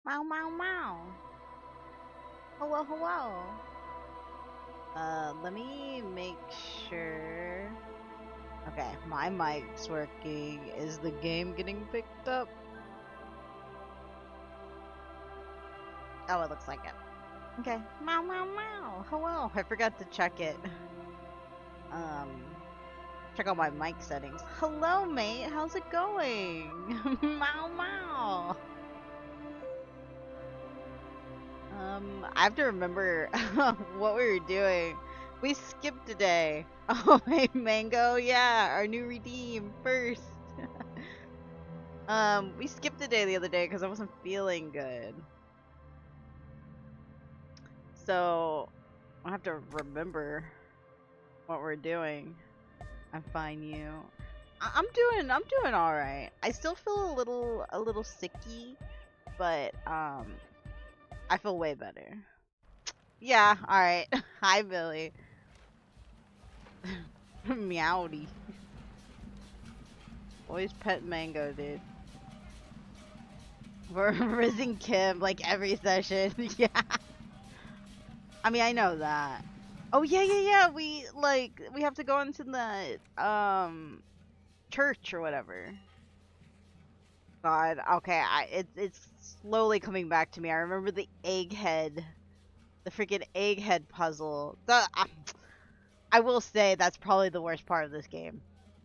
Meow, meow, meow. Hello, hello. Let me make sure. Okay, my mic's working. Is the game getting picked up? Oh, it looks like it. Okay. Meow, meow, meow. Hello. I forgot to check it. Um, check out my mic settings. Hello, mate. How's it going? Meow, meow. I have to remember what we were doing. We skipped a day. Oh, hey, Mango. Yeah, our new redeem first. We skipped a day the other day because I wasn't feeling good. So I have to remember what we're doing. I'm fine, you. I'm doing all right. I still feel a little sicky, but I feel way better. Yeah, all right. Hi, Billy. Meowdy. Always pet Mango, dude. We're rizzing Kim like every session. Yeah. I mean, I know that. Oh yeah, yeah, yeah. We have to go into the church or whatever. God. Okay. It's slowly coming back to me. I remember the egghead, the freaking egghead puzzle. I will say that's probably the worst part of this game.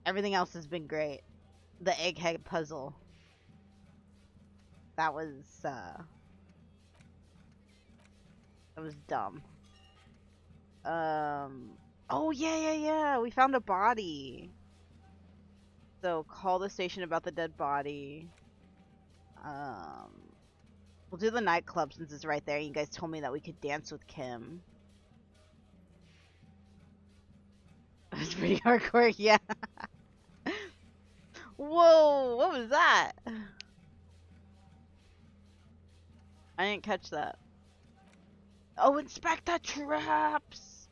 Everything else has been great. The egghead puzzle. That was dumb. Oh yeah, yeah, yeah. We found a body. So call the station about the dead body. Um, we'll do the nightclub since it's right there. You guys told me that we could dance with Kim. It's pretty hardcore, yeah. Whoa, what was that? I didn't catch that. Oh, inspect the traps.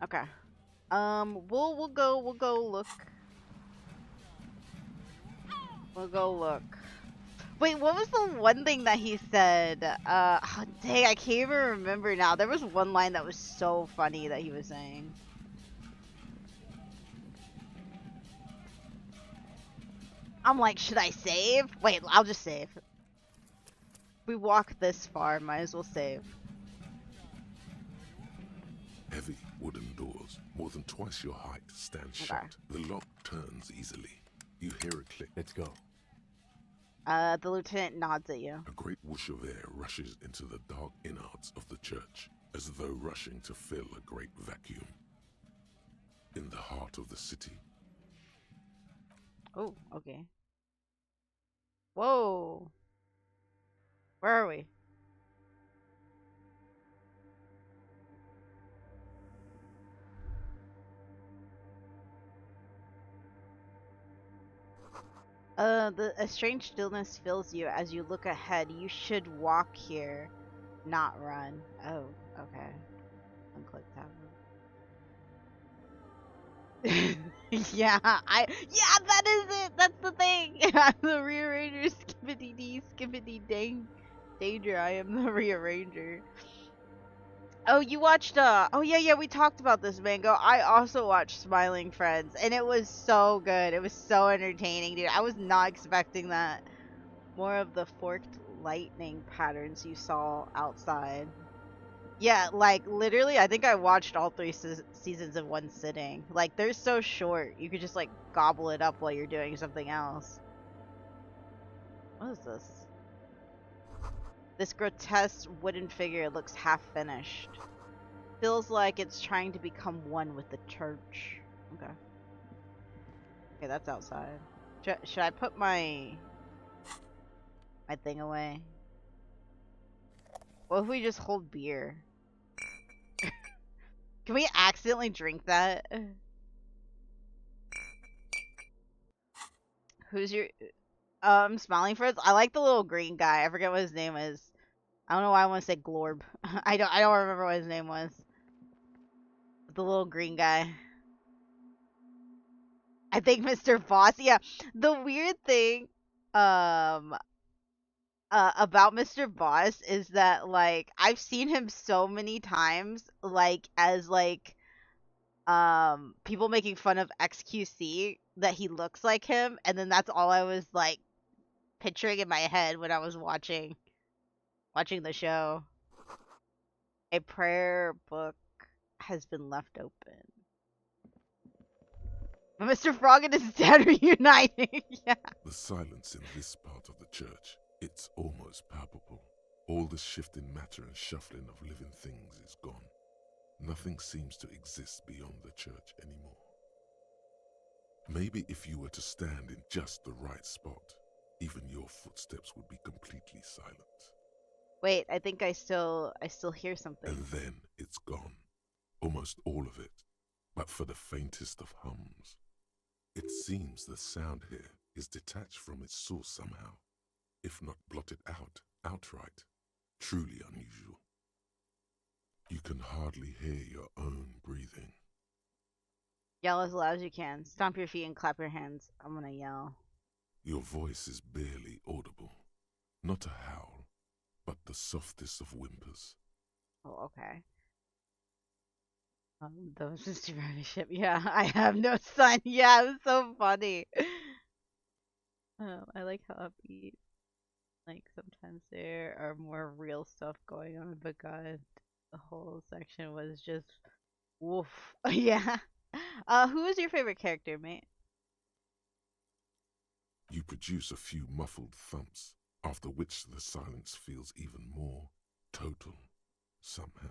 Okay. We'll go look. We'll go look. Wait, what was the one thing that he said? Oh, dang, I can't even remember now. There was one line that was so funny that he was saying. I'm like, should I save? Wait, I'll just save. We walk this far, might as well save. Heavy wooden doors, more than twice your height, stand shut. The lock turns easily. You hear a click. Let's go. The lieutenant nods at you. A great whoosh of air rushes into the dark innards of the church, as though rushing to fill a great vacuum. In the heart of the city. Oh, okay. Whoa. Where are we? A strange stillness fills you as you look ahead. You should walk here, not run. Oh, okay. Unclick that. Yeah, that is it. That's the thing. I'm the rearranger. Skippity dee, skippity dang. Danger. I am the rearranger. Oh, you watched, oh yeah, yeah, we talked about this, Mango. I also watched Smiling Friends, and it was so good. It was so entertaining, dude. I was not expecting that. More of the forked lightning patterns you saw outside. Yeah, like, literally, I think I watched all three seasons in one sitting. Like, they're so short, you could just, like, gobble it up while you're doing something else. What is this? This grotesque wooden figure looks half finished. Feels like it's trying to become one with the church. Okay. Okay, that's outside. Should I put my thing away? What if we just hold beer? Can we accidentally drink that? Who's your Smiling Friends? I like the little green guy. I forget what his name is. I don't know why I want to say Glorb. I don't remember what his name was. The little green guy. I think Mr. Voss. Yeah, the weird thing, um, about Mr. Voss is that like I've seen him so many times, like as like people making fun of XQC that he looks like him, and then that's all I was like picturing in my head when I was watching the show. A prayer book has been left open. Mr. Frog and his dad reuniting. Yeah. The silence in this part of the church, it's almost palpable. All the shifting matter and shuffling of living things is gone. Nothing seems to exist beyond the church anymore. Maybe if you were to stand in just the right spot, even your footsteps would be completely silent. Wait, I think I still hear something. And then it's gone. Almost all of it, but for the faintest of hums. It seems the sound here is detached from its source somehow, if not blotted out outright. Truly unusual. You can hardly hear your own breathing. Yell as loud as you can. Stomp your feet and clap your hands. I'm gonna yell. Your voice is barely audible. Not a howl, but the softest of whimpers. Oh, okay. The Mr. Ship. Yeah, I have no son. Yeah, it was so funny. I like how upbeat. Like sometimes there are more real stuff going on, but God, the whole section was just woof. Yeah. Who is your favorite character, mate? You produce a few muffled thumps, after which the silence feels even more total, somehow.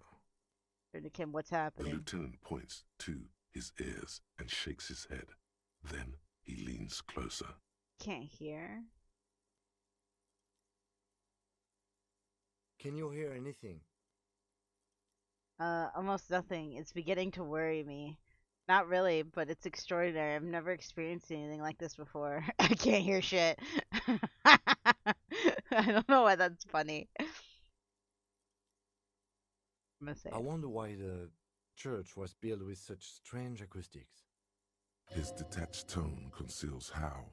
Kim, what's The happening? lieutenant points to his ears and shakes his head. Then he leans closer. Can't hear. Can you hear anything? Almost nothing. It's beginning to worry me. Not really, but it's extraordinary. I've never experienced anything like this before. I can't hear shit. I don't know why that's funny. I'm gonna say I it. wonder why the church was built with such strange acoustics. His detached tone conceals how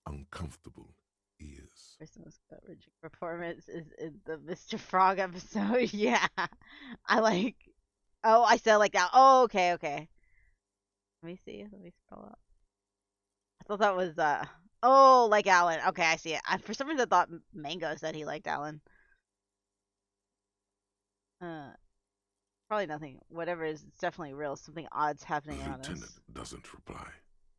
uncomfortable he is. Person's coverage performance is in the Mr. Frog episode. Yeah. I like. Oh, I said like that. Oh, okay, okay. Let me see. Let me scroll up. I thought that was Oh, like Alan. Okay, I see it. For some reason I thought Mango said he liked Alan. Uh, Probably nothing. Whatever is, it's definitely real. Something odd's The happening around lieutenant us. doesn't reply,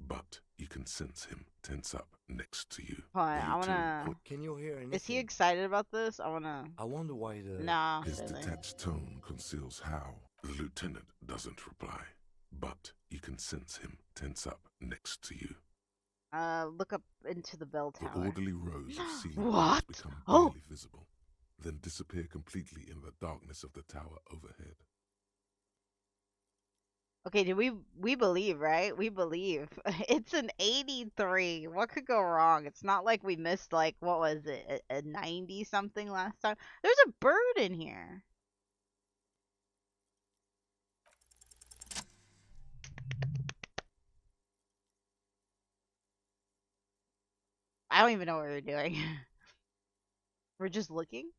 but you can sense him tense up next to you. Hold on, The I lieutenant wanna. Can you hear anything? Is he excited about this? I wanna. I wonder why the... Nah. His Really. detached tone conceals how. The lieutenant doesn't reply, but you can sense him tense up next to you. Look up into the bell The tower. orderly rows of ceiling What? lights become Oh! barely visible, then disappear completely in the darkness of the tower overhead. Okay, do we believe, right? We believe. It's an 83. What could go wrong? It's not like we missed like what was it, a 90 something last time. There's a bird in here. I don't even know what we're doing. We're just looking.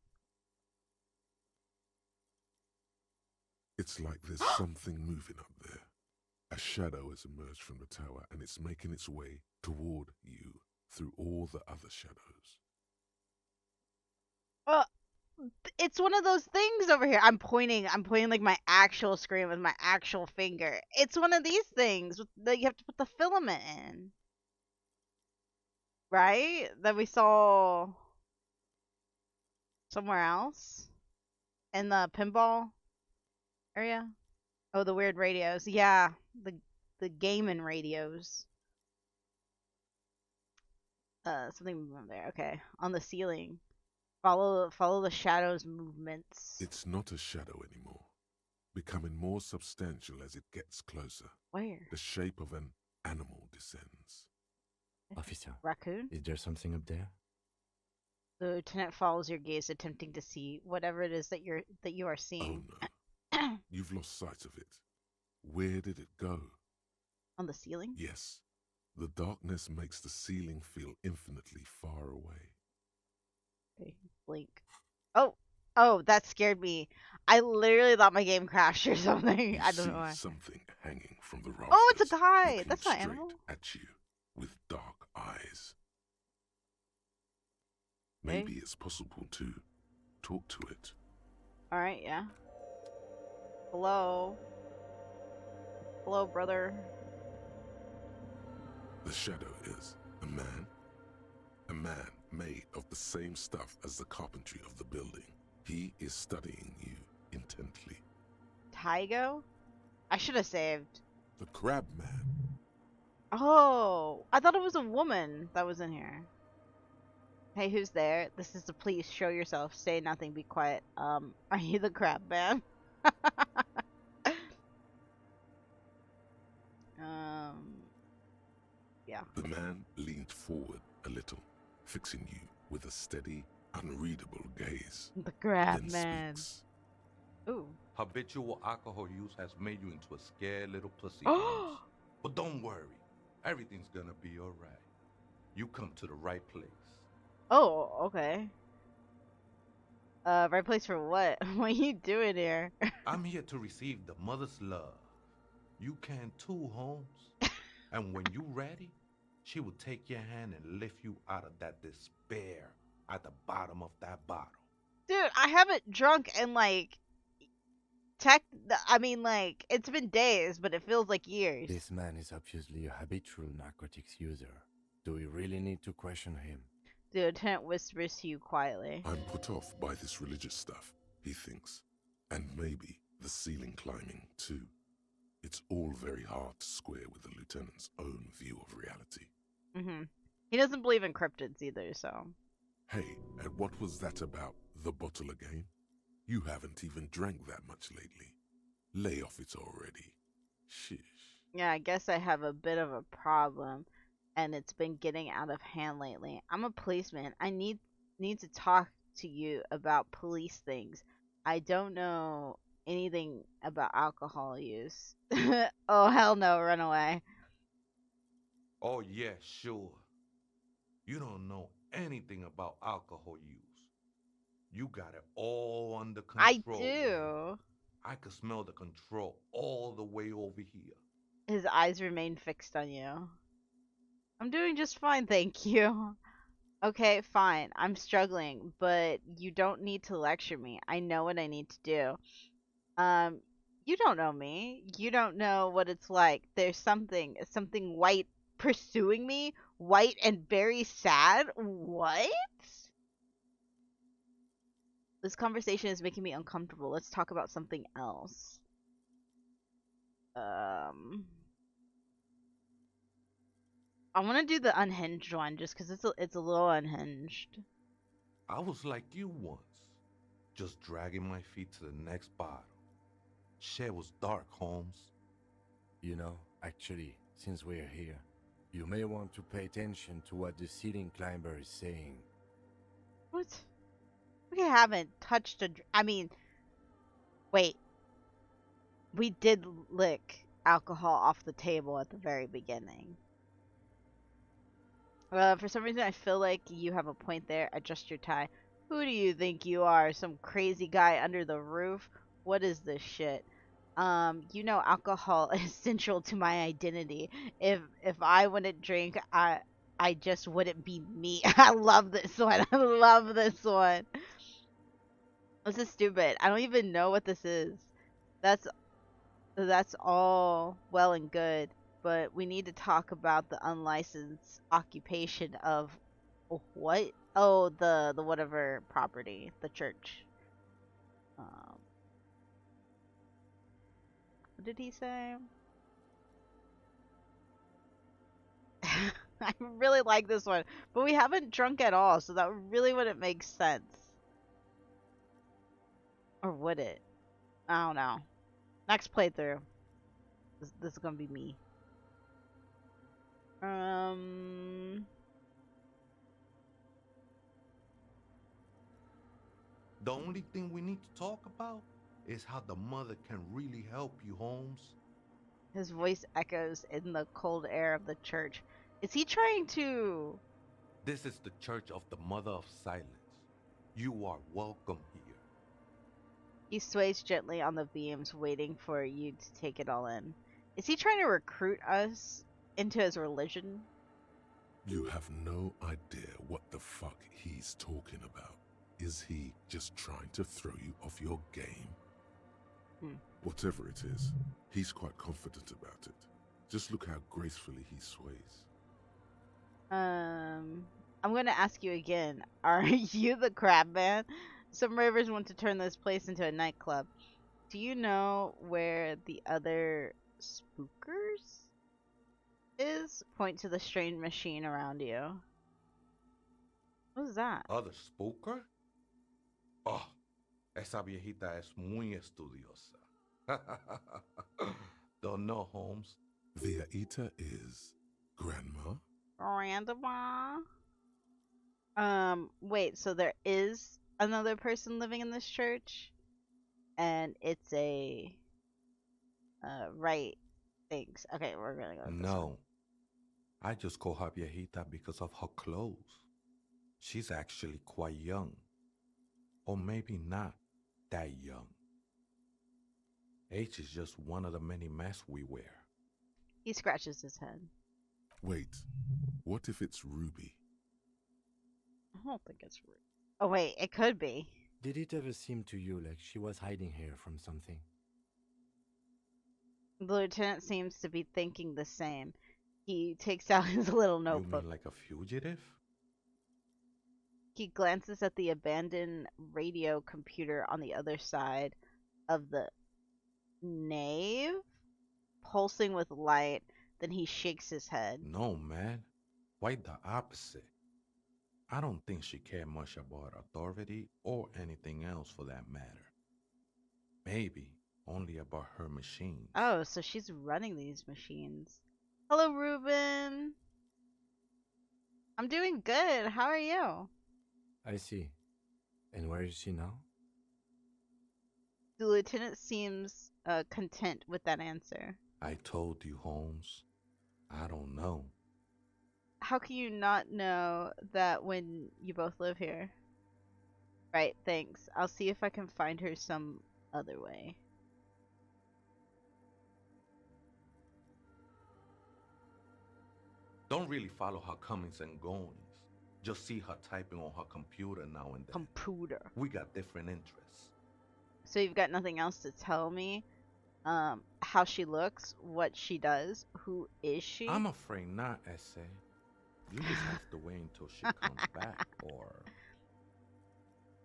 It's like there's something moving up there. A shadow has emerged from the tower and it's making its way toward you through all the other shadows. It's one of those things over here. I'm pointing like my actual screen with my actual finger. It's one of these things that you have to put the filament in. Right? That we saw somewhere else in the pinball area. Oh, the weird radios. Yeah, the gaming radios. Something there. Okay, on the ceiling. Follow the shadows movements. It's not a shadow anymore, becoming more substantial as it gets closer. Where? The shape of an animal descends. Officer, Raccoon? is there something up there? The lieutenant follows your gaze, attempting to see whatever it is that you are seeing. Oh no, you've lost sight of it. Where did it go? On the ceiling? Yes, The darkness makes the ceiling feel infinitely far away. Okay, blink. Oh, oh, that scared me. I literally thought my game crashed or something. You I don't see know why. something hanging from the Oh, it's a rafters, guy. looking That's not straight animal. at you with dark eyes. Okay. Maybe it's possible to talk to it. All right, yeah. Hello. Hello, brother. The shadow is a man made of the same stuff as the carpentry of the building. He is studying you intently. Tygo? I should have saved. The crab man. Oh, I thought it was a woman that was in here. Hey, who's there? This is the police. Show yourself. Say nothing. Be quiet. Are you the crab man? Yeah. The man leaned forward a little, fixing you with a steady, unreadable gaze. The crab Then man. speaks. Ooh. Habitual alcohol use has made you into a scared little pussy. Oh. Holmes. But don't worry, everything's gonna be alright. You come to the right place. Oh, okay. Right place for what? What are you doing here? I'm here to receive the mother's love. You can too, Holmes. And when you ready, she will take your hand and lift you out of that despair at the bottom of that bottle. Dude, I haven't drunk in like like it's been days, but it feels like years. This man is obviously a habitual narcotics user. Do we really need to question him? The lieutenant whispers to you quietly. I'm put off by this religious stuff, he thinks. And maybe the ceiling climbing, too. It's all very hard to square with the lieutenant's own view of reality. Mm-hmm. He doesn't believe in cryptids either, so. Hey, and what was that about the bottle again? You haven't even drank that much lately. Lay off it already. Shish. Yeah, I guess I have a bit of a problem, and it's been getting out of hand lately. I'm a policeman. I need to talk to you about police things. I don't know anything about alcohol use. Oh, hell no, run away. Oh, yeah, sure. You don't know anything about alcohol use. You got it all under I control. do. I could smell the control all the way over here. His eyes remain fixed on you. I'm doing just fine, thank you. Okay, fine. I'm struggling, but you don't need to lecture me. I know what I need to do. You don't know me. You don't know what it's like. There's something white pursuing me, white and very sad. What? This conversation is making me uncomfortable. Let's talk about something else. I want to do the unhinged one just because it's a little unhinged. I was like you once, just dragging my feet to the next bottle. Shit was dark, Holmes. You know, actually, since we're here, you may want to pay attention to what the ceiling climber is saying. What? We haven't touched wait. We did lick alcohol off the table at the very beginning. For some reason, I feel like you have a point there. Adjust your tie. Who do you think you are? Some crazy guy under the roof? What is this shit? You know, alcohol is central to my identity. If I wouldn't drink, I just wouldn't be me. I love this one. I love this one. This is stupid. I don't even know what this is. That's all well and good, but we need to talk about the unlicensed occupation of what? Oh, the whatever property, the church. What did he say? I really like this one, but we haven't drunk at all, so that really wouldn't make sense. Or would it? I don't know. Next playthrough. This is gonna be me. The only thing we need to talk about is how the mother can really help you, Holmes. His voice echoes in the cold air of the church. Is he trying to? This is the Church of the Mother of Silence. You are welcome here. He sways gently on the beams, waiting for you to take it all in. Is he trying to recruit us into his religion? You have no idea what the fuck he's talking about. Is he just trying to throw you off your game? Whatever it is, he's quite confident about it. Just look how gracefully he sways. I'm gonna ask you again. Are you the crab man? Some ravers want to turn this place into a nightclub. Do you know where the other spookers is? Point to the strange machine around you. What is that? Other spooker? Oh, esa viejita es muy estudiosa. Don't know, Holmes. The Aita is Grandma? Grandma? Wait, so there is another person living in this church? And it's a right things. Okay, we're gonna go with this one. No. I just call her viejita because of her clothes. She's actually quite young. Or maybe not that young. Age is just one of the many masks we wear. He scratches his head. Wait, what if it's Ruby? I don't think it's rude. Oh wait, it could be. Did it ever seem to you like she was hiding here from something? The lieutenant seems to be thinking the same. He takes out his little You notebook. mean like a fugitive? He glances at the abandoned radio computer on the other side of the nave, pulsing with light. Then he shakes his head. No, man. Quite the opposite. I don't think she cared much about authority or anything else for that matter. Maybe only about her machines. Oh, so she's running these machines. Hello, Ruben. I'm doing good. How are you? I see. And where is she now? The lieutenant seems content with that answer. I told you, Holmes. I don't know. How can you not know that when you both live here? Right, thanks. I'll see if I can find her some other way. Don't really follow her comings and goings. Just see her typing on her computer now and then. Computer. We got different interests. So you've got nothing else to tell me? How she looks, what she does, who is she? I'm afraid not, Essay. You just have to wait until she comes back, or...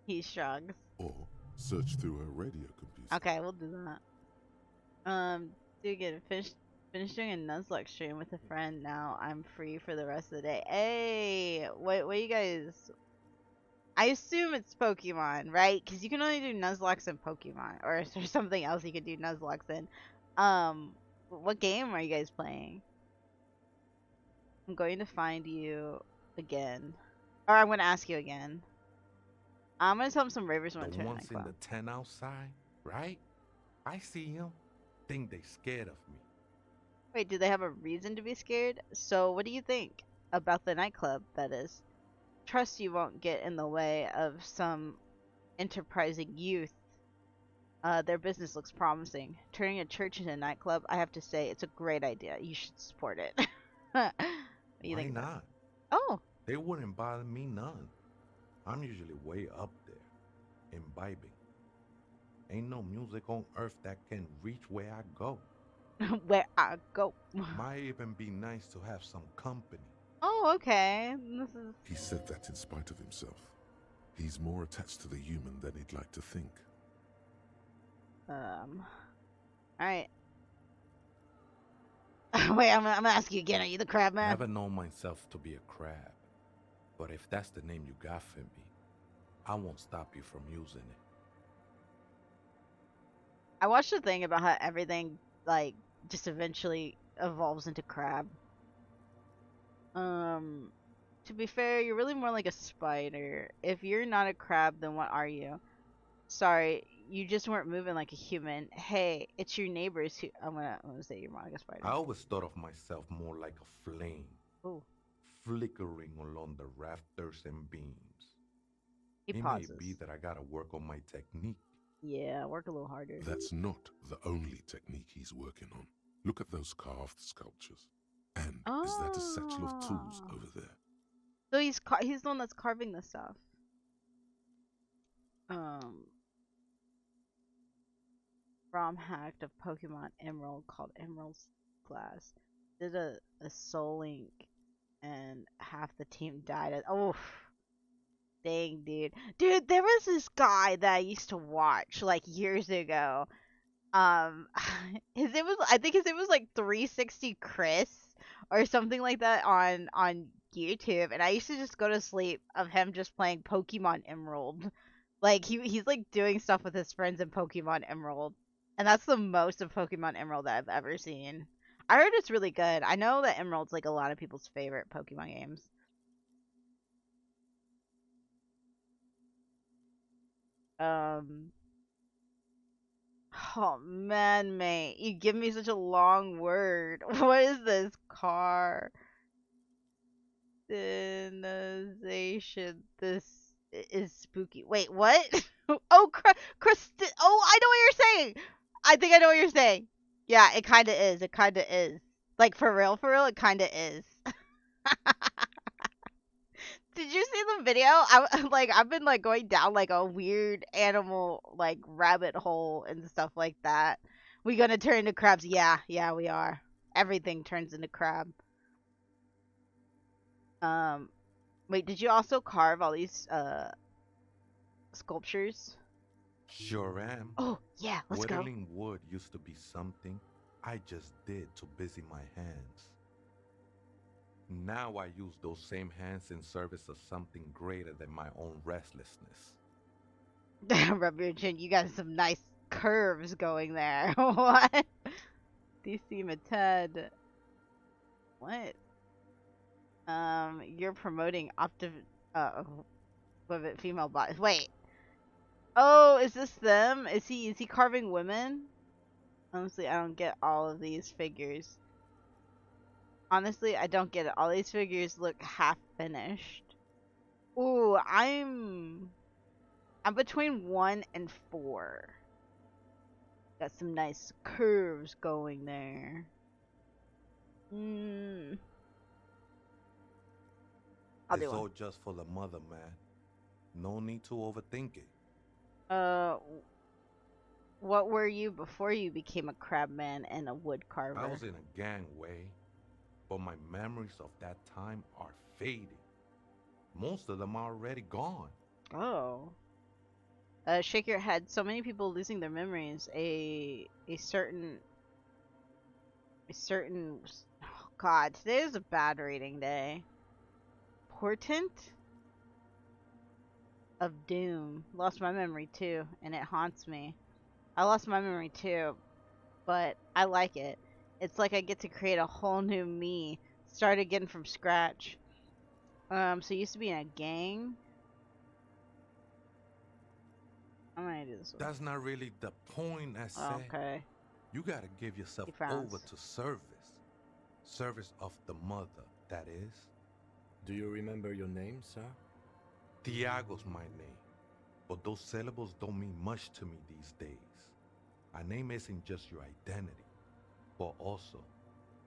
He shrugs. Or search through her radio computer. Okay, we'll do that. Do good. Finish doing a Nuzlocke stream with a friend. Now I'm free for the rest of the day. Hey, what you guys? I assume it's Pokemon, right? Because you can only do Nuzlocks in Pokemon, or is there something else you could do Nuzlocks in? What game are you guys playing? I'm going to find you again, or I'm going to ask you again. I'm going to tell him some ravers want to The turn ones in nightclub. the tent outside, right? I see him. Think they scared of me. Wait, do they have a reason to be scared? So, what do you think about the nightclub, that is? Trust you won't get in the way of some enterprising youth. Their business looks promising. Turning a church into a nightclub, I have to say, it's a great idea. You should support it. What do you Why think about not? it? Oh, They wouldn't bother me none. I'm usually way up there, imbibing. Ain't no music on earth that can reach where I go. where I go. Might even be nice to have some company. Oh, okay. This is... He said that in spite of himself. He's more attached to the human than he'd like to think. Alright. Wait, I'm gonna ask you again. Are you the crab man? Never known myself to be a crab. But if that's the name you got for me, I won't stop you from using it. I watched a thing about how everything, like, just eventually evolves into crab. To be fair, you're really more like a spider. If you're not a crab, then what are you? Sorry, you just weren't moving like a human. Hey, it's your neighbors who... I'm gonna say you're more like a spider. I always thought of myself more like a flame. Oh, flickering along the rafters and beams. he It may be pauses. that I gotta work on my technique. Yeah, work a little harder. That's not the only technique he's working on. Look at those carved sculptures. And is that a satchel of tools Oh, over there? so he's the one that's carving the stuff. Um, ROM hacked a Pokemon Emerald called Emerald's Glass. Did a Soul Link, and half the team died. Oh, dang, dude. Dude, there was this guy that I used to watch like years ago. Um, his name was I think his name was like 360 Chris or something like that on YouTube, and I used to just go to sleep of him just playing Pokemon Emerald. Like he's like doing stuff with his friends in Pokemon Emerald, and that's the most of Pokemon Emerald that I've ever seen. I heard it's really good. I know that Emerald's like a lot of people's favorite Pokemon games. Um, oh man, mate, you give me such a long word. What is this car? Destination. This is spooky. Wait, what? Oh, oh, I know what you're saying. I think I know what you're saying. Yeah, it kind of is. It kind of is. Like for real, it kind of is. Did you see the video? I've been like going down like a weird animal like rabbit hole and stuff like that. We gonna turn into crabs? Yeah, yeah, we are. Everything turns into crab. Um, wait, did you also carve all these sculptures? Sure am. Oh, yeah, let's go. Whittling wood used to be something I just did to busy my hands. Now I use those same hands in service of something greater than my own restlessness. Rub your chin. You got some nice curves going there. What? DC Mated. What? You're promoting with female bodies. Wait. Oh, is this them? Is he carving women? Honestly, I don't get all of these figures. Honestly, I don't get it. All these figures look half finished. Ooh, I'm between 1 and 4. Got some nice curves going there. I'll do It's one. all just for the mother, man. No need to overthink it. Uh, what were you before you became a crabman and a wood carver? I was in a gangway, but my memories of that time are fading. Most of them are already gone. Oh. Shake your head. So many people losing their memories. A certain. Oh God, today is a bad reading day. Portent of Doom. Lost my memory too, and it haunts me. I lost my memory too, but I like it. It's like I get to create a whole new me. Start again from scratch. So you used to be in a gang. I'm gonna do this one. That's not really the point, I said. Okay. You gotta give yourself He frowns. over to service. Service of the mother, that is. Do you remember your name, sir? Tiago's my name, but those syllables don't mean much to me these days. A name isn't just your identity, but also,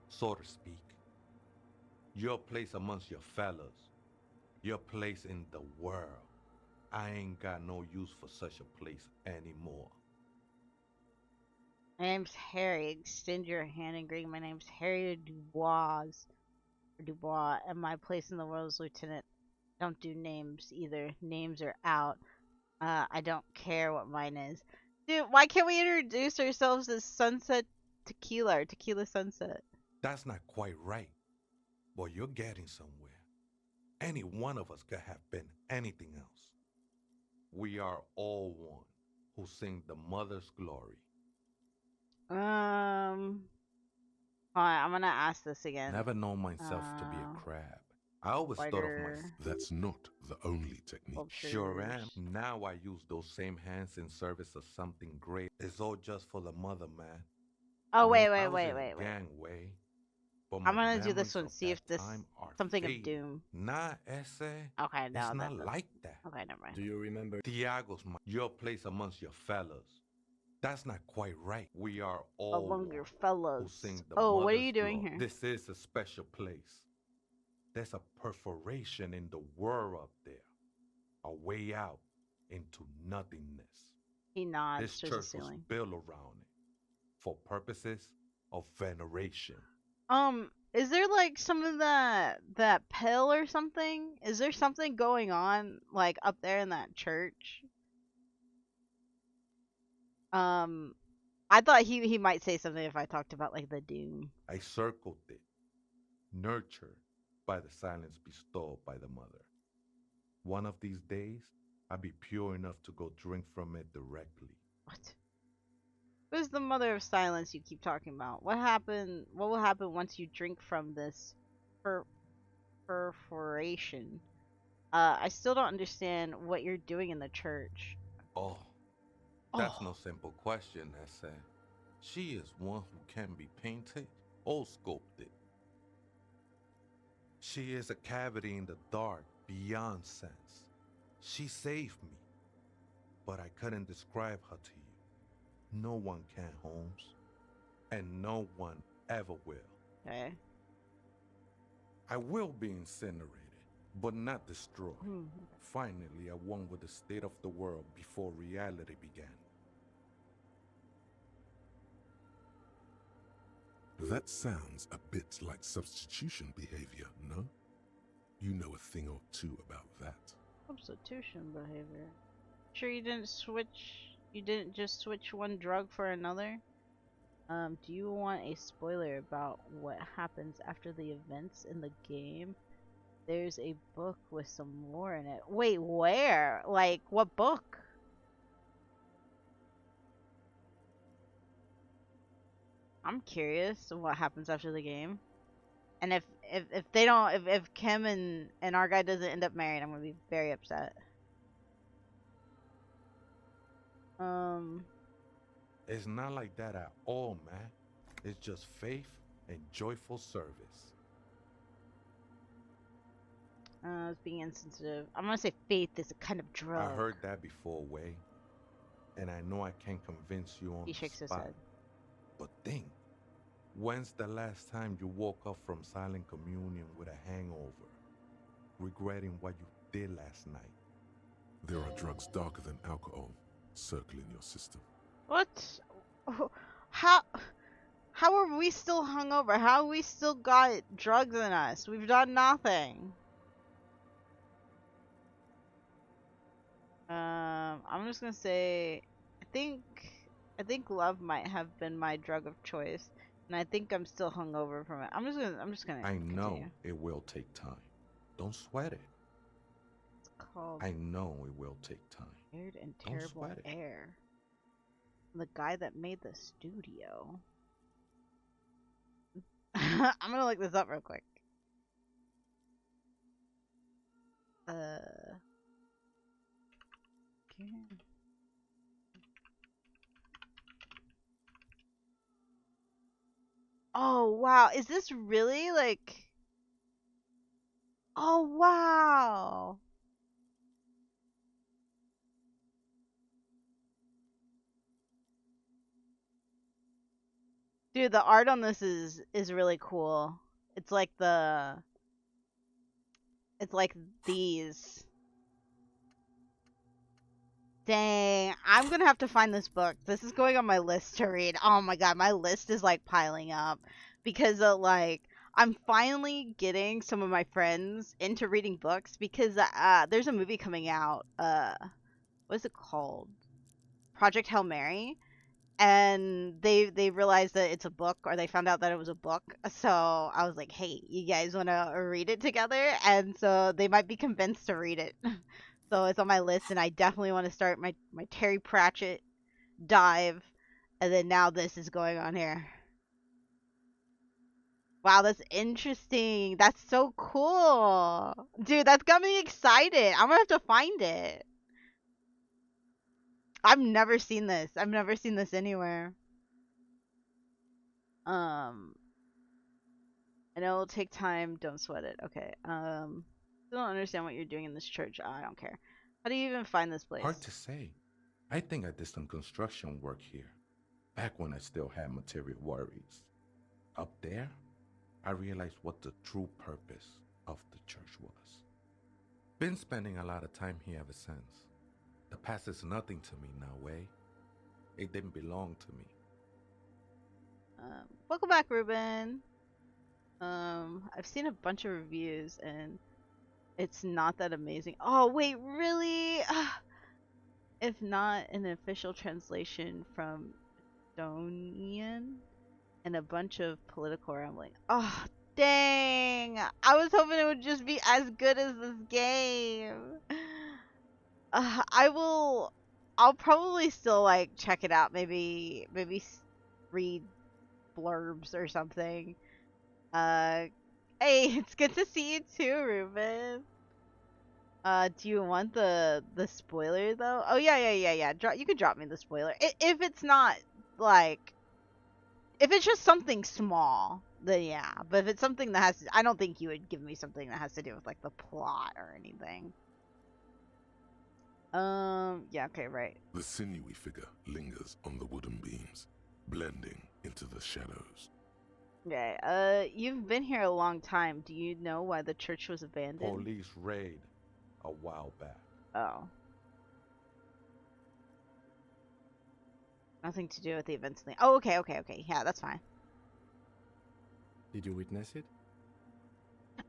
so to speak, your place amongst your fellows, your place in the world. I ain't got no use for such a place anymore. My name's Harry. Extend your hand and greet. My name's Harry Dubois. And my place in the world is Lieutenant. Don't do names either. Names are out. I don't care what mine is. Dude, why can't we introduce ourselves as Sunset Tequila or Tequila Sunset? That's not quite right, but you're getting somewhere. Any one of us could have been anything else. We are all one who sing the mother's glory. Alright, I'm gonna ask this again. Never known myself to be a crab. I always thought of myself. That's not the only technique. Sure am. Now I use those same hands in service of something great. It's all just for the mother, man. Oh, wait. Gangway. But I'm my gonna do this memories one. of See that if this time are something of fading. doom. Nah, ese, Okay, it's no, not that doesn't. like that. Okay, never mind. Do you remember? Tiago's your place amongst your fellas. That's not quite right. We are all Among your one who fellows. sing the Oh, what are mother's you doing love. here? This is a special place. There's a perforation in the world up there, a way out into nothingness. He nods This towards the church was ceiling. built around it for purposes of veneration. Is there like some of that pill or something? Is there something going on like up there in that church? I thought he might say something if I talked about like the doom. I circled it, nurtured by the silence bestowed by the mother. One of these days, I'll be pure enough to go drink from it directly. What? Who's the mother of silence you keep talking about? What happened? What will happen once you drink from this per perforation? I still don't understand what you're doing in the church. Oh, that's no Oh, simple question, Essa. She is one who can be painted or sculpted. She is a cavity in the dark beyond sense. She saved me, but I couldn't describe her to you. No one can, Holmes, and no one ever will. okay. I will be incinerated, but not destroyed. Hmm. Finally, I won with the state of the world before reality began. That sounds a bit like substitution behavior, no? You know a thing or two about that. Substitution behavior. Sure you didn't switch. You didn't just switch one drug for another. Do you want a spoiler about what happens after the events in the game? There's a book with some lore in it. Wait, where? Like, what book? I'm curious of what happens after the game. And if they don't, if Kim and our guy doesn't end up married, I'm gonna be very upset. It's not like that at all, man. It's just faith and joyful service. It's being insensitive. I'm gonna say faith is a kind of drug. I heard that before, Way, and I know I can't convince you on He the shakes his spot. head. But think, when's the last time you woke up from silent communion with a hangover, regretting what you did last night? There are drugs darker than alcohol circling your system. What? How? How are we still hungover? How we still got drugs in us? We've done nothing. I'm just gonna say, I think love might have been my drug of choice, and I think I'm still hungover from it. I'm just gonna I know continue. it will take time. Don't sweat it. It's called I know it will take time. Weird and Don't Terrible sweat it. Air. The guy that made the studio. I'm gonna look this up real quick. Okay. Oh wow, is this really like? Oh wow. Dude, the art on this is really cool. It's like it's like these. Dang, I'm gonna have to find this book. This is going on my list to read. Oh my god, my list is like piling up because like I'm finally getting some of my friends into reading books because there's a movie coming out. What is it called? Project Hail Mary, and they realized that it's a book, or they found out that it was a book. So I was like, hey, you guys want to read it together? And so they might be convinced to read it. So it's on my list, and I definitely want to start my Terry Pratchett dive, and then now this is going on here. Wow, that's interesting. That's so cool. Dude, that's got me excited. I'm gonna have to find it. I've never seen this. I've never seen this anywhere. Um, I know it'll take time. Don't sweat it. Okay. Still don't understand what you're doing in this church. I don't care. How do you even find this Hard place? to say. I think I did some construction work here, back when I still had material worries. Up there, I realized what the true purpose of the church was. Been spending a lot of time here ever since. The past is nothing to me now, way. It didn't belong to me. Welcome back, Ruben. I've seen a bunch of reviews and it's not that amazing. Oh wait, really? If not an official translation from Estonian and a bunch of political rambling. Oh dang! I was hoping it would just be as good as this game. I will. I'll probably still like check it out. Maybe read blurbs or something. Uh, hey, it's good to see you too, Ruben. Do you want the spoiler though? Oh yeah. You can drop me the spoiler. If it's not like, if it's just something small, then yeah. But if it's something that has, I don't think you would give me something that has to do with like the plot or anything. Yeah, okay, right. The sinewy figure lingers on the wooden beams, blending into the shadows. Okay, you've been here a long time. Do you know why the church was abandoned? Police raid a while back. Oh. Nothing to do with the events thing. Oh, okay. Yeah, that's fine. Did you witness it?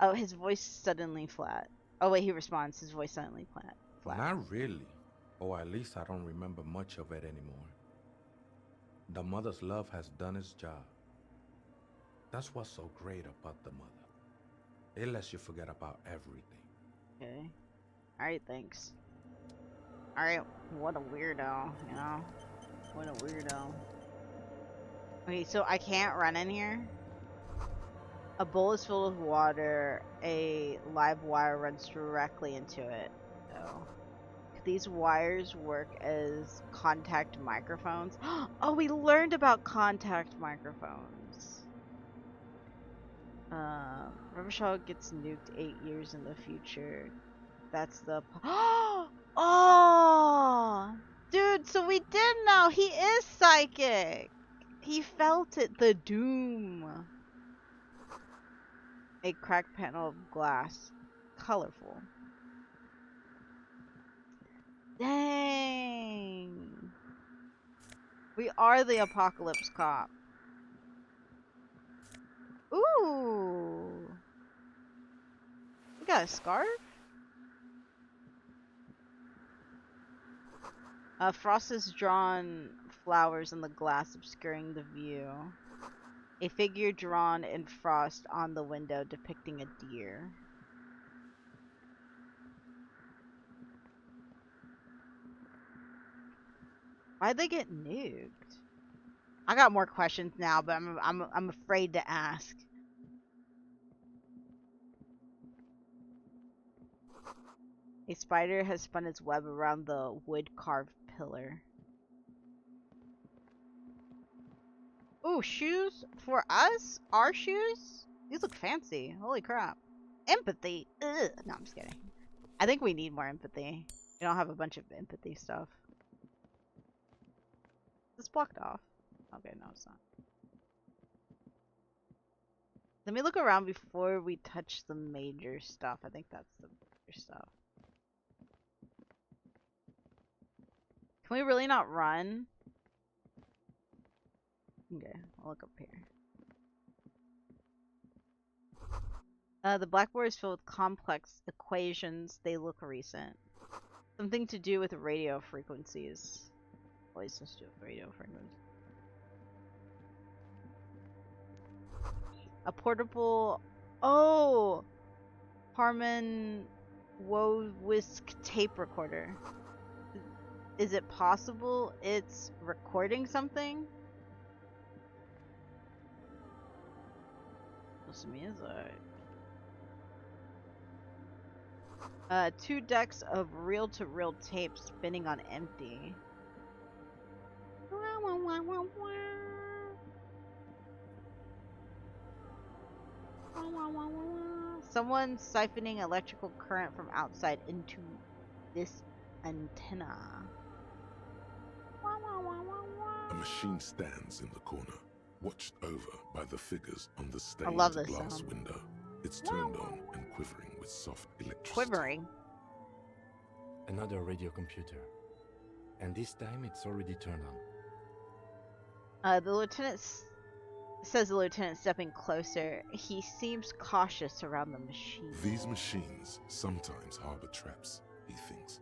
Oh, his voice suddenly flat. Oh, wait, he responds. His voice suddenly flat. Not really. Or at least I don't remember much of it anymore. The mother's love has done its job. That's what's so great about the mother. It lets you forget about everything. Okay. Alright, thanks. Alright, what a weirdo, you know? What a weirdo. Okay, so I can't run in here? A bowl is filled with water. A live wire runs directly into it. So, could these wires work as contact microphones? Oh, we learned about contact microphones. Rivershaw gets nuked 8 years in the future. That's the... Oh! Dude, so we did know he is psychic. He felt it. The doom. A cracked panel of glass. Colorful. Dang. We are the apocalypse cop. Ooh. We got a scarf? Frost has drawn flowers on the glass, obscuring the view. A figure drawn in frost on the window depicting a deer. Why'd they get nuked? I got more questions now, but I'm afraid to ask. A spider has spun its web around the wood-carved pillar. Ooh, shoes for us? Our shoes? These look fancy. Holy crap. Empathy. Ugh. No, I'm just kidding. I think we need more empathy. We don't have a bunch of empathy stuff. It's blocked off. Okay, no, it's not. Let me look around before we touch the major stuff. I think that's the major stuff. Can we really not run? Okay, I'll look up here. The blackboard is filled with complex equations. They look recent. Something to do with radio frequencies. Always to do with radio frequencies. A portable... Oh! Harman Wowisk tape recorder. Is it possible it's recording something? What's music? 2 decks of reel-to-reel tape spinning on empty. Someone siphoning electrical current from outside into this antenna. A machine stands in the corner, watched over by the figures on the I love stained this glass sound. window. It's turned on and quivering with soft electricity. Quivering. Another radio computer. And this time it's already turned on. The lieutenant says the lieutenant stepping closer. He seems cautious around the machine. These machines sometimes harbor traps, he thinks.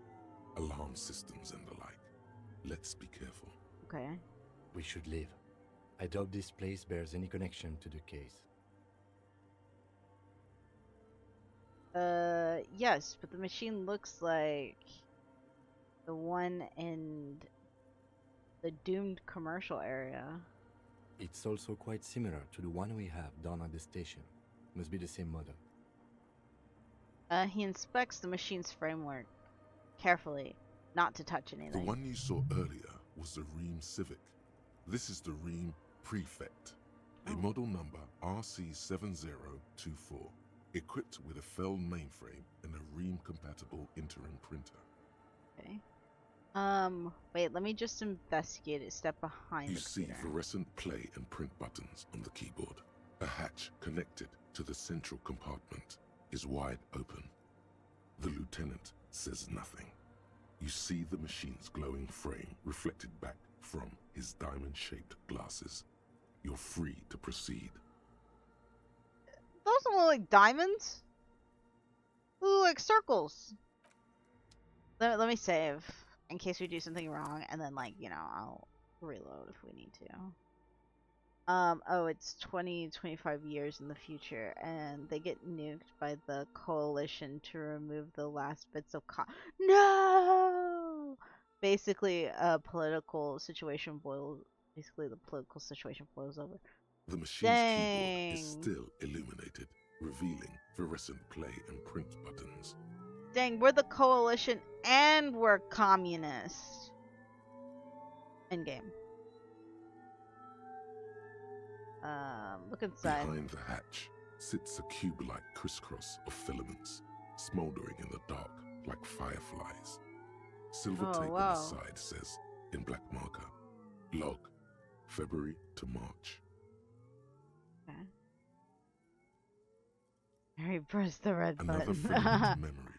Alarm systems and the like. Let's be careful. Okay. We should leave. I doubt this place bears any connection to the case. Yes, but the machine looks like the one in the doomed commercial area. It's also quite similar to the one we have down at the station. Must be the same model. He inspects the machine's framework carefully, not to touch anything. The one you saw earlier was the Ream Civic. This is the Ream Prefect, a model number RC7024, equipped with a Feld mainframe and a Ream-compatible interim printer. Okay. Wait, let me just investigate it. Step behind You the see computer. fluorescent play and print buttons on the keyboard. A hatch connected to the central compartment is wide open. The lieutenant says nothing. You see the machine's glowing frame reflected back from his diamond-shaped glasses. You're free to proceed. Those don't look like diamonds. They look like circles. Let me save in case we do something wrong, and then, like, you know, I'll reload if we need to. Oh, it's 25 years in the future, and they get nuked by the coalition to remove the last bits of No! Basically, the political situation boils over. The machine's keyboard is still illuminated, revealing fluorescent play and print buttons. Dang, we're the coalition and we're communists. Endgame. Look inside. Behind the hatch sits a cube-like crisscross of filaments, smoldering in the dark like fireflies. Silver tape on the side says, in black marker, log, February to March. Okay. Harry, press the red Another button. filament memory.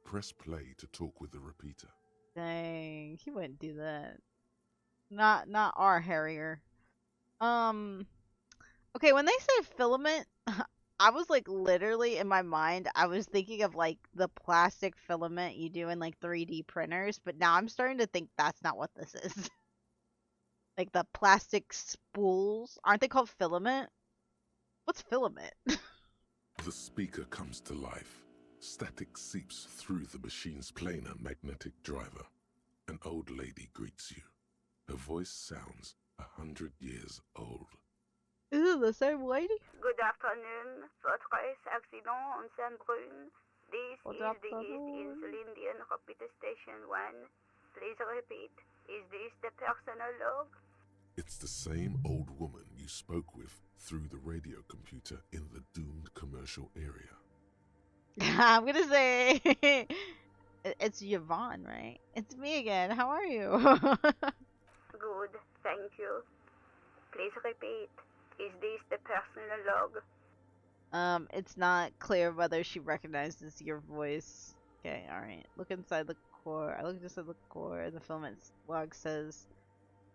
Press play to talk with the repeater. Dang, he wouldn't do that. Not our Harrier. Okay, when they say filament, I was like literally in my mind, I was thinking of like the plastic filament you do in like 3D printers, but now I'm starting to think that's not what this is. Like the plastic spools, aren't they called filament? What's filament? The speaker comes to life. Static seeps through the machine's planar magnetic driver. An old lady greets you. Her voice sounds 100 years old. Is it the same lady? Good afternoon. Thurs accident on Saint-Brun. This is the East Insulindian Repeater Station 1. Please repeat. Is this the personal log? It's the same old woman you spoke with through the radio computer in the doomed commercial area. I'm gonna say it's Yvonne, right? It's me again. How are you? Good, thank you. Please repeat. Is this the personal log? It's not clear whether she recognizes your voice. Okay, alright. Look inside the core. I looked inside the core, and the filament log says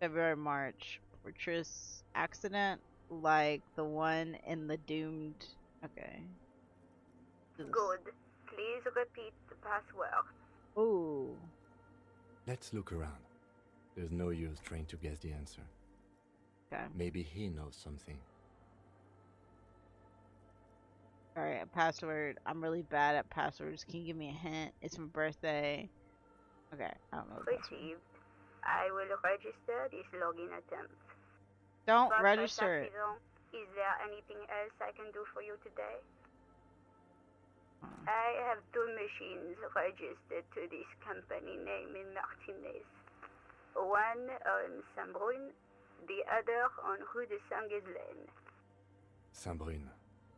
February, March. Fortress accident, like the one in the doomed. Okay. Good. Please repeat the password. Ooh. Let's look around. There's no use trying to guess the answer. Okay. Maybe he knows something. Alright, a password. I'm really bad at passwords. Can you give me a hint? It's my birthday. Okay, I don't know the password. Received. I will register this login attempt. Don't But register it. Is there anything else I can do for you today? I have 2 machines registered to this company name in Martinez. One on Saint-Brun, the other on Rue de Saint-Ghislaine. Saint-Brun.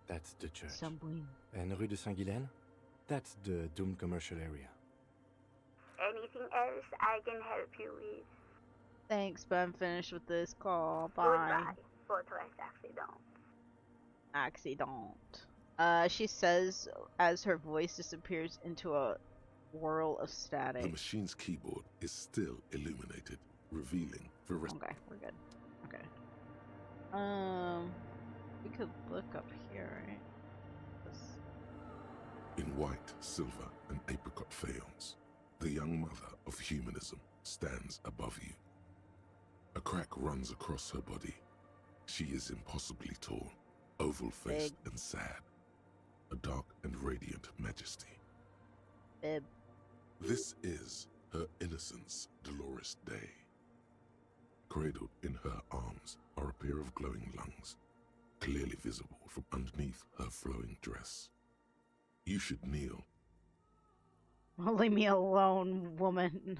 That's the church. Somewhere. And Rue de Saint-Guylaine? That's the doomed commercial area. Anything else I can help you with? Thanks, but I'm finished with this call. Bye. Goodbye. Fortress accident. Accident. She says as her voice disappears into a whirl of The static. machine's keyboard is still illuminated, revealing the rest. Okay, we're good. Okay. We could look up here, right? In white, silver, and apricot faience, the young mother of humanism stands above you. A crack runs across her body. She is impossibly tall, oval-faced and sad, a dark and radiant majesty. Bib. This is her innocence, Dolores Day. Cradled in her arms are a pair of glowing lungs, clearly visible from underneath her flowing dress. You should kneel. Leave me alone, woman.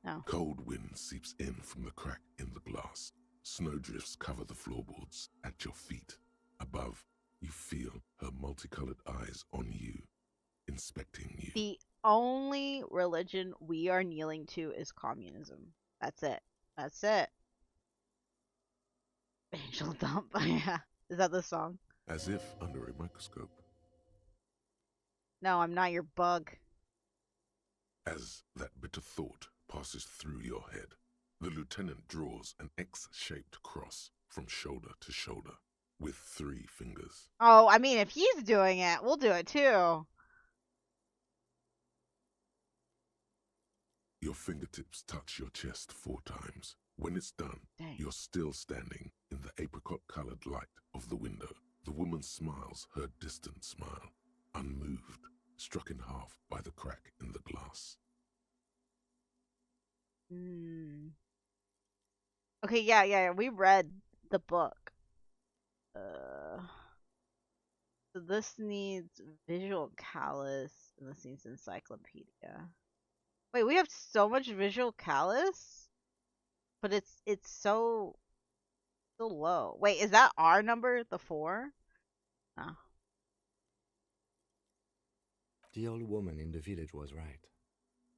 No. Cold wind seeps in from the crack in the glass. Snowdrifts cover the floorboards at your feet. Above, you feel her multicolored eyes on you, inspecting you. The only religion we are kneeling to is communism. That's it. That's it. Angel Dump. Yeah. Is that the song? As if under a microscope. No, I'm not your bug. As that bitter thought passes through your head, the lieutenant draws an X-shaped cross from shoulder to shoulder with 3 fingers. Oh, I mean, if he's doing it, we'll do it too. Your fingertips touch your chest 4 times. When it's done, Dang. you're still standing in the apricot-colored light of the window. The woman smiles her distant smile, unmoved, struck in half by the crack in the glass. Okay, yeah. We read the book. So this needs visual callus, and this needs encyclopedia. Wait, we have so much visual callus, but it's so low. Wait, is that our number, the 4? No. The old woman in the village was right.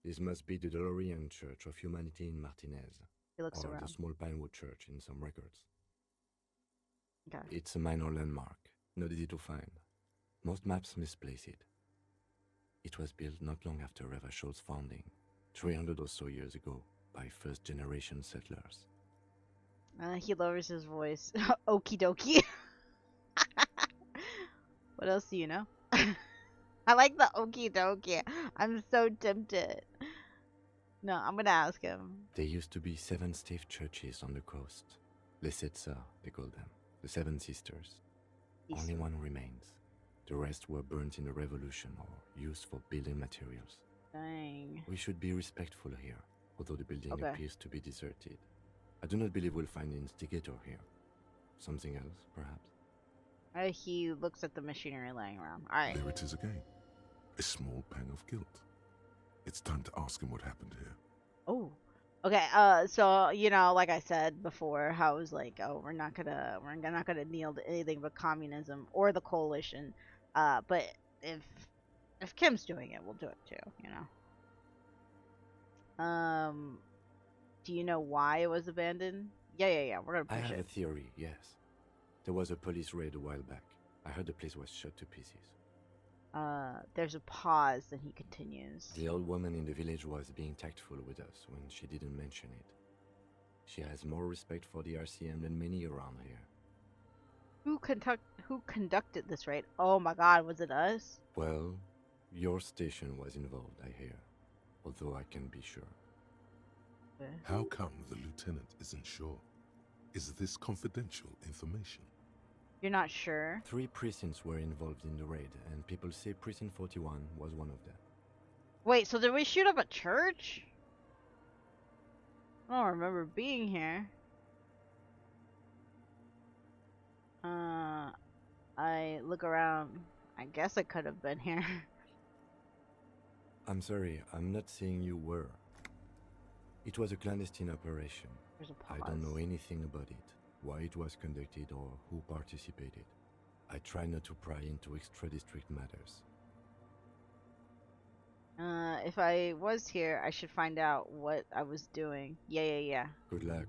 This must be the Delorean Church of Humanity in Martinez, He looks or around. the small Pinewood Church in some records. Okay. It's a minor landmark, not easy to find. Most maps misplace it. It was built not long after Revachol's founding, 300 or so years ago, by first-generation settlers. He lowers his voice. Okie dokie. What else do you know? I like the okie dokie. I'm so tempted. No, I'm gonna ask him. There used to be 7 stave churches on the coast. Les Sept Sœurs, they call them. The 7 Sisters. Only one remains. The rest were burnt in the revolution or used for building materials. Dang. We should be respectful here, although the building Okay. appears to be deserted. I do not believe we'll find the instigator here. Something else, perhaps? He looks at the machinery laying around. Alright. There it is again. A small pang of guilt. It's time to ask him what happened here. Oh. Okay, so like I said before, how it was like, oh, we're not gonna kneel to anything but communism or the coalition. But if Kim's doing it, we'll do it too, Do you know why it was abandoned? Yeah, we're gonna I push have a it. theory, yes. There was a police raid a while back. I heard the place was shot to pieces. There's a pause, then he continues. The old woman in the village was being tactful with us when she didn't mention it. She has more respect for the RCM than many around here. Who conducted this raid? Oh my god, was it us? Well, your station was involved, I hear. Although I can't be sure. How come the lieutenant isn't sure? Is this confidential information? You're not sure? 3 precincts were involved in the raid, and people say Precinct 41 was one of them. Wait, so did we shoot up a church? I don't remember being here. I look around. I guess I could have been here. I'm sorry, I'm not saying you were. It was a clandestine operation. There's a pause. I don't know anything about it, why it was conducted, or who participated. I try not to pry into extra-district matters. If I was here, I should find out what I was doing. Yeah. Good luck.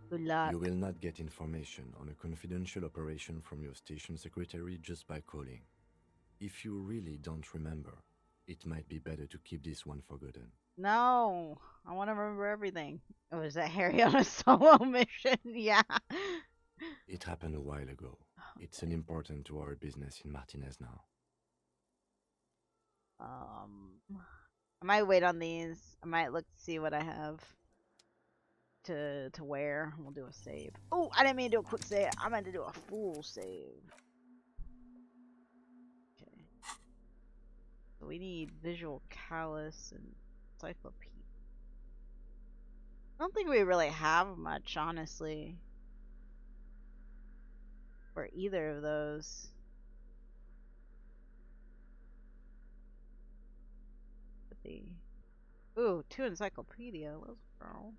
Good luck. You will not get information on a confidential operation from your station secretary just by calling. If you really don't remember, it might be better to keep this one forgotten. No, I want to remember everything. Oh, is that Harry on a solo mission? Yeah. It happened a while ago. It's unimportant to our business in Martinez now. I might wait on these. I might look to see what I have to wear. We'll do a save. Oh, I didn't mean to do a quick save. I meant to do a full save. Okay. So we need visual callus and encyclopedia. I don't think we really have much, honestly, for either of those. Ooh, 2 encyclopedia. Let's go.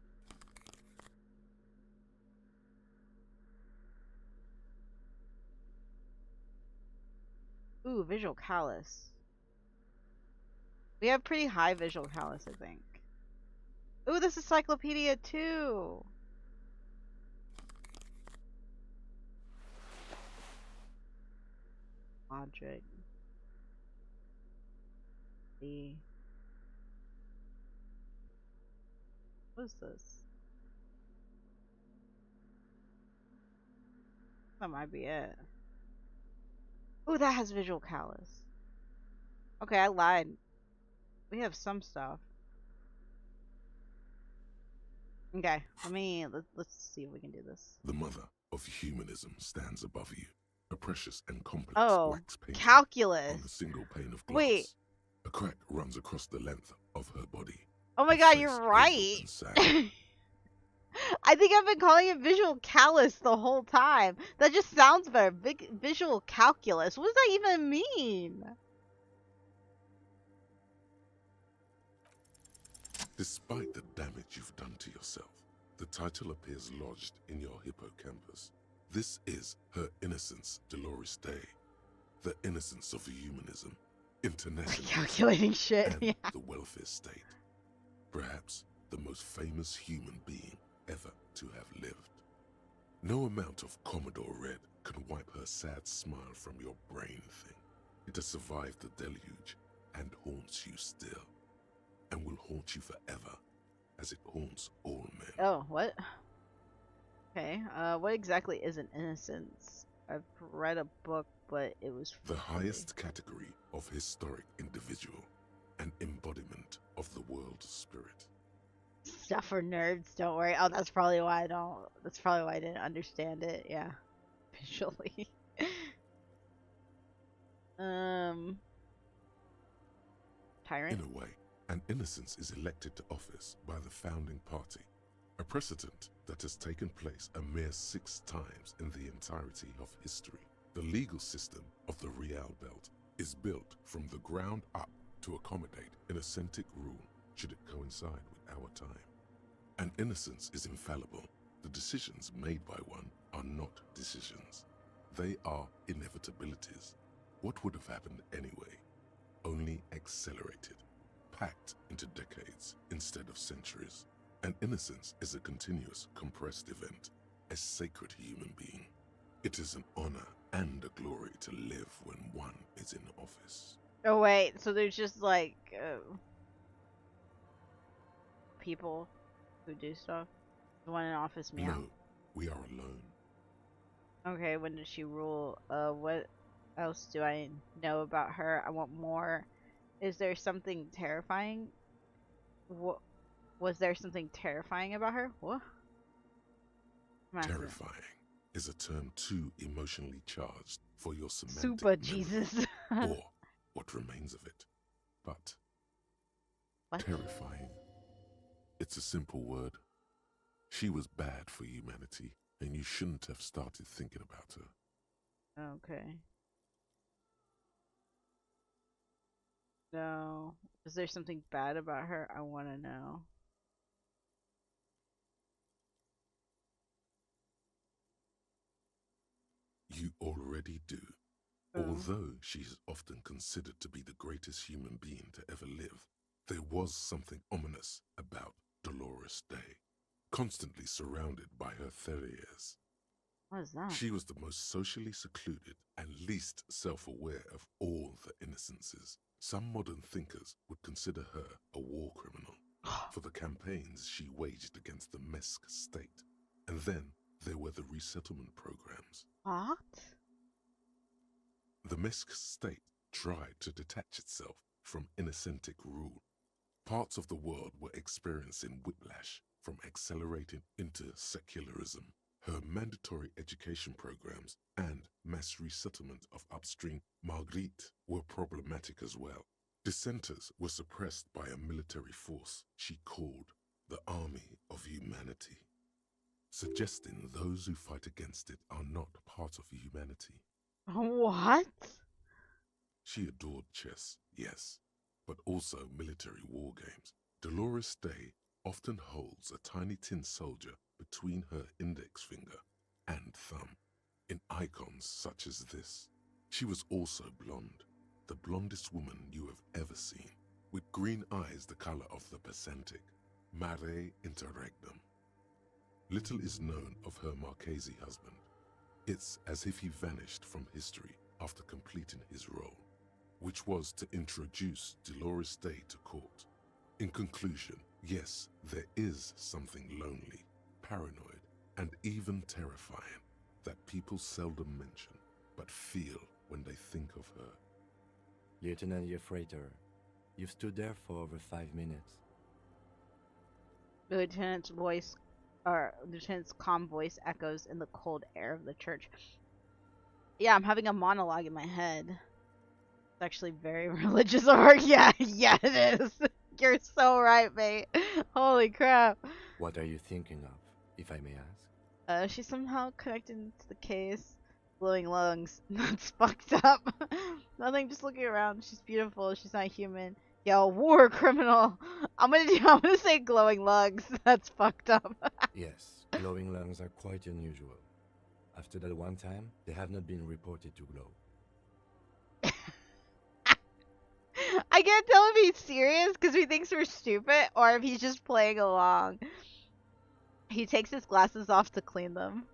Ooh, visual callus. We have pretty high visual callus, I think. Ooh, this encyclopedia too. Logic. What is this? That might be it. Ooh, that has visual callus. Okay, I lied. We have some stuff. Okay, let's see if we can do this. The mother of humanism stands above you, a precious and complex wax painting calculus on a single pane of glass. Wait. A crack runs across the length of her body. Oh my god, you're right. I think I've been calling it visual callus the whole time. That just sounds better. Visual calculus. What does that even mean? Despite the damage you've done to yourself, the title appears lodged in your hippocampus. This is Her Innocence, Dolores Day. The innocence of humanism, international calculating shit, and yeah. the welfare state. Perhaps the most famous human being ever to have lived. No amount of Commodore Red can wipe her sad smile from your brain thing. It has survived the deluge and haunts you still, and will haunt you forever, as it haunts all men. Oh, what? Okay, what exactly is an innocence? I've read a book, but it was the highest category of historic individual, an embodiment of the world spirit. Stuff for nerds, don't worry. Oh, that's probably why I didn't understand it, yeah. Visually. Tyrant? In a way, an innocence is elected to office by the founding party, a precedent that has taken place a mere 6 times in the entirety of history. The legal system of the Real Belt is built from the ground up to accommodate an authentic rule should it coincide with our time. An innocence is infallible. The decisions made by one are not decisions. They are inevitabilities. What would have happened anyway? Only accelerated, packed into decades instead of centuries. An innocence is a continuous, compressed event, a sacred human being. It is an honor and a glory to live when one is in office. Oh wait, so there's just like people who do stuff? The one in office, meow? No, we are alone. Okay, when did she rule? What else do I know about her? I want more. Is there something terrifying? What was there something terrifying about her? What? Terrifying is a term too emotionally charged for your semantic Super memory, Jesus. or what remains of it. But what? Terrifying. It's a simple word. She was bad for humanity, and you shouldn't have started thinking about her. Okay. No. Is there something bad about her? I want to know. You already do. Although she is often considered to be the greatest human being to ever live, there was something ominous about Dolores Day, constantly surrounded by her terriers. What is that? She was the most socially secluded and least self-aware of all the innocences. Some modern thinkers would consider her a war criminal for the campaigns she waged against the Mesk state. And then there were the resettlement programs. What? The Mesk state tried to detach itself from Innocentic rule. Parts of the world were experiencing whiplash from accelerating into secularism. Her mandatory education programs and mass resettlement of upstream Marguerite were problematic as well. Dissenters were suppressed by a military force she called the Army of Humanity, suggesting those who fight against it are not part of humanity. What? She adored chess, yes, but also military war games. Dolores Day often holds a tiny tin soldier between her index finger and thumb in icons such as this. She was also blonde, the blondest woman you have ever seen, with green eyes the color of the Pacentic, mare interregnum. Little is known of her Marchese husband. It's as if he vanished from history after completing his role, which was to introduce Dolores Day to court. In conclusion, yes, there is something lonely, paranoid, and even terrifying that people seldom mention, but feel when they think of her. Lieutenant Yefrater, you've stood there for over 5 minutes. The lieutenant's calm voice echoes in the cold air of the church. Yeah, I'm having a monologue in my head. It's actually very religious art. Yeah, it is. You're so right, mate. Holy crap. What are you thinking of, if I may ask? She's somehow connected to the case. Glowing lungs. That's fucked up. Nothing, just looking around. She's beautiful. She's not human. Yo, war criminal. I'm gonna say glowing lungs. That's fucked up. Yes, glowing lungs are quite unusual. After that one time, they have not been reported to glow. I can't tell if he's serious because he thinks we're stupid or if he's just playing along. He takes his glasses off to clean them.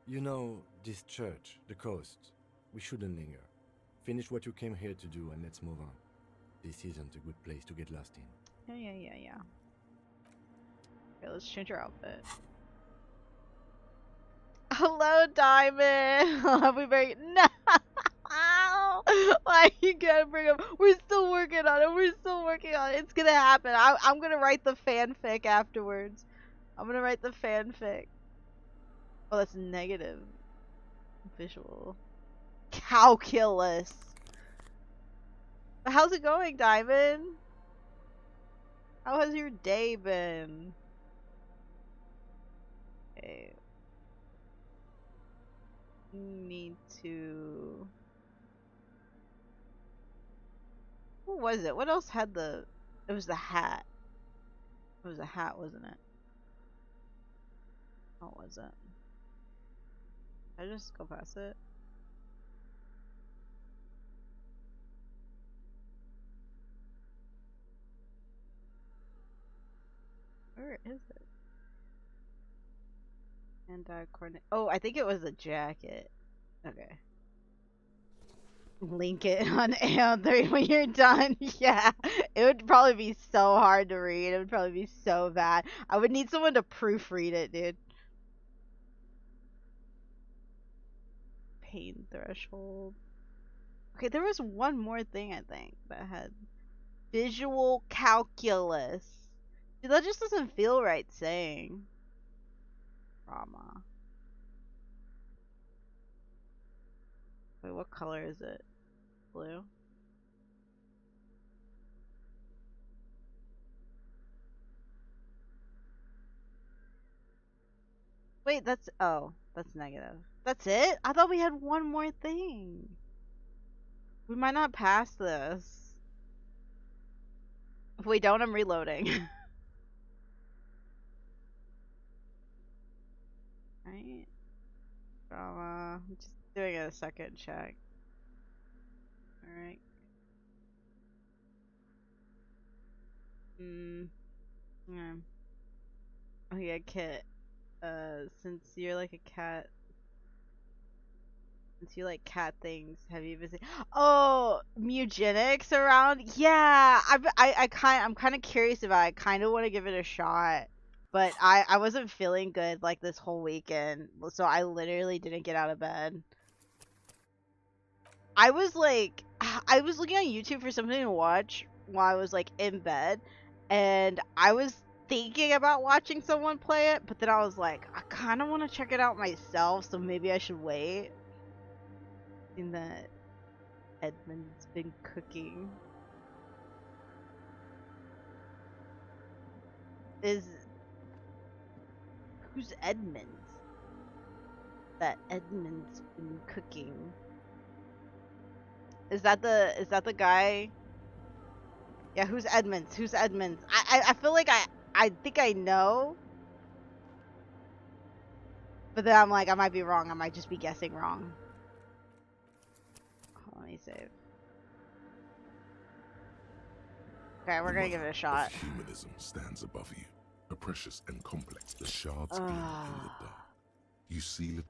You know, this church, the coast, we shouldn't linger. Finish what you came here to do and let's move on. This isn't a good place to get lost in. Yeah. Okay, let's change our outfit. Hello, Diamond! I'll be very. No! Why you gotta bring up? We're still working on it. It's gonna happen. I'm gonna write the fanfic afterwards. I'm gonna write the fanfic. Oh, that's negative. Visual. Calculus. How's it going, Diamond? How has your day been? Okay. Need to. What was it? What else had the? It was the hat. It was a hat, wasn't it? What was it? Did I just go past it? Where is it? Anti-coordinate. Oh, I think it was a jacket. Okay. Link it on AO3 when you're done. Yeah. It would probably be so hard to read. It would probably be so bad. I would need someone to proofread it, dude. Pain threshold. Okay, there was one more thing I think that had visual calculus. Dude, that just doesn't feel right saying. Trauma. Wait, what color is it? Blue? Wait, that's negative. That's it? I thought we had one more thing. We might not pass this. If we don't, I'm reloading. Right? Drama. I'm just doing a second check. Alright. Yeah. Oh yeah, Kit. Since you're like a cat, since you like cat things, have you visited? Oh, Mugenics around? Yeah, I'm kind of curious about it. I kind of want to give it a shot, but I wasn't feeling good like this whole weekend, so I literally didn't get out of bed. I was like, I was looking on YouTube for something to watch while I was like in bed, and I was thinking about watching someone play it, but then I was like, I kind of want to check it out myself, so maybe I should wait. In that Edmund's been cooking. Who's Edmund? That Edmund's been cooking. Is that the guy? Yeah, who's Edmonds? Who's Edmonds? I feel like I think I know. But then I'm like, I might be wrong. I might just be guessing wrong. Let me save. Okay, we're gonna give it a shot. Humanism stands above you, a precious and complex. The shards gleam in the dark. You seal it.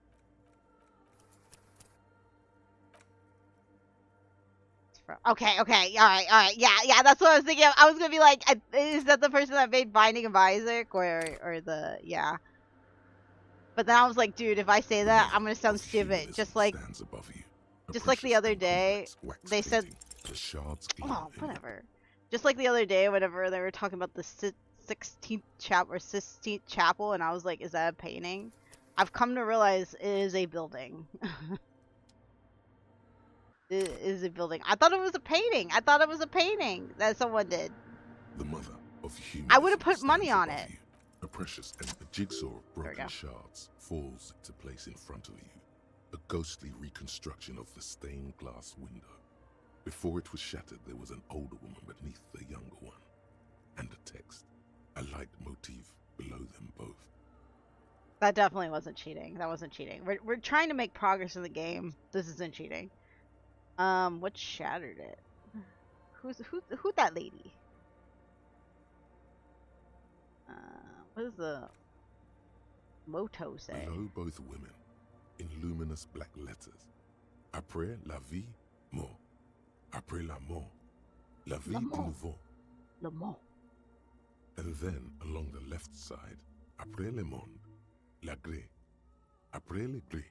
Okay, alright, yeah, that's what I was thinking of. I was gonna be like, is that the person that made Binding of Isaac, or the, yeah. But then I was like, dude, if I say that, I'm gonna sound stupid. Just like the other day, they said, oh, whatever. Just like the other day, whenever they were talking about the 16th chapel, or 16th chapel, and I was like, is that a painting? I've come to realize it is a building. It is a building. I thought it was a painting. I thought it was a painting that someone did. The mother of humanism. I would have put money on it. You. A precious and a jigsaw of broken shards falls into place in front of you. A ghostly reconstruction of the stained glass window. Before it was shattered, there was an older woman beneath the younger one. And a text. A light motif below them both. That definitely wasn't cheating. That wasn't cheating. We're trying to make progress in the game. This isn't cheating. What shattered it? Who that lady? What does the motto say? Below both women, in luminous black letters. Après la vie, mort. Après la mort, la vie de nouveau. Le mort. And then, along the left side, après le monde, la gré. Après le gré,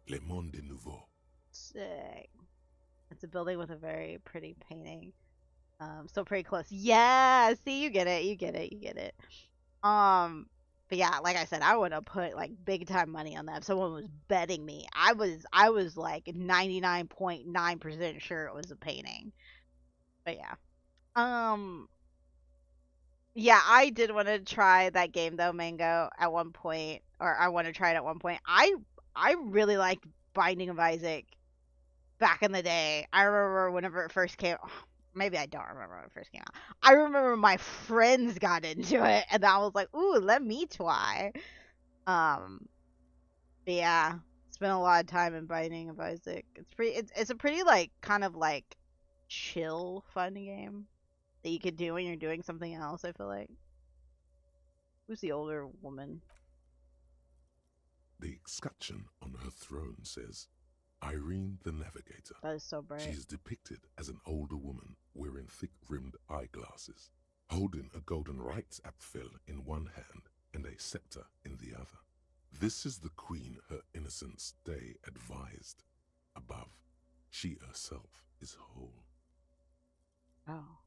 le monde de nouveau. Sick. It's a building with a very pretty painting. Still pretty close. Yeah, see, you get it. But yeah, like I said, I would have put like big time money on that if someone was betting me. I was like 99.9% sure it was a painting. But yeah. Yeah, I did want to try that game though, Mango, at one point, or I want to try it at one point. I really liked Binding of Isaac back in the day. I remember whenever it first came. Maybe I don't remember when it first came out. I remember my friends got into it, and I was like, "Ooh, let me try." But yeah, spent a lot of time in Binding of Isaac. It's a pretty like kind of like chill, fun game that you could do when you're doing something else. I feel like. Who's the older woman? The escutcheon on her throne says, Irene the Navigator. That is so bright. She is depicted as an older woman wearing thick-rimmed eyeglasses, holding a golden rights apfel in one hand and a scepter in the other. This is the queen her innocence day advised. Above, she herself is whole. Oh.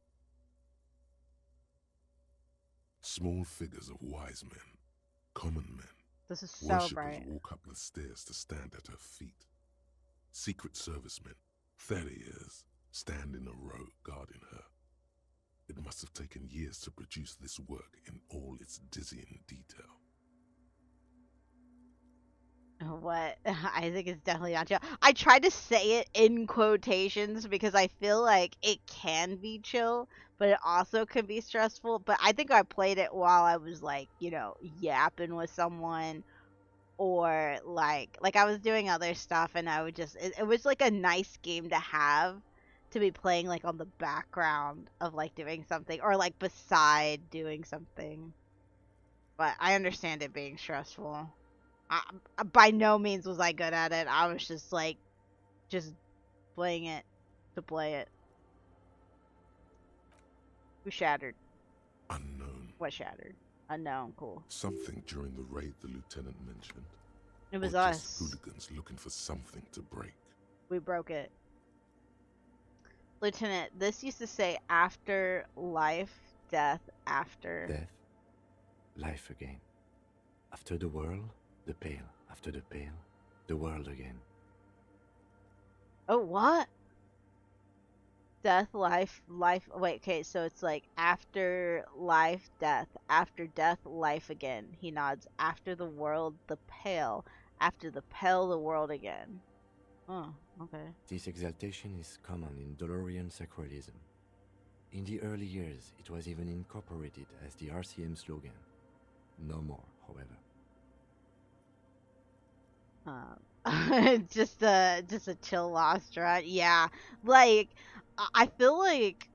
Small figures of wise men, common men. This is so worshippers bright. walk up the stairs to stand at her feet. Secret servicemen, farriers, stand in a row guarding her. It must have taken years to produce this work in all its dizzying detail. What? I think it's definitely not chill. I tried to say it in quotations because I feel like it can be chill, but it also can be stressful. But I think I played it while I was like, you know, yapping with someone, or like I was doing other stuff, and I would just it was like a nice game to have to be playing like on the background of like doing something or like beside doing something. But I understand it being stressful. By no means was I good at it. I was just like, just playing it to play it. Who shattered? Unknown. What shattered? Unknown. Cool. Something during the raid the lieutenant mentioned. It was or us. Just hooligans looking for something to break. We broke it. Lieutenant, this used to say after life, death, after. Death, life again. After the world, the pale. After the pale, the world again. Oh, what? Death, life, life. Wait, okay, so it's like after life, death. After death, life again. He nods. After the world, the pale. After the pale, the world again. Oh, okay. This exaltation is common in Dolorian sacralism. In the early years, it was even incorporated as the RCM slogan. No more, however. Just a chill lost right? Yeah, like I feel like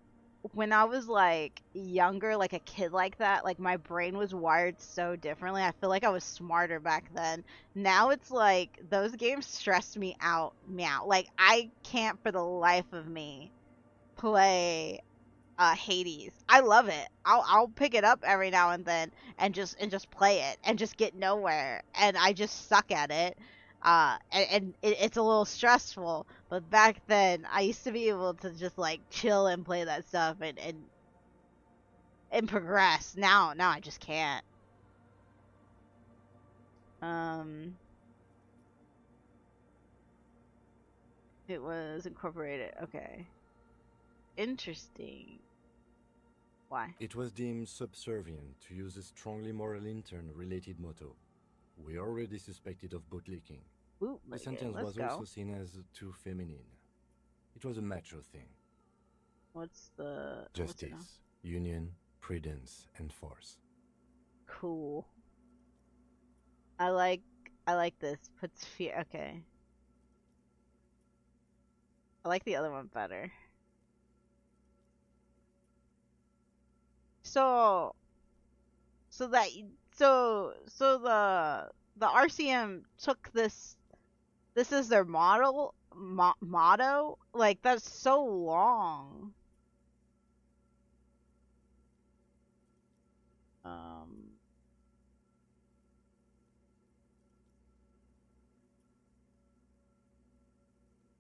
when I was like younger, like a kid like that, like my brain was wired so differently. I feel like I was smarter back then. Now it's like those games stress me out. Like I can't for the life of me play Hades. I love it. I'll pick it up every now and then and just play it and just get nowhere, and I just suck at it. It's a little stressful, but back then I used to be able to just like chill and play that stuff and progress. Now I just can't. It was incorporated. Okay. Interesting. Why? It was deemed subservient to use a strongly moral intern-related motto. We already suspected of bootlicking. Ooh, The sentence was also seen as too feminine. It was a macho thing. What's the... Justice, union, prudence, and force. Cool. I like this. Puts fear... Okay. I like the other one better. So the RCM took this is their motto. Like that's so long.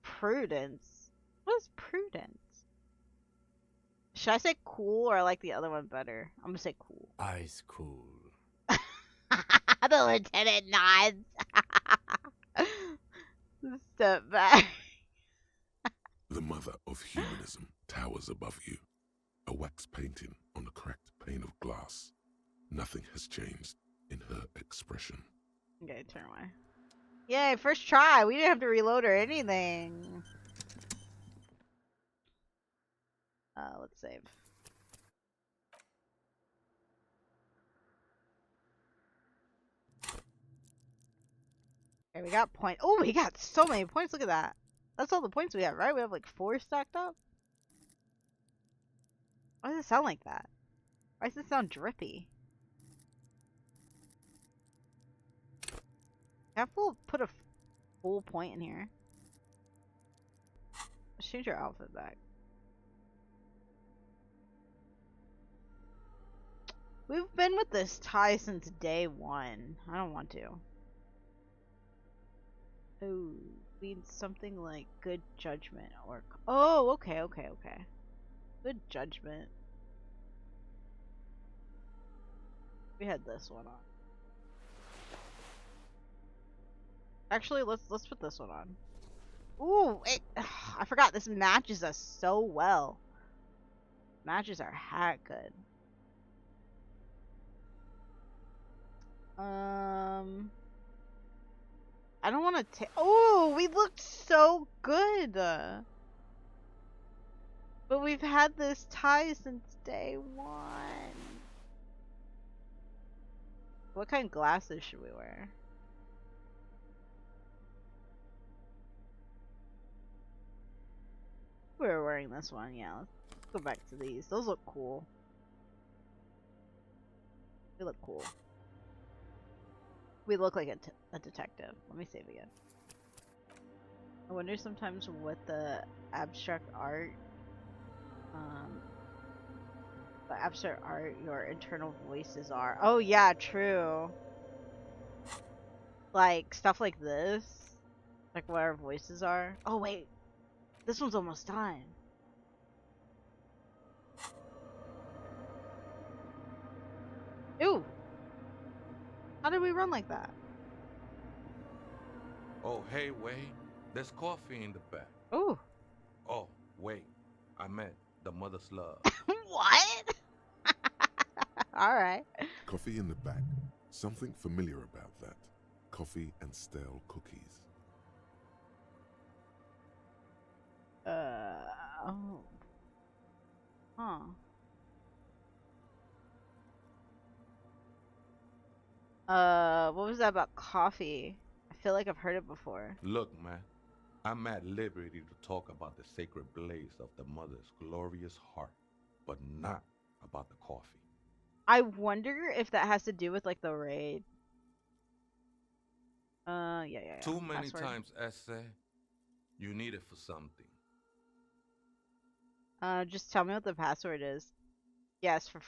Prudence. What is prudence? Should I say cool or I like the other one better? I'm gonna say cool. Ice cool. The lieutenant nods. Step back. The mother of humanism towers above you. A wax painting on a cracked pane of glass. Nothing has changed in her expression. Okay, turn away. Yay, first try. We didn't have to reload or anything. Let's save. Okay, we got points. Oh, we got so many points. Look at that. That's all the points we have, right? We have like 4 stacked up. Why does it sound like that? Why does it sound drippy? Can I put a full point in here? Let's change your outfit back. We've been with this tie since day 1. I don't want to. Oh, means something like good judgment or... Oh, okay. Good judgment. We had this one on. Actually, let's put this one on. Ooh, I forgot this matches us so well. Matches our hat good. I don't want to take... Oh, we looked so good. But we've had this tie since day 1. What kind of glasses should we wear? we were wearing this one. Yeah, let's go back to these. Those look cool. They look cool. We look like a detective. Let me save again. I wonder sometimes what the abstract art, your internal voices are. Oh yeah, true. Like stuff like this, like what our voices are. Oh wait, this one's almost done. Ooh, how did we run like that? Oh, hey, wait. There's coffee in the back. Ooh. Oh, wait. I meant the mother's love. What? Alright. Coffee in the back. Something familiar about that. Coffee and stale cookies. Oh. Huh. What was that about coffee? I feel like I've heard it before. Look, man. I'm at liberty to talk about the sacred blaze of the mother's glorious heart, but not about the coffee. I wonder if that has to do with like the raid. Yeah. Too many Password. times, essay, you need it for something. Just tell me what the password is. Yes, for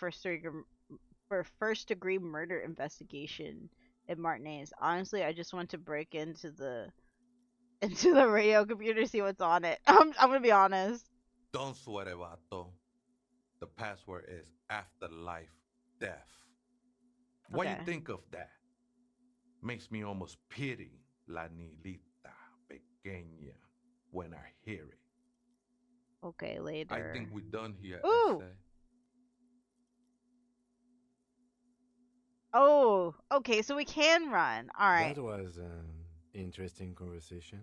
first degree murder investigation in Martinez. Honestly, I just want to break into the radio computer, see what's on it. I'm gonna be honest. Don't sweat it, vato. The password is afterlife death. What Okay. you think of that? Makes me almost pity la niñita pequeña when I hear it. Okay, later. I think we're done here, Ooh. essay. Oh, okay, so we can run. Alright. That was an interesting conversation.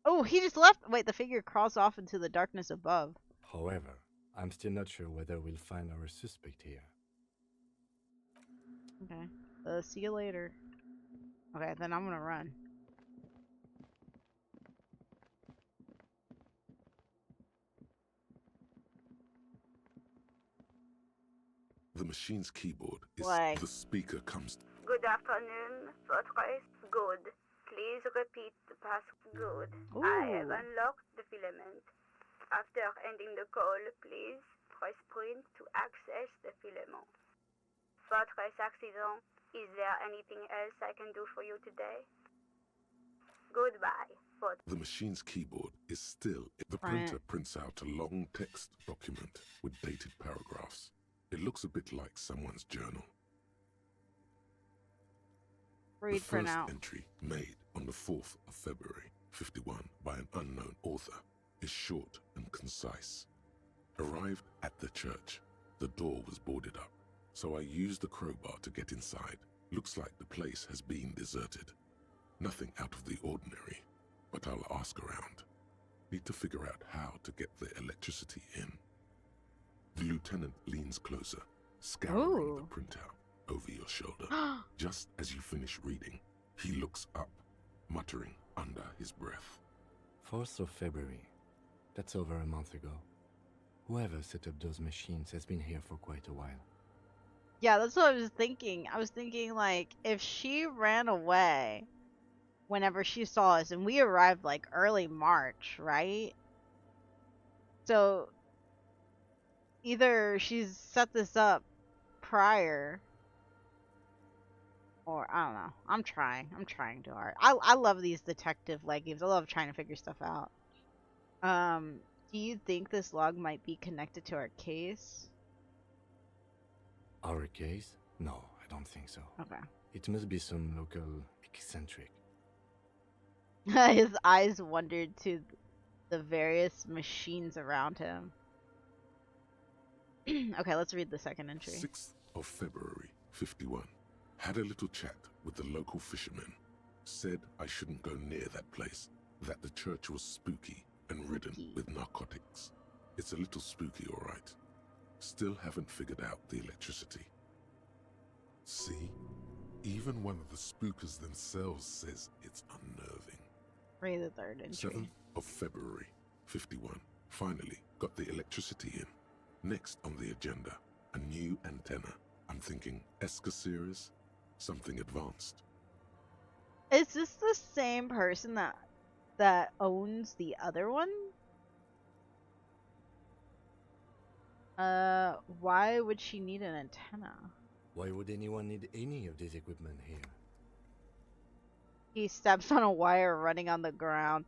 Oh, he just left. Wait, the figure crawls off into the darkness above. However, I'm still not sure whether we'll find our suspect here. Okay. See you later. Okay, then I'm gonna run. The machine's keyboard is Why? the speaker comes. Good afternoon, Fortress. Good. Please repeat the password. Good. Ooh. I have unlocked the filament. After ending the call, please press print to access the filament. Fortress accident. Is there anything else I can do for you today? Goodbye. The machine's keyboard is still. The printer prints out a long text document with dated paragraphs. It looks a bit like someone's journal. Read The print first out. entry, made on the 4th of February, 51, by an unknown author, is short and concise. Arrived at the church. The door was boarded up, so I used the crowbar to get inside. Looks like the place has been deserted. Nothing out of the ordinary, but I'll ask around. Need to figure out how to get the electricity in. The lieutenant leans closer, scouring the printout over your shoulder. Just as you finish reading, he looks up, muttering under his breath. 4th of February. That's over a month ago. Whoever set up those machines has been here for quite a while. Yeah, that's what I was thinking. I was thinking, like, if she ran away whenever she saw us, and we arrived, like, early March, right? So, either she's set this up prior, or, I don't know. I'm trying too hard. I love these detective-like games. I love trying to figure stuff out. Do you think this log might be connected to our case? Our case? No, I don't think so. Okay. It must be some local eccentric. His eyes wandered to the various machines around him. Okay, let's read the second entry. 6th of February, 51. Had a little chat with the local fishermen. Said I shouldn't go near that place, that the church was spooky and ridden with narcotics. It's a little spooky, all right. Still haven't figured out the electricity. See? Even one of the spookers themselves says it's unnerving. Read the third entry. 7th of February, 51. Finally got the electricity in. Next on the agenda, a new antenna. I'm thinking ESCA series, something advanced. Is this the same person that owns the other one? Why would she need an antenna? Why would anyone need any of this equipment here? He steps on a wire running on the ground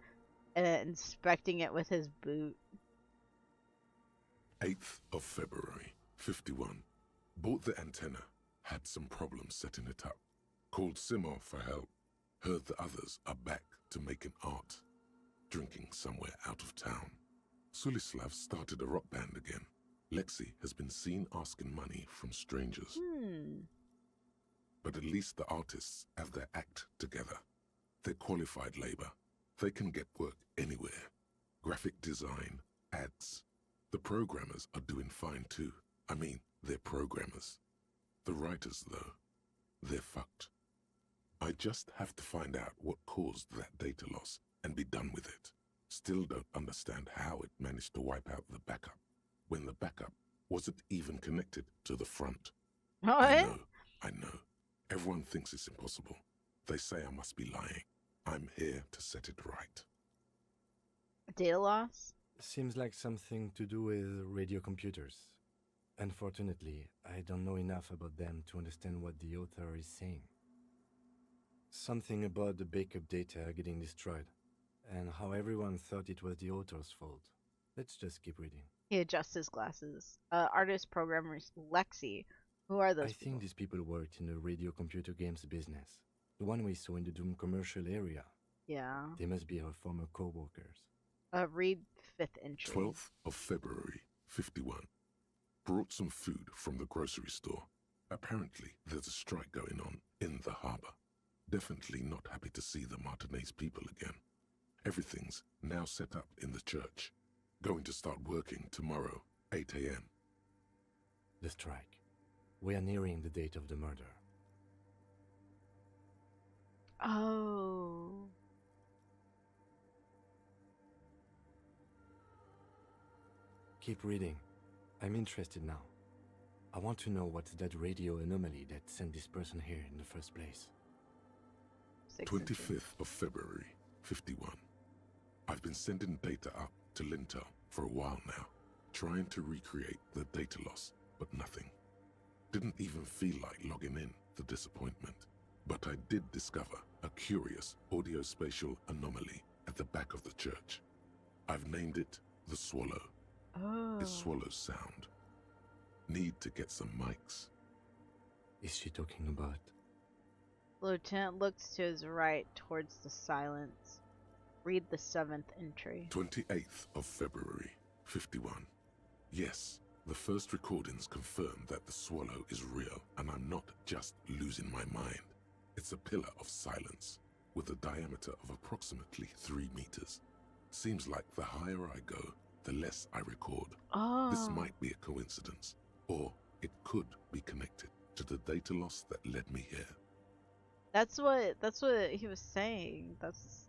and inspecting it with his boot. 8th of February, 51. Bought the antenna. Had some problems setting it up. Called Simon for help. Heard the others are back to making art. Drinking somewhere out of town. Sulislav started a rock band again. Lexi has been seen asking money from strangers. But at least the artists have their act together. They're qualified labor. They can get work anywhere. Graphic design, ads. The programmers are doing fine too. I mean, they're programmers. The writers, though, they're fucked. I just have to find out what caused that data loss and be done with it. Still don't understand how it managed to wipe out the backup when the backup wasn't even connected to the front. What? I know. Everyone thinks it's impossible. They say I must be lying. I'm here to set it right. Data loss? Seems like something to do with radio computers. Unfortunately, I don't know enough about them to understand what the author is saying. Something about the backup data getting destroyed, and how everyone thought it was the author's fault. Let's just keep reading. He adjusts his glasses. Artist programmers Lexi. Who are those I think these people worked in the radio computer games business. The one we saw in the Doom commercial area. Yeah. They must be her former co-workers. Read 5th entry. 12th of February, 51. Brought some food from the grocery store. Apparently, there's a strike going on in the harbor. Definitely not happy to see the Martinez people again. Everything's now set up in the church. Going to start working tomorrow, 8 a.m. The strike. We are nearing the date of the murder. Oh. Keep reading. I'm interested now. I want to know what's that radio anomaly that sent this person here in the first place. 25th of February, 51. I've been sending data up to Lintel for a while now, trying to recreate the data loss, but nothing. Didn't even feel like logging in, the disappointment. But I did discover a curious audio-spatial anomaly at the back of the church. I've named it the Swallow. Oh. It swallows sound. Need to get some mics. Is she talking about? Lieutenant looks to his right towards the silence. Read the 7th entry. 28th of February, 51. Yes, the first recordings confirm that the swallow is real, and I'm not just losing my mind. It's a pillar of silence, with a diameter of approximately 3 meters. Seems like the higher I go, the less I record. Oh. This might be a coincidence, or it could be connected to the data loss that led me here. That's what he was saying. That's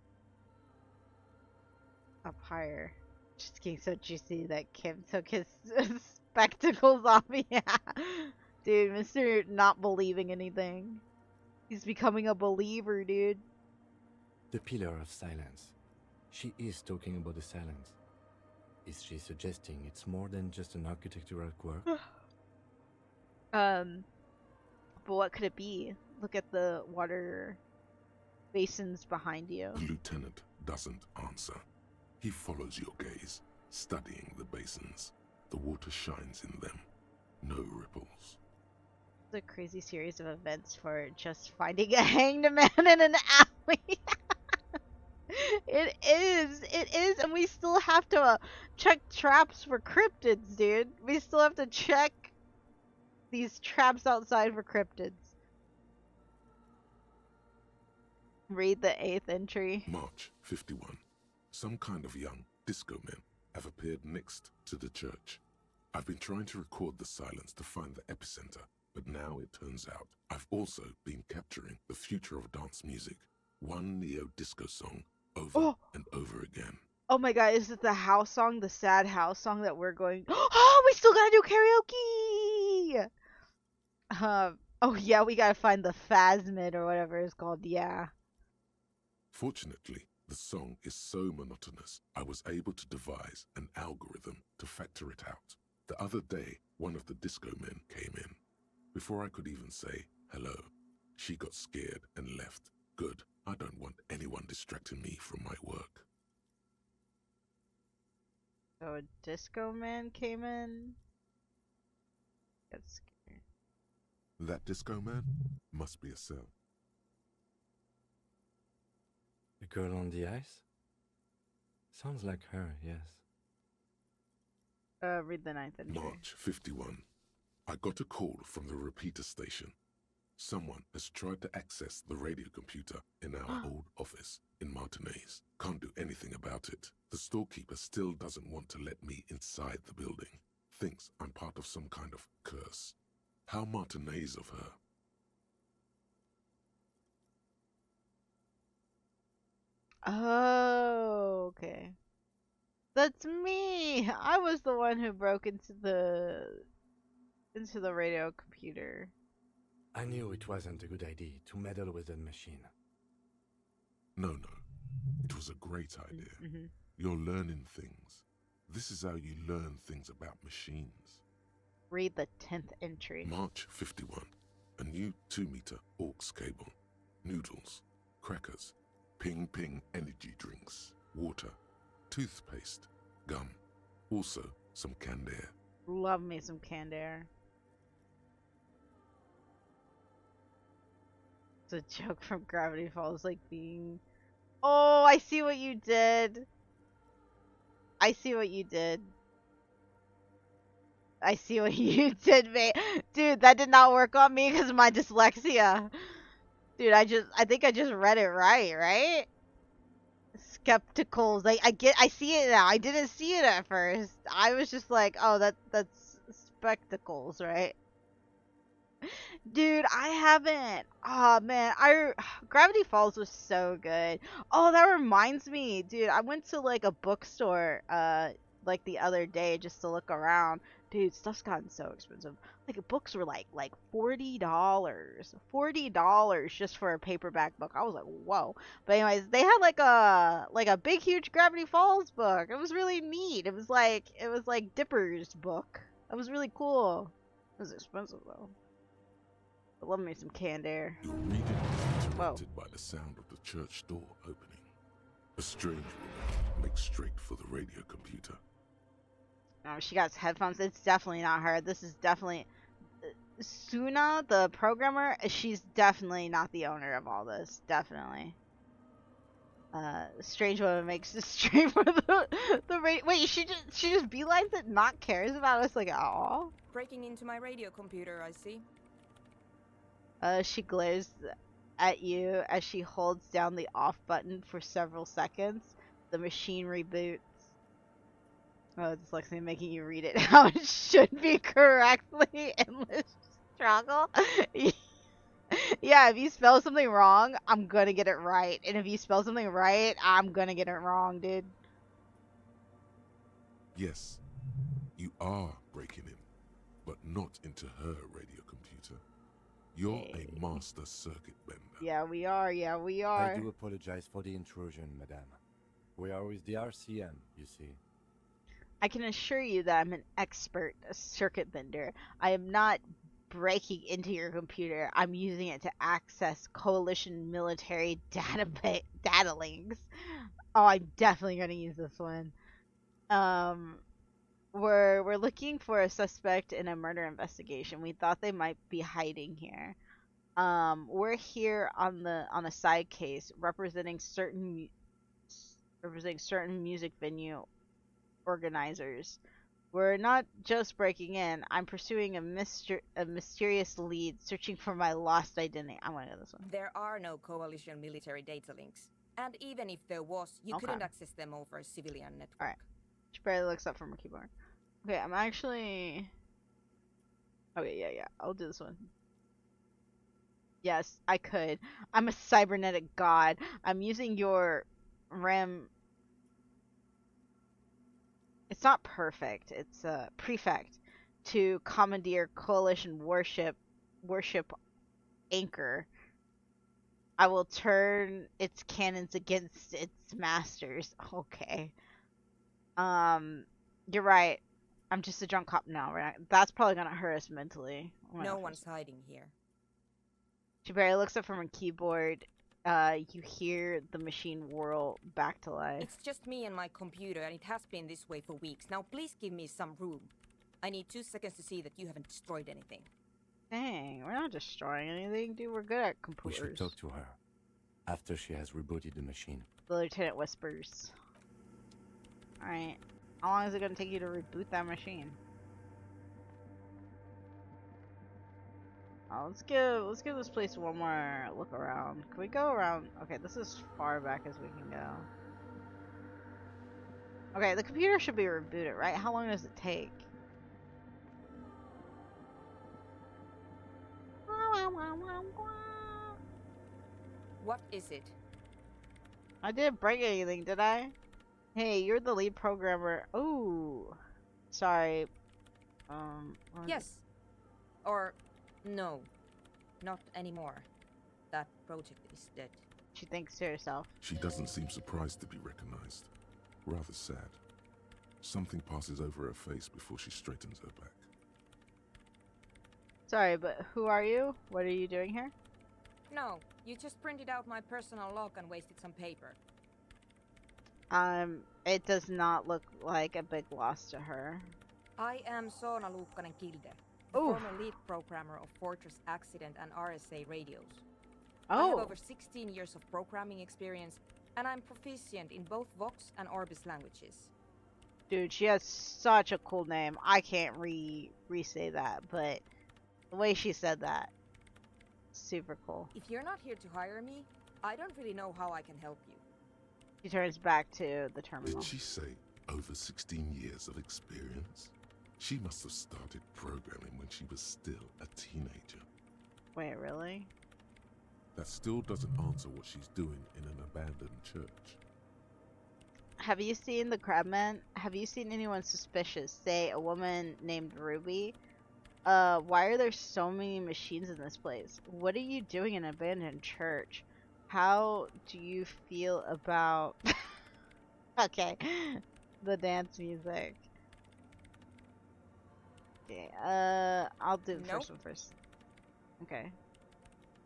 up higher. Just getting so juicy that Kim took his spectacles off. Yeah. Dude, Mr. not believing anything. He's becoming a believer, dude. The pillar of silence. She is talking about the silence. Is she suggesting it's more than just an architectural quirk? But what could it be? Look at the water basins behind you. The lieutenant doesn't answer. He follows your gaze, studying the basins. The water shines in them. No ripples. It's a crazy series of events for just finding a hanged man in an alley. It is, and we still have to check traps for cryptids, dude. We still have to check these traps outside for cryptids. Read the 8th entry. March 51. Some kind of young disco men have appeared next to the church. I've been trying to record the silence to find the epicenter, but now it turns out I've also been capturing the future of dance music. One neo-disco song over and over again. Oh my god, is it the house song, the sad house song that we're going? Oh, we still gotta do karaoke. Oh yeah, we gotta find the Phasmid or whatever it's called. Yeah. Fortunately, the song is so monotonous, I was able to devise an algorithm to factor it out. The other day, one of the disco men came in. Before I could even say hello, she got scared and left. Good. I don't want anyone distracting me from my work. So a disco man came in. Got scared. That disco man must be a cell. The girl on the ice? Sounds like her, yes. Read the 9th entry. March 51. I got a call from the repeater station. Someone has tried to access the radio computer in our old office in Martinez. Can't do anything about it. The storekeeper still doesn't want to let me inside the building. Thinks I'm part of some kind of curse. How Martinez of her. Oh, okay. That's me. I was the one who broke into the radio computer. I knew it wasn't a good idea to meddle with the machine. No. It was a great idea. Mm-hmm. You're learning things. This is how you learn things about machines. Read the 10th entry. March 51. A new 2-meter aux cable. Noodles. Crackers. Ping Ping energy drinks. Water. Toothpaste. Gum. Also some canned air. Love me some canned air. It's a joke from Gravity Falls, like being... Oh, I see what you did. I see what you did. I see what you did, mate. Dude, that did not work on me because of my dyslexia. Dude, I think I just read it right? Skepticals. Like, I see it now. I didn't see it at first. I was just like, oh, that's spectacles, right? Dude, I haven't. Oh man, Gravity Falls was so good. Oh, that reminds me, dude. I went to like a bookstore like the other day just to look around. Dude, stuff's gotten so expensive. Like books were like $40. $40 just for a paperback book. I was like, whoa. But anyways, they had like a big huge Gravity Falls book. It was really neat. It was like Dipper's book. It was really cool. It was expensive though. I love me some canned air. Your reading is interrupted by the sound of the church door opening. A strange woman makes straight for the radio computer. Oh, she got headphones. It's definitely not her. This is definitely Suna, the programmer. She's definitely not the owner of all this. Definitely. Strange woman makes straight for the radio. Wait, she just beelines it, not cares about us like at all. Breaking into my radio computer, I see. She glares at you as she holds down the off button for several seconds. The machine reboots. Oh, dyslexia making you read it how it should be correctly. Endless struggle. Yeah, if you spell something wrong, I'm gonna get it right. And if you spell something right, I'm gonna get it wrong, dude. Yes, you are breaking in, but not into her radio computer. You're a master circuit bender. Yeah, we are. Yeah, we are. I do apologize for the intrusion, madame. We are with the RCM, you see. I can assure you that I'm an expert circuit bender. I am not breaking into your computer. I'm using it to access coalition military data links. Oh, I'm definitely gonna use this one. We're looking for a suspect in a murder investigation. We thought they might be hiding here. We're here on a side case representing certain music venue organizers. We're not just breaking in. I'm pursuing a mysterious lead, searching for my lost identity. I'm gonna go this one. There are no coalition military data links. And even if there was, you couldn't access them over a civilian network. Alright. She barely looks up from her keyboard. Okay, I'm actually... Okay, yeah. I'll do this one. Yes, I could. I'm a cybernetic god. I'm using your RAM It's not perfect. It's a prefect to commandeer coalition worship anchor. I will turn its cannons against its masters. Okay. You're right. I'm just a drunk cop now, right? That's probably gonna hurt us mentally. No one's hiding here. She barely looks up from her keyboard. You hear the machine whirl back to life. It's just me and my computer, and it has been this way for weeks. Now please give me some room. I need 2 seconds to see that you haven't destroyed anything. Dang, we're not destroying anything, dude. We're good at computers. We should talk to her after she has rebooted the machine. The lieutenant whispers. Alright. How long is it gonna take you to reboot that machine? Oh, let's give this place one more look around. Can we go around? Okay, this is far back as we can go. Okay, the computer should be rebooted, right? How long does it take? What is it? I didn't break anything, did I? Hey, you're the lead programmer. Oh, sorry. Yes. Or no, not anymore. That project is dead. She thinks to herself. She doesn't seem surprised to be recognized. Rather sad. Something passes over her face before she straightens her back. Sorry, but who are you? What are you doing here? No, you just printed out my personal log and wasted some paper. It does not look like a big loss to her. I am Soona Luukkanen-Kilde, the former lead programmer of Fortress Accident and RSA radios. I have over 16 years of programming experience, and I'm proficient in both Vox and Orbis languages. Dude, she has such a cool name. I can't re-say that, but the way she said that, super cool. If you're not here to hire me, I don't really know how I can help you. She turns back to the terminal. Did she say over 16 years of experience? She must have started programming when she was still a teenager. Wait, really? That still doesn't answer what she's doing in an abandoned church. Have you seen the Crabman? Have you seen anyone suspicious? Say, a woman named Ruby? Why are there so many machines in this place? What are you doing in an abandoned church? How do you feel about... Okay, the dance music. Okay, I'll do the first one first. Okay.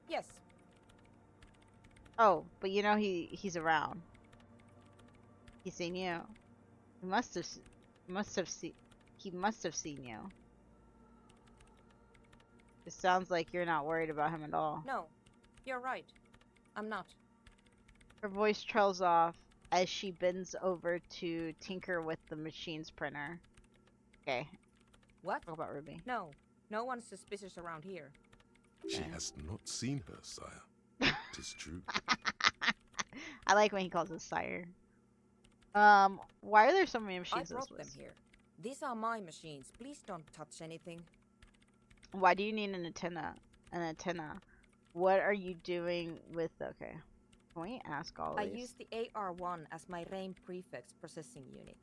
Yes. Oh, but you know he's around. He's seen you. He must have seen you. It sounds like you're not worried about him at all. No, you're right. I'm not. Her voice trails off as she bends over to tinker with the machine's printer. Okay. What? Talk about Ruby. No, no one's suspicious around here. She has not seen her, sire. 'Tis true. I like when he calls us sire. Why are there so many machines I in this brought them place? here. These are my machines. Please don't touch anything. Why do you need an antenna? An antenna. What are you doing with... Okay. Can we ask all I these? use the AR-1 as my RAIN prefix processing unit.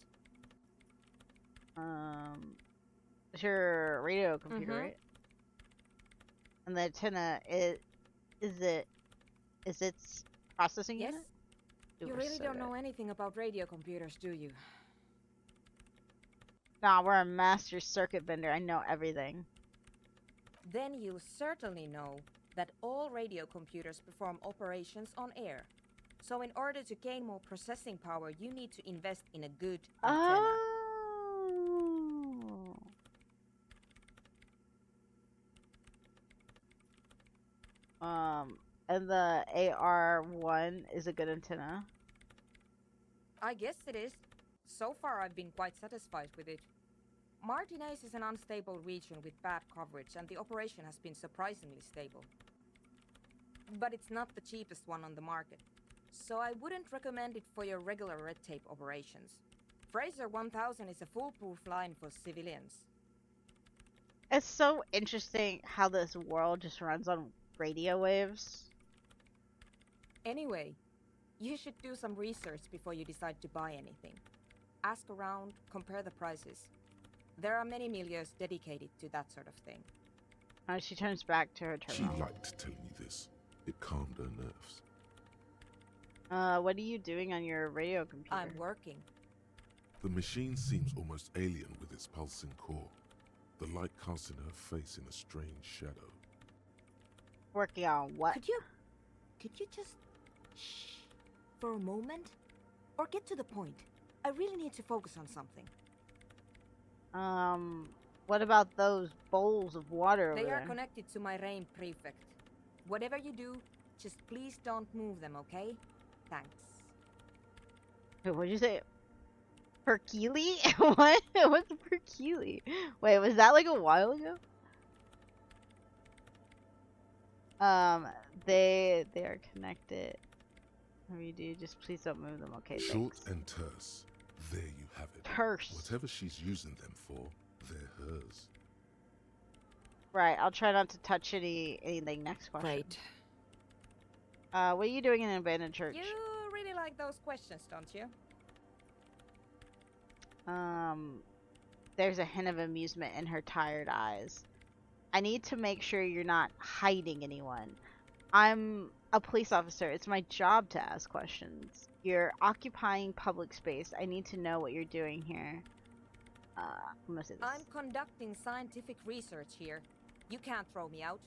It's your radio computer, right? And the antenna is its processing Yes? unit? You really don't know anything about radio computers, do you? Nah, we're a master circuit bender. I know everything. Then you certainly know that all radio computers perform operations on air. So in order to gain more processing power, you need to invest in a good antenna. And the AR-1 is a good antenna. I guess it is. So far I've been quite satisfied with it. Martinez is an unstable region with bad coverage, and the operation has been surprisingly stable. But it's not the cheapest one on the market, so I wouldn't recommend it for your regular red tape operations. Fraser 1000 is a foolproof line for civilians. It's so interesting how this world just runs on radio waves. Anyway, you should do some research before you decide to buy anything. ask around, compare the prices. There are many milieux dedicated to that sort of thing. She turns back to her She terminal. liked telling me this. It calmed her nerves. What are you doing on your radio computer? I'm working. The machine seems almost alien with its pulsing core. The light casting her face in a strange shadow. Working on what? Could you just shh for a moment? Or get to the point. I really need to focus on something. What about those bowls of water over They are there? connected to my rain prefect. Whatever you do, just please don't move them, okay? Thanks. Wait, what'd you say? Perkele? What? What's Perkele? Wait, was that like a while ago? They are connected. What do you do? Just please don't move them. Okay, Short thanks. and terse. There you have it. Terse. Whatever she's using them for, they're hers. Right, I'll try not to touch anything. Next question. Great. What are you doing in an abandoned church? You really like those questions, don't you? There's a hint of amusement in her tired eyes. I need to make sure you're not hiding anyone. I'm a police officer. It's my job to ask questions. You're occupying public space. I need to know what you're doing here. I'm gonna say this. I'm conducting scientific research here. You can't throw me out.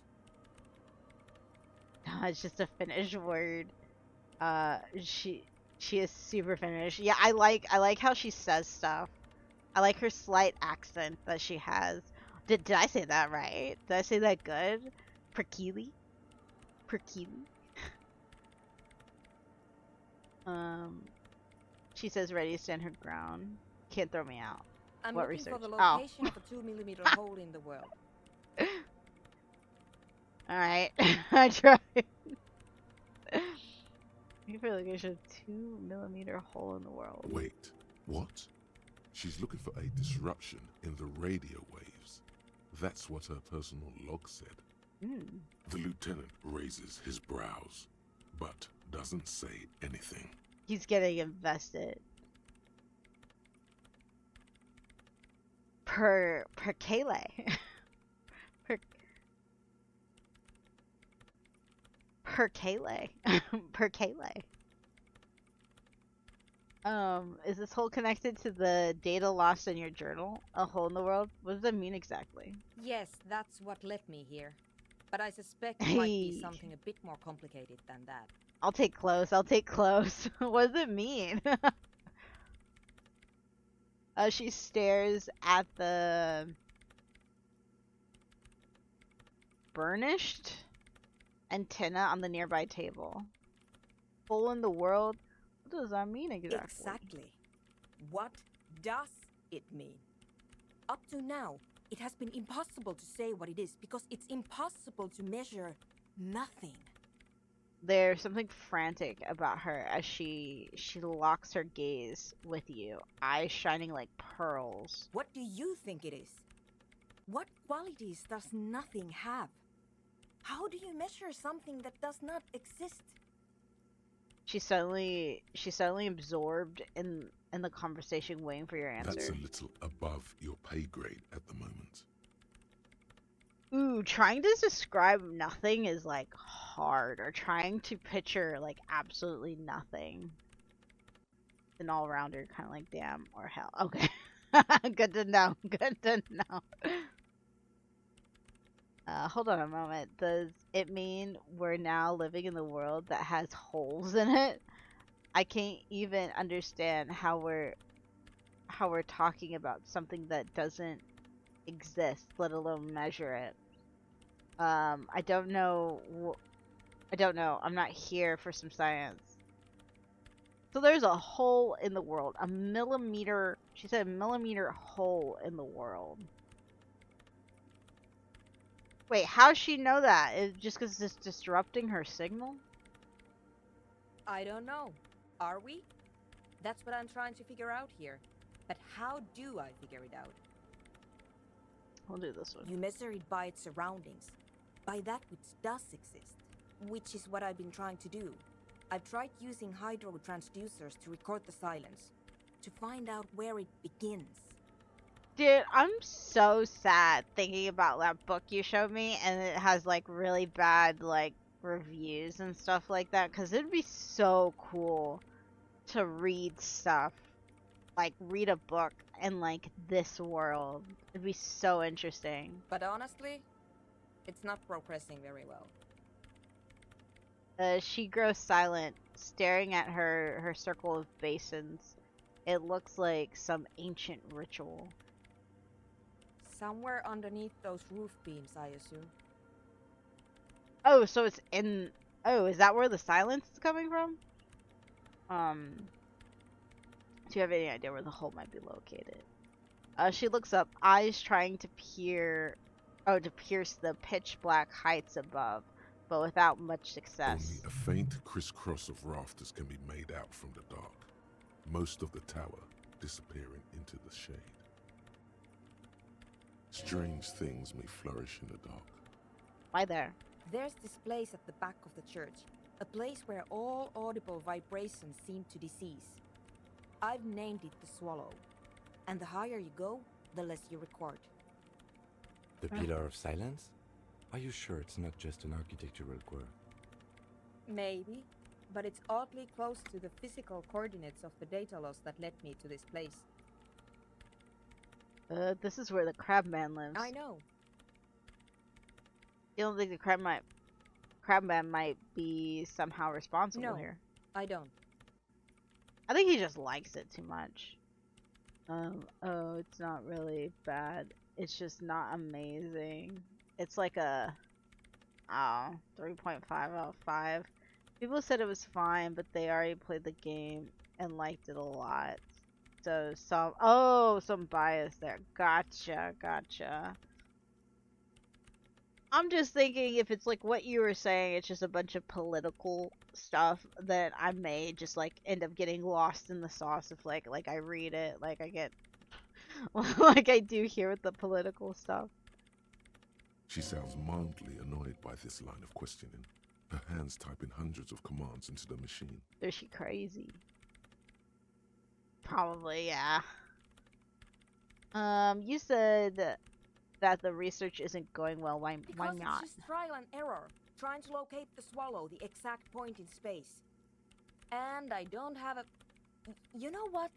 It's just a Finnish word. She is super Finnish. Yeah, I like how she says stuff. I like her slight accent that she has. Did I say that right? Did I say that good? Perkele? Perkele? She says ready to stand her ground. Can't throw me out. I'm What looking for the research? Oh. location of a 2mm hole in the world. Alright. I tried. Looking for the location of 2mm hole in the world. Wait, what? She's looking for a disruption in the radio waves. That's what her personal log said. The lieutenant raises his brows, but doesn't say anything. He's getting invested. Perkele. Perkele. Perkele. Is this hole connected to the data lost in your journal? A hole in the world? What does that mean exactly? Yes, that's what led me here. But I suspect it might be Hey. something a bit more complicated than that. I'll take close. I'll take close. What does it mean? She stares at the burnished antenna on the nearby table. Hole in the world? What does that mean exactly? Exactly. What does it mean? Up to now, it has been impossible to say what it is because it's impossible to measure nothing. There's something frantic about her as she locks her gaze with you, eyes shining like pearls. What do you think it is? What qualities does nothing have? How do you measure something that does not exist? She's suddenly absorbed in the conversation, waiting for your answer. That's a little above your pay grade at the moment. Ooh, trying to describe nothing is like hard, or trying to picture like absolutely nothing. An all-rounder, kind of like damn or hell. Okay. Good to know. Good to know. Hold on a moment. Does it mean we're now living in the world that has holes in it? I can't even understand how we're talking about something that doesn't exist, let alone measure it. I don't know. I'm not here for some science. So there's a hole in the world. A millimeter. She said a millimeter hole in the world. Wait, how's she know that? Is it just because it's disrupting her signal? I don't know. Are we? That's what I'm trying to figure out here. But how do I figure it out? We'll do this one. You measure it by its surroundings, by that which does exist, which is what I've been trying to do. I've tried using hydro transducers to record the silence. to find out where it begins. Dude, I'm so sad thinking about that book you showed me, and it has like really bad like reviews and stuff like that, because it'd be so cool to read stuff, like read a book in like this world. It'd be so interesting. But honestly, it's not progressing very well. She grows silent, staring at her circle of basins. It looks like some ancient ritual. Somewhere underneath those roof beams, I assume. Oh, so it's in... Oh, is that where the silence is coming from? Do you have any idea where the hole might be located? She looks up, eyes trying to pierce the pitch black heights above, but without much success. Only a faint crisscross of rafters can be made out from the dark, most of the tower disappearing into the shade. Strange things may flourish in the dark. Why there? There's this place at the back of the church, a place where all audible vibrations seem to decease. I've named it the Swallow, and the higher you go, the less you record. The Pillar of Silence? Are you sure it's not just an architectural quirk? Maybe, but it's oddly close to the physical coordinates of the data loss that led me to this place. This is where the Crabman lives. I know. You don't think the Crabman might be somehow responsible here? I don't. I think he just likes it too much. Oh, it's not really bad. It's just not amazing. It's like a 3.5 out of 5. People said it was fine, but they already played the game and liked it a lot. So some bias there. Gotcha. I'm just thinking if it's like what you were saying, it's just a bunch of political stuff that I may just like end up getting lost in the sauce if like I read it, like I get like I do here with the political stuff. She sounds mildly annoyed by this line of questioning, her hands typing hundreds of commands into the machine. Is she crazy? Probably, yeah. You said that the research isn't going well. Why Because not? it's just trial and error, trying to locate the Swallow, the exact point in space. And I don't have a... You know what?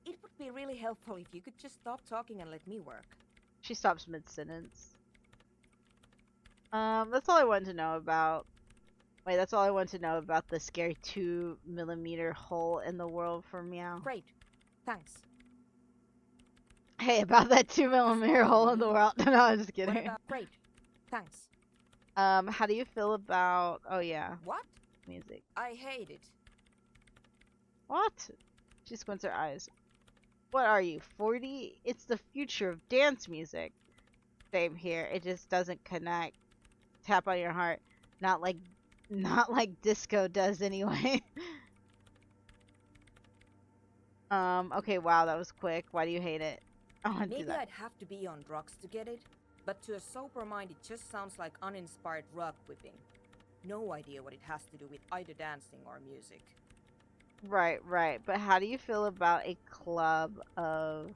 It would be really helpful if you could just stop talking and let me work. She stops mid-sentence. That's all I wanted to know about. Wait, that's all I want to know about the scary 2mm hole in the world for Meow. Great. Thanks. Hey, about that 2mm hole in the world. No, I'm just What kidding. about... Great. Thanks. How do you feel about... Oh, yeah. What? Music. I hate it. What? She squints her eyes. What are you, 40? It's the future of dance music. Same here. It just doesn't connect. Tap on your heart. Not like disco does anyway. Okay, wow, that was quick. Why do you hate it? I want to do Maybe that. I'd have to be on drugs to get it, but to a sober mind it just sounds like uninspired rug whipping. No idea what it has to do with either dancing or music. Right. But how do you feel about a club of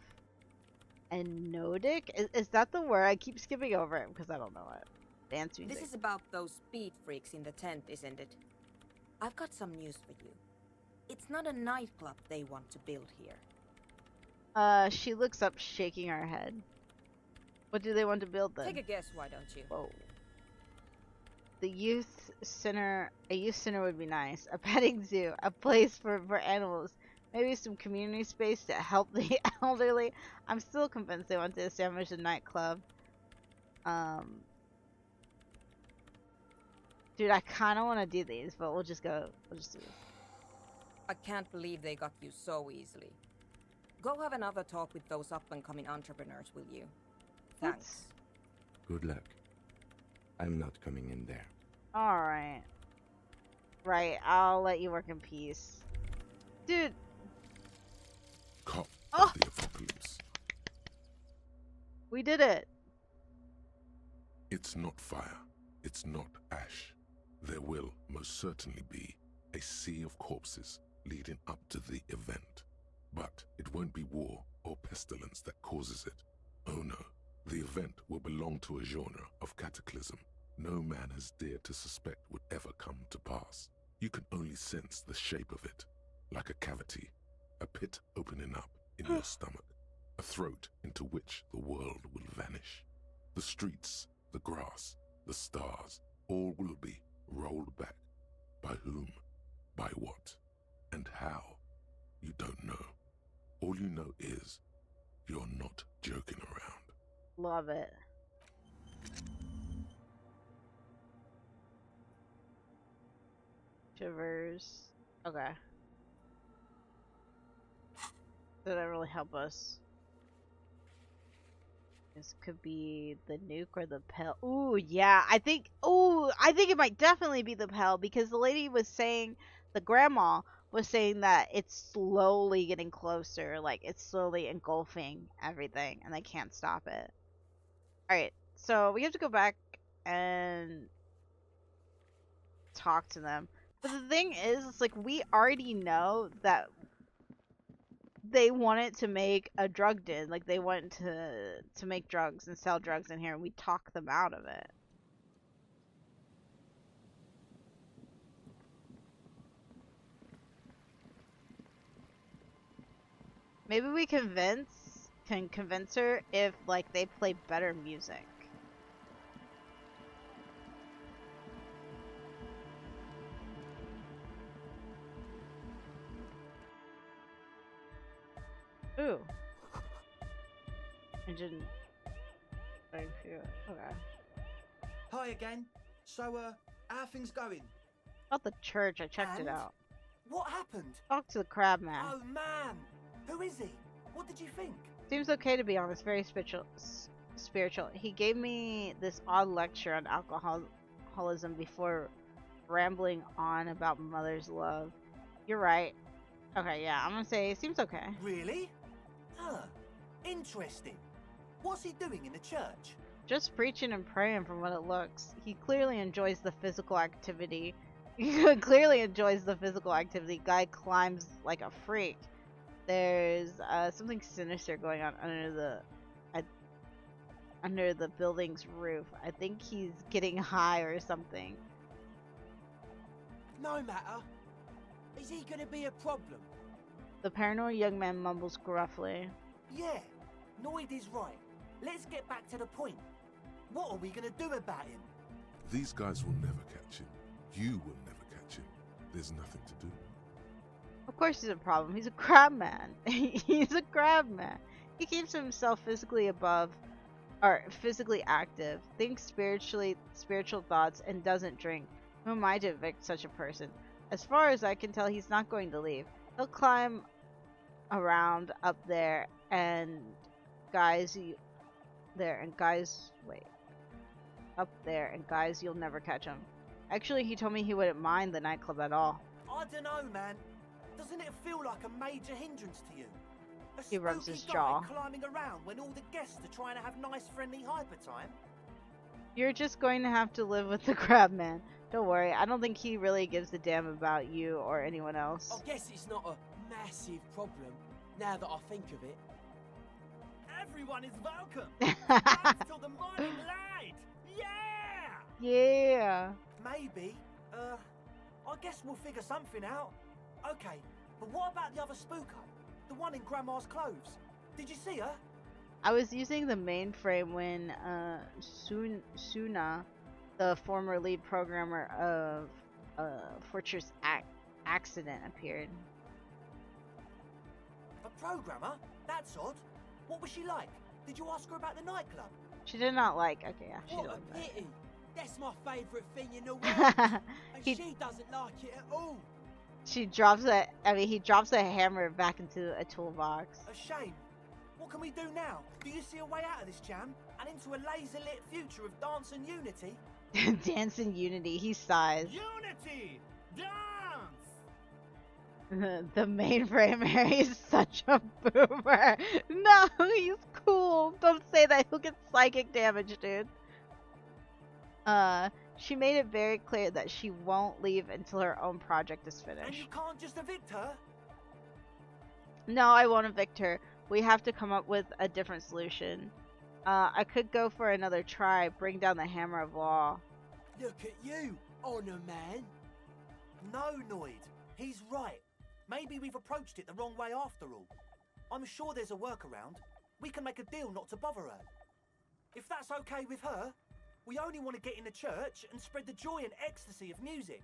Anodic? Is that the word? I keep skipping over it because I don't know it. Dance music. This is about those speed freaks in the tent, isn't it? I've got some news for you. It's not a nightclub they want to build here. She looks up, shaking her head. What do they want to build then? Take a guess, why don't you? Whoa. The youth center. A youth center would be nice. A petting zoo. A place for animals. Maybe some community space to help the elderly. I'm still convinced they want to establish a nightclub. Dude, I kind of want to do these, but we'll just do this. I can't believe they got you so easily. Go have another talk with those up-and-coming entrepreneurs, will you? Thanks. Good luck. I'm not coming in there. Alright. Right, I'll let you work in peace. Dude. Cop Oh! of the apocalypse. We did it. It's not fire. It's not ash. There will most certainly be a sea of corpses leading up to the event. But it won't be war or pestilence that causes it. Oh no, the event will belong to a genre of cataclysm no man has dared to suspect would ever come to pass. You can only sense the shape of it, like a cavity, a pit opening up in your stomach, a throat into which the world will vanish. The streets, the grass, the stars, all will be rolled back. By whom, by what, and how, you don't know. All you know is, you're not joking around. Love it. Shivers. Okay. Did that really help us? This could be the nuke or the pill. Ooh, yeah. I think it might definitely be the pill because the lady was saying, the grandma was saying that it's slowly getting closer, like it's slowly engulfing everything and they can't stop it. Alright, so we have to go back and talk to them. But the thing is, it's like we already know that they wanted to make a drug den. Like they want to make drugs and sell drugs in here, and we talk them out of it. Maybe we can convince her if like they play better music. Ooh. I didn't. I feel okay. Hi again. So, how are things going? About the church, I checked it out. What happened? Talk to the crab man. Oh man, who is he? What did you think? Seems okay to be honest. Very spiritual. He gave me this odd lecture on alcoholism before rambling on about mother's love. You're right. Okay, yeah, I'm gonna say it seems okay. Really? Huh. Interesting. What's he doing in the church? Just preaching and praying from what it looks. He clearly enjoys the physical activity. He clearly enjoys the physical activity. Guy climbs like a freak. There's something sinister going on under the building's roof. I think he's getting high or something. No matter. Is he gonna be a problem? The paranoid young man mumbles gruffly. Yeah, Noid is right. Let's get back to the point. What are we gonna do about him? These guys will never catch him. You will never catch him. There's nothing to do. Of course he's a problem. He's a crab man. He's a crab man. He keeps himself physically active, thinks spiritual thoughts, and doesn't drink. Who am I to evict such a person? As far as I can tell, he's not going to leave. He'll climb around up there and guys, you'll never catch him. Actually, he told me he wouldn't mind the nightclub at all. I don't know, man. Doesn't it feel like a major hindrance to you? He rubs his guy jaw. Climbing around when all the guests are trying to have nice, friendly hyper time. You're just going to have to live with the crab man. Don't worry, I don't think he really gives a damn about you or anyone else. I guess it's not a massive problem, now that I think of it. Everyone is welcome. Thanks till the morning light. Yeah! Yeah. Maybe. I guess we'll figure something out. Okay, but what about the other spooker? The one in Grandma's clothes? Did you see her? I was using the mainframe when Suna, the former lead programmer of Fortress Accident, appeared. A programmer? That's odd. What was she like? Did you ask her about the nightclub? She did not like. Okay, yeah, she What did a like that. pity. That's my favourite thing in the world. And He- she doesn't like it at all. He drops a hammer back into a toolbox. A shame. What can we do now? Do you see a way out of this jam? And into a laser-lit future of dance and unity? Dance in unity, he sighs. Unity! Dance! The mainframe Harry is such a boomer. No, he's cool. Don't say that. He'll get psychic damage, dude. She made it very clear that she won't leave until her own project is And finished. you can't just evict her? No, I won't evict her. We have to come up with a different solution. I could go for another try, bring down the hammer of law. Look at you, honor man. No, Noid. He's right. Maybe we've approached it the wrong way after all. I'm sure there's a workaround. We can make a deal not to bother her. If that's okay with her, we only want to get in the church and spread the joy and ecstasy of music.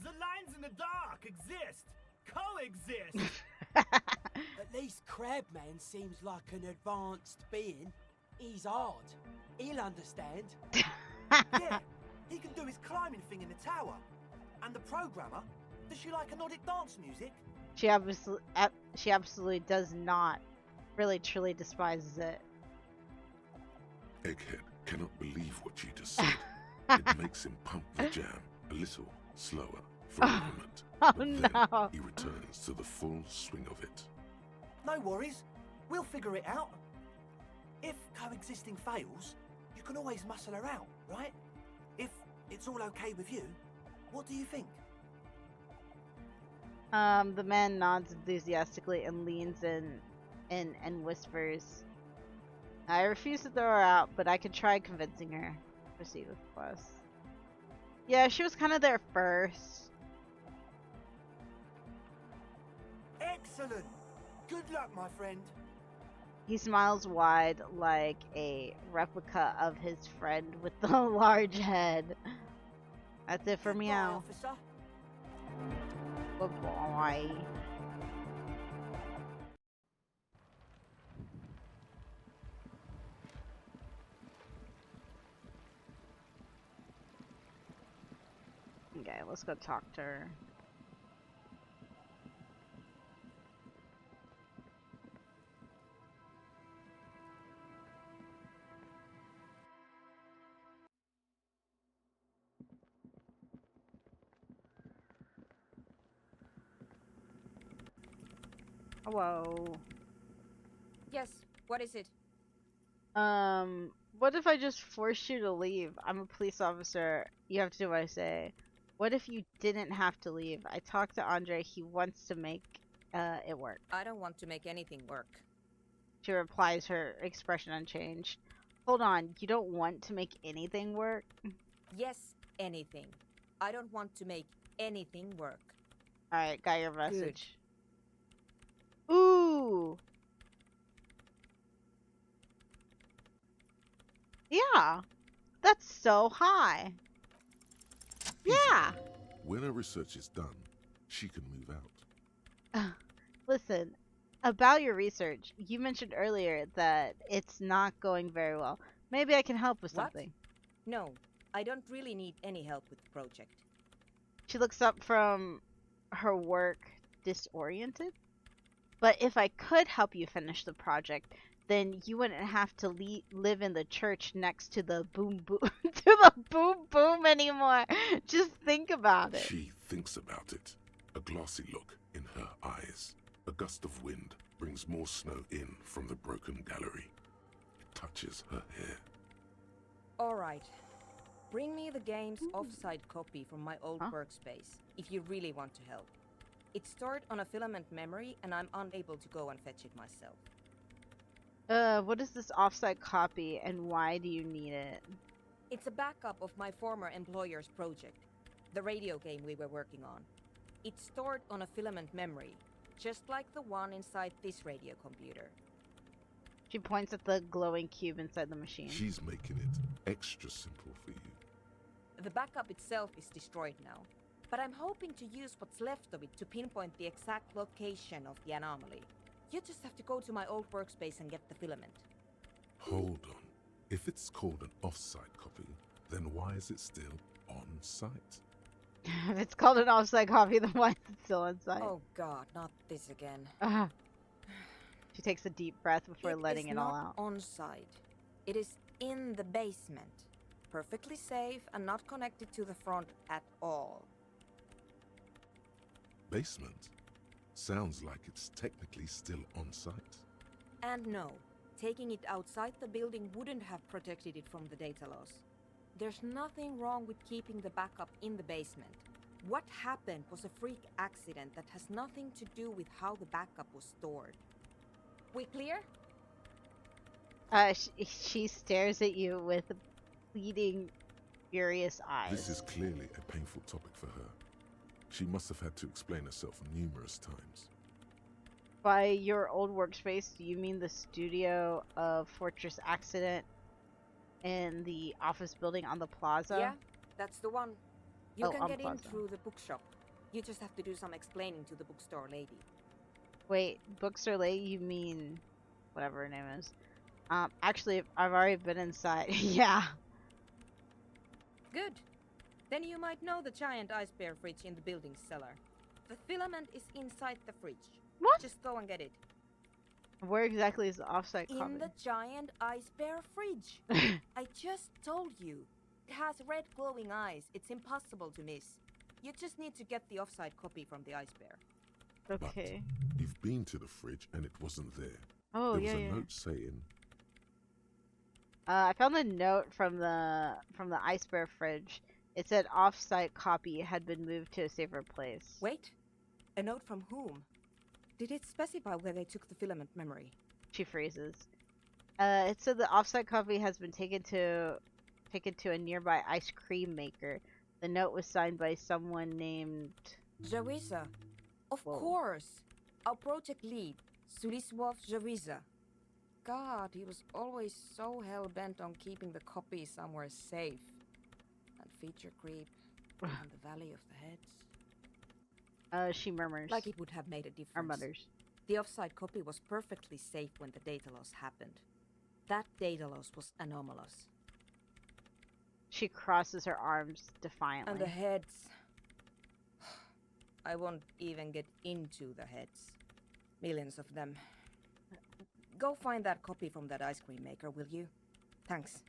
The lines in the dark exist. Coexist. At least Crabman seems like an advanced being. He's hard. He'll understand. Yeah, he can do his climbing thing in the tower. And the programmer, does she like Nordic dance music? She absolutely does not. Really, truly despises it. Egghead cannot believe what you just said. It makes him pump the jam a little slower for a moment. Oh but then no. he returns to the full swing of it. No worries. We'll figure it out. If coexisting fails, you can always muscle her out, right? If it's all okay with you, what do you think? The man nods enthusiastically and leans in and whispers, I refuse to throw her out, but I can try convincing her. Proceed with the quest. Yeah, she was kind of there first. Excellent. Good luck, my friend. He smiles wide like a replica of his friend with the large head. That's it for Goodbye, meow. officer. Goodbye. Okay, let's go talk to her. Hello. Yes, what is it? What if I just forced you to leave? I'm a police officer. You have to do what I say. What if you didn't have to leave? I talked to Andre. He wants to make it work. I don't want to make anything work. She replies, her expression unchanged. Hold on, you don't want to make anything work? Yes, anything. I don't want to make anything work. Alright, got your message. Ooh! Yeah! That's so high! Yeah! When her research is done, she can move out. Listen, about your research, you mentioned earlier that it's not going very well. Maybe I can help with What? something. No, I don't really need any help with the project. She looks up from her work, disoriented. But if I could help you finish the project, then you wouldn't have to live in the church next to the boom boom to the boom boom anymore. Just think about it. She thinks about it. A glassy look in her eyes. A gust of wind brings more snow in from the broken gallery. It touches her hair. Alright. Bring me the game's offsite copy from my old workspace, if you really want to help. It's stored on a filament memory, and I'm unable to go and fetch it myself. What is this offsite copy, and why do you need it? It's a backup of my former employer's project, the radio game we were working on. It's stored on a filament memory, just like the one inside this radio computer. She points at the glowing cube inside the machine. She's making it extra simple for you. The backup itself is destroyed now, but I'm hoping to use what's left of it to pinpoint the exact location of the anomaly. You just have to go to my old workspace and get the filament. Hold on. If it's called an off-site copy, then why is it still on-site? If it's called an offsite copy, then why is it still inside? Oh god, not this again. She takes a deep breath before letting it all out. It is not on site. It is in the basement. Perfectly safe and not connected to the front at all. Basement? Sounds like it's technically still on-site. And no, taking it outside the building wouldn't have protected it from the data loss. There's nothing wrong with keeping the backup in the basement. What happened was a freak accident that has nothing to do with how the backup was stored. We clear? She stares at you with pleading, furious eyes. This is clearly a painful topic for her. She must have had to explain herself numerous times. By your old workspace, do you mean the studio of Fortress Accident in the office building on the plaza? Yeah, that's the one. You can get in Plaza. through the bookshop. You just have to do some explaining to the bookstore lady. Wait, bookstore lady? You mean whatever her name is? Actually, I've already been inside. Yeah. Good. Then you might know the giant ice bear fridge in the building cellar. The filament is inside the fridge. What? Just go and get it. Where exactly is the offsite copy? In the giant ice bear fridge. I just told you. It has red glowing eyes. It's impossible to miss. You just need to get the offsite copy from the ice bear. Okay. But you've been to the fridge and it wasn't there. Oh, there yeah, was a yeah. note saying, I found a note from the ice bear fridge. It said off-site copy had been moved to a safer place. Wait. A note from whom? Did it specify where they took the filament memory? She freezes. It said the off-site copy has been taken to a nearby ice cream maker. The note was signed by someone named Jawiza. Of Whoa. course. Our project lead, Suliswov Jawiza. God, he was always so hell-bent on keeping the copy somewhere safe. And feature creep and the Valley of the Heads. She murmurs. Like it would have made a difference. Our mothers. The offsite copy was perfectly safe when the data loss happened. That data loss was anomalous. She crosses her arms defiantly. And the heads. I won't even get into the heads. Millions of them. Go find that copy from that ice cream maker, will you? Thanks.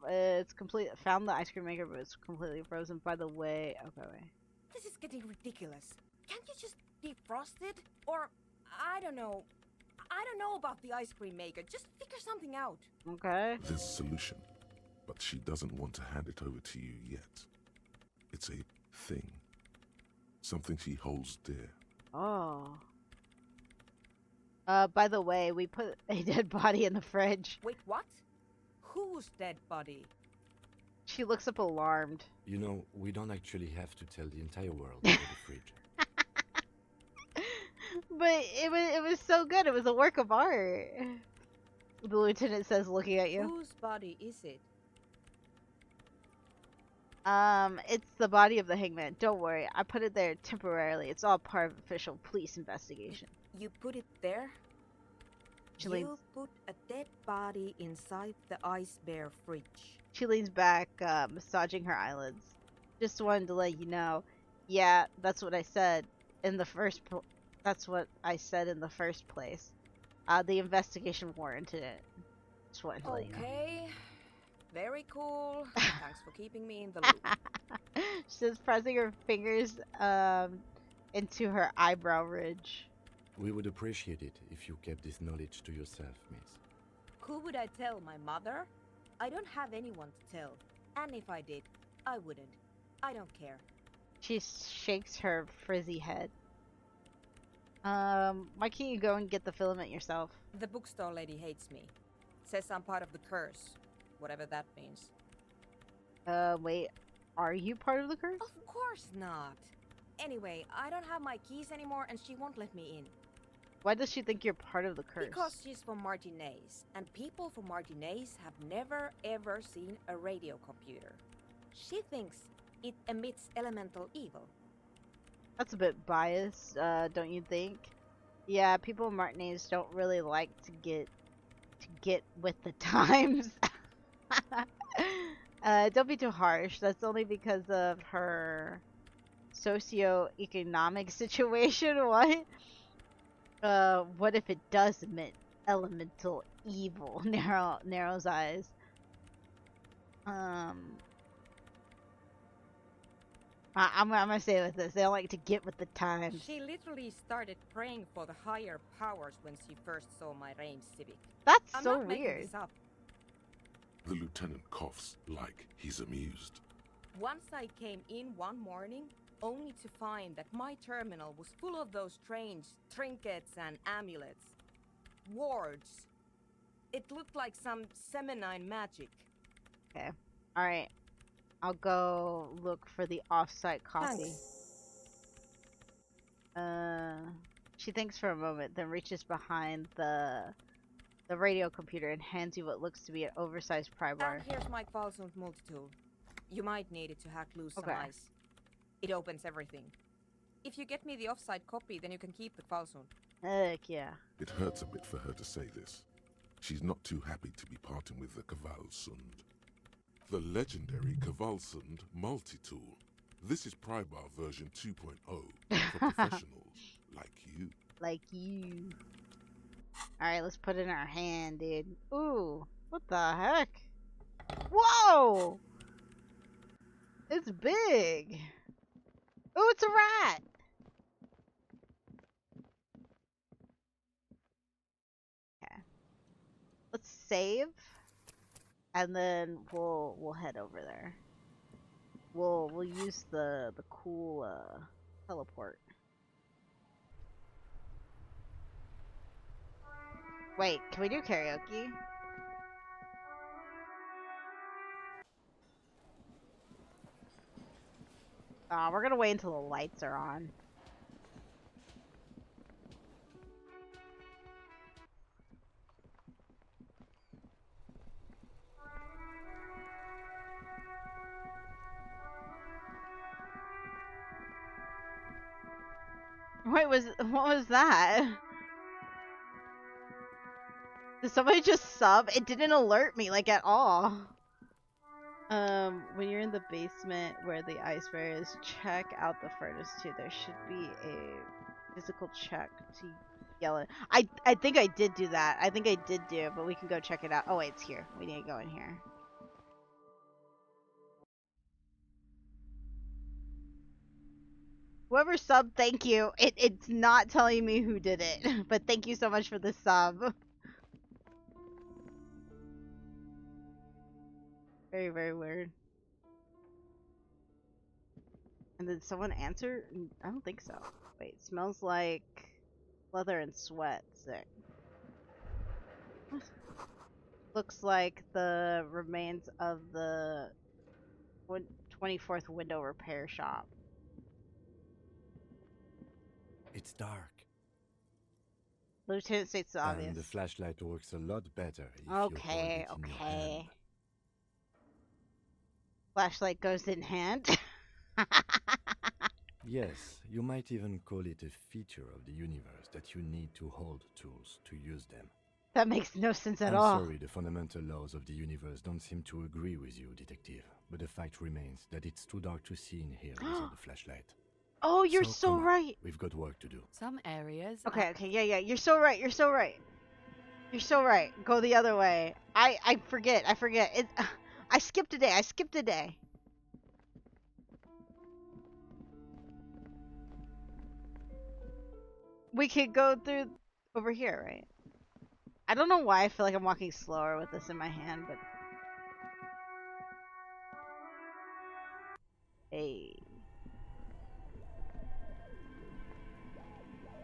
It's complete. Found the ice cream maker, but it's completely frozen. By the way, okay, wait. This is getting ridiculous. Can't you just defrost it? Or, I don't know. I don't know about the ice cream maker. Just figure something out. Okay. there's a solution, but she doesn't want to hand it over to you yet. It's a thing. Something she holds dear. Oh. By the way, we put a dead body in the fridge. Wait, what? Whose dead body? She looks up alarmed. You know, we don't actually have to tell the entire world about the fridge. But it was so good. It was a work of art. The lieutenant says, looking at you. Whose body is it? It's the body of the hangman. Don't worry, I put it there temporarily. It's all part of official police investigation. You put it there? She You leans, put a dead body inside the ice bear fridge. she leans back, massaging her eyelids. Just wanted to let you know. Yeah, that's what I said in the first. That's what I said in the first place. The investigation warranted it. Just wanted to let you know. Okay. Very cool. Thanks for keeping me in the loop. She's pressing her fingers into her eyebrow ridge. We would appreciate it if you kept this knowledge to yourself, miss. Who would I tell? My mother? I don't have anyone to tell. And if I did, I wouldn't. I don't care. She shakes her frizzy head. Why can't you go and get the filament yourself? The bookstore lady hates me. Says I'm part of the curse. Whatever that means. Wait. Are you part of the curse? Of course not. Anyway, I don't have my keys anymore and she won't let me in. Why does she think you're part of the curse? Because she's from Martinez, and people from Martinez have never ever seen a radio computer. She thinks it emits elemental evil. That's a bit biased, don't you think? Yeah, people in Martinez don't really like to get with the times. Don't be too harsh. That's only because of her socio-economic situation. What if it does emit elemental evil? Narrows eyes. I'm gonna say it with this. They don't like to get with the times. She literally started praying for the higher powers when she first saw my Reims Civic. That's I'm so not making weird. this up. The lieutenant coughs like he's amused. Once I came in one morning, only to find that my terminal was full of those strange trinkets and amulets. Wards. It looked like some Semenine magic. Okay. Alright. I'll go look for the off-site copy. She thinks for a moment, then reaches behind the radio computer and hands you what looks to be an oversized pry bar. And here's my Kvalsund multi-tool. You might need it to hack loose some Okay. ice. It opens everything. If you get me the off-site copy, then you can keep the Kvalsund. Heck yeah. It hurts a bit for her to say this. She's not too happy to be parting with the Kvalsund. The legendary Kvalsund multi-tool. This is Prybar version 2.0 for professionals like you. Like you. Alright, let's put it in our hand, dude. Ooh, what the heck? Whoa! It's big. Ooh, it's a rat. Okay. Let's save. And then we'll head over there. We'll use the cool teleport. Wait, can we do karaoke? We're gonna wait until the lights are on. Wait, what was that? Did somebody just sub? It didn't alert me, like, at all. When you're in the basement where the ice barrier is, check out the furnace too. There should be a physical check to yell it. I think I did do that. I think I did do it, but we can go check it out. Oh wait, it's here. We need to go in here. Whoever subbed, thank you. It's not telling me who did it, but thank you so much for the sub. Very, very weird. And did someone answer? I don't think so. Wait, smells like leather and sweat. Sick. Looks like the remains of the 24th window repair shop. It's dark. Lieutenant states the obvious. And the flashlight works a lot better if you Okay, hold it in your hand. okay. Flashlight goes in hand. Yes, you might even call it a feature of the universe that you need to hold tools to use them. That makes no sense at I'm all. sorry, the fundamental laws of the universe don't seem to agree with you, detective. But the fact remains that it's too dark to see in here without the flashlight. Oh, you're so come on, right. We've got work to do. Some areas. Okay, yeah. You're so right. You're so right. Go the other way. I forget. It. I skipped a day. We could go through over here, right? I don't know why I feel like I'm walking slower with this in my hand, but hey.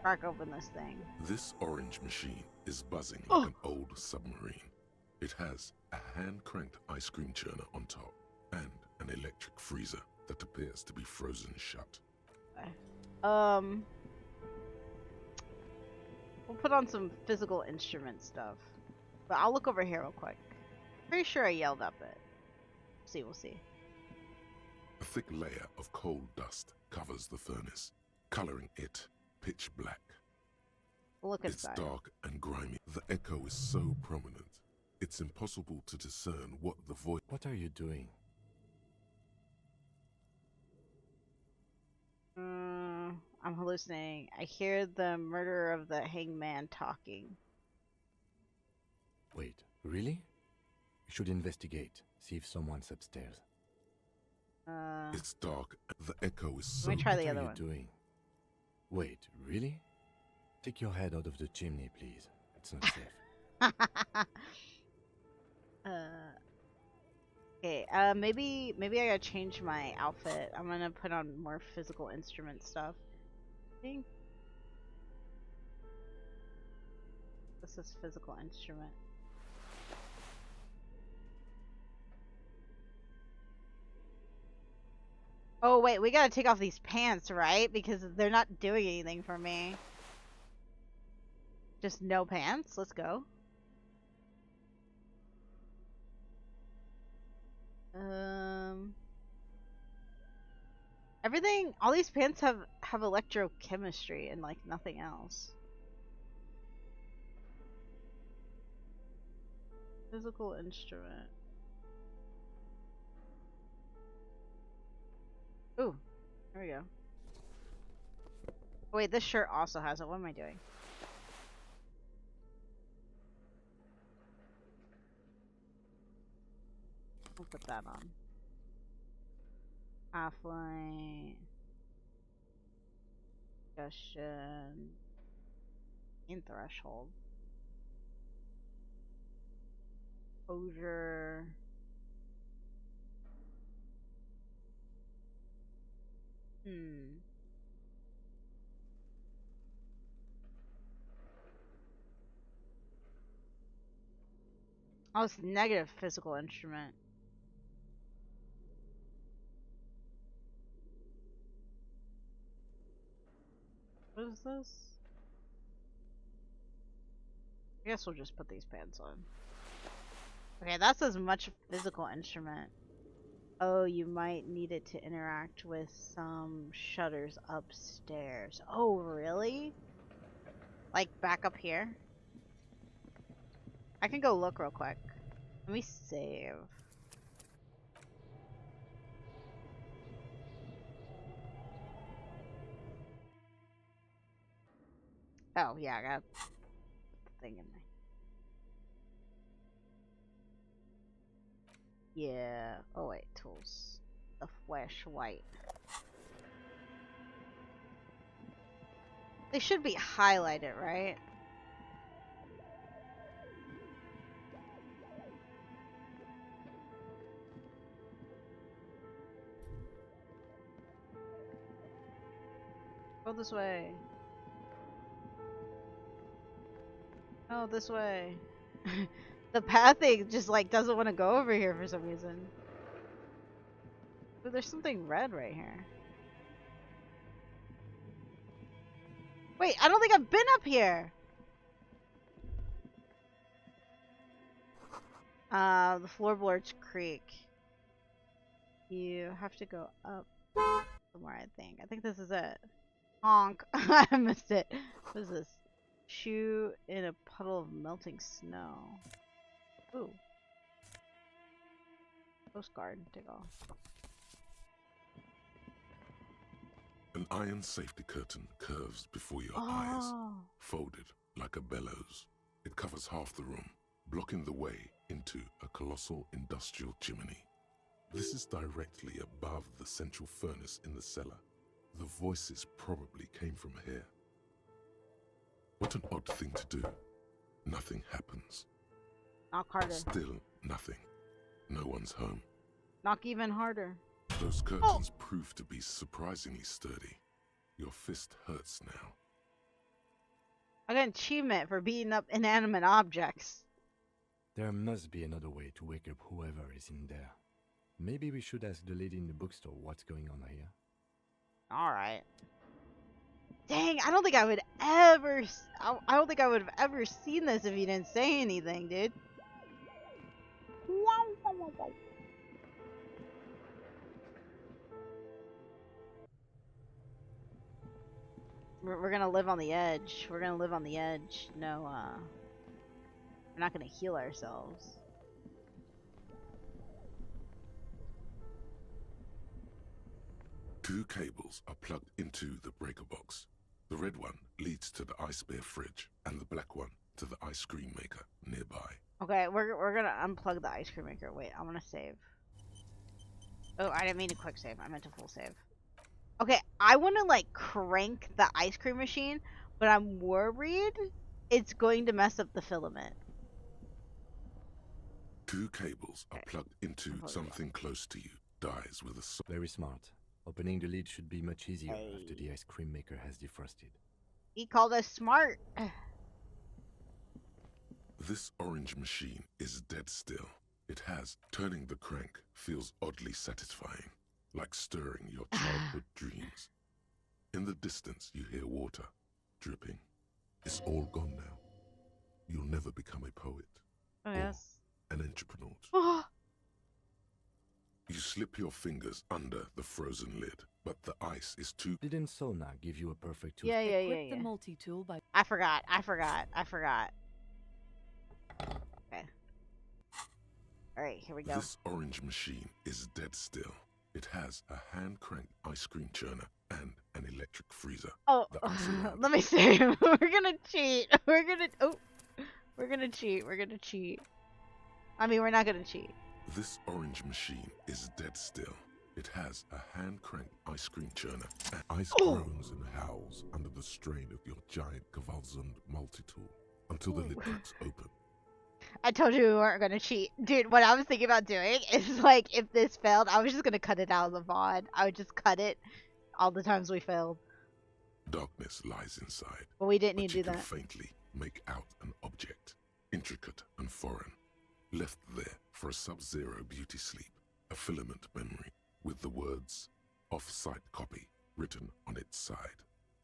Crack open this thing. This orange machine is buzzing like an old submarine. It has a hand-cranked ice cream churner on top and an electric freezer that appears to be frozen shut. We'll put on some physical instrument stuff. But I'll look over here real quick. Pretty sure I yelled up it. We'll see. A thick layer of coal dust covers the furnace, coloring it pitch black. We'll look inside. It's dark and grimy. The echo is so prominent, it's impossible to discern what the voice... What are you doing? I'm hallucinating. I hear the murderer of the hangman talking. Wait, really? We should investigate. See if someone's upstairs. It's dark. The echo is so... Let me try the What other are you one. doing? Wait, really? Take your head out of the chimney, please. It's not safe. Okay, maybe I gotta change my outfit. I'm gonna put on more physical instrument stuff. I think this is physical instrument. Oh wait, we gotta take off these pants, right? Because they're not doing anything for me. Just no pants? Let's go. Everything, all these pants have electrochemistry and like nothing else. Physical instrument. Ooh, there we go. Oh, wait, this shirt also has it. What am I doing? I'll put that on. Half-light. Discussion. In threshold. Exposure. Oh, it's negative physical instrument. What is this? I guess we'll just put these pants on. Okay, that's as much physical instrument. Oh, you might need it to interact with some shutters upstairs. Oh, really? Like back up here? I can go look real quick. Let me save. Oh, yeah, I got the thing in there. Yeah. Oh, wait, tools. The flashlight. They should be highlighted, right? Go this way. Oh, this way. The pathing just like doesn't want to go over here for some reason. Ooh, there's something red right here. Wait, I don't think I've been up here. The floorboards creak. You have to go up somewhere, I think. I think this is it. Honk. I missed it. What is this? Shoe in a puddle of melting snow. Ooh. Postcard. Take off. An iron safety curtain curves before your eyes, folded like a bellows. It covers half the room, blocking the way into a colossal industrial chimney. This is directly above the central furnace in the cellar. The voices probably came from here. What an odd thing to do. Nothing happens. Knock harder. Still nothing. No one's home. Knock even harder. Those curtains prove to be surprisingly sturdy. Your fist hurts now. I got an achievement for beating up inanimate objects. There must be another way to wake up whoever is in there. Maybe we should ask the lady in the bookstore what's going on here. Alright. Dang, I don't think I would ever... I don't think I would have ever seen this if you didn't say anything, dude. We're gonna live on the edge. We're gonna live on the edge. No, we're not gonna heal ourselves. Two cables are plugged into the breaker box. The red one leads to the ice bear fridge, and the black one to the ice cream maker nearby. Okay, we're gonna unplug the ice cream maker. Wait, I wanna save. Oh, I didn't mean to quick save. I meant to full save. Okay, I wanna like crank the ice cream machine, but I'm worried it's going to mess up the filament. 2 cables are plugged into something close to you. Dies with a Very smart. Opening the lid should be much easier after the ice cream maker has defrosted. He called us smart. This orange machine is dead still. It has. Turning the crank feels oddly satisfying, like stirring your childhood dreams. In the distance, you hear water dripping. It's all gone now. You'll never become a poet. Oh, yes. An entrepreneur. You slip your fingers under the frozen lid, but the ice is too... Didn't Sona give you a perfect tool? Yeah. Equip the multi-tool by... I forgot. Okay. Alright, here we go. This orange machine is dead still. It has a hand-cranked ice cream churner and an electric freezer. Oh, let me see. We're gonna cheat. We're gonna cheat. I mean, we're not gonna cheat. This orange machine is dead still. It has a hand-cranked ice cream churner. And ice groans and howls under the strain of your giant Kvalsund multi-tool until the lid cracks open. I told you we weren't gonna cheat. Dude, what I was thinking about doing is, like, if this failed, I was just gonna cut it out of the VOD. I would just cut it all the times we failed. Darkness lies inside. But we didn't need to do You can that. faintly make out an object, intricate and foreign, left there for a sub-zero beauty sleep, a filament memory with the words "off-site copy" written on its side.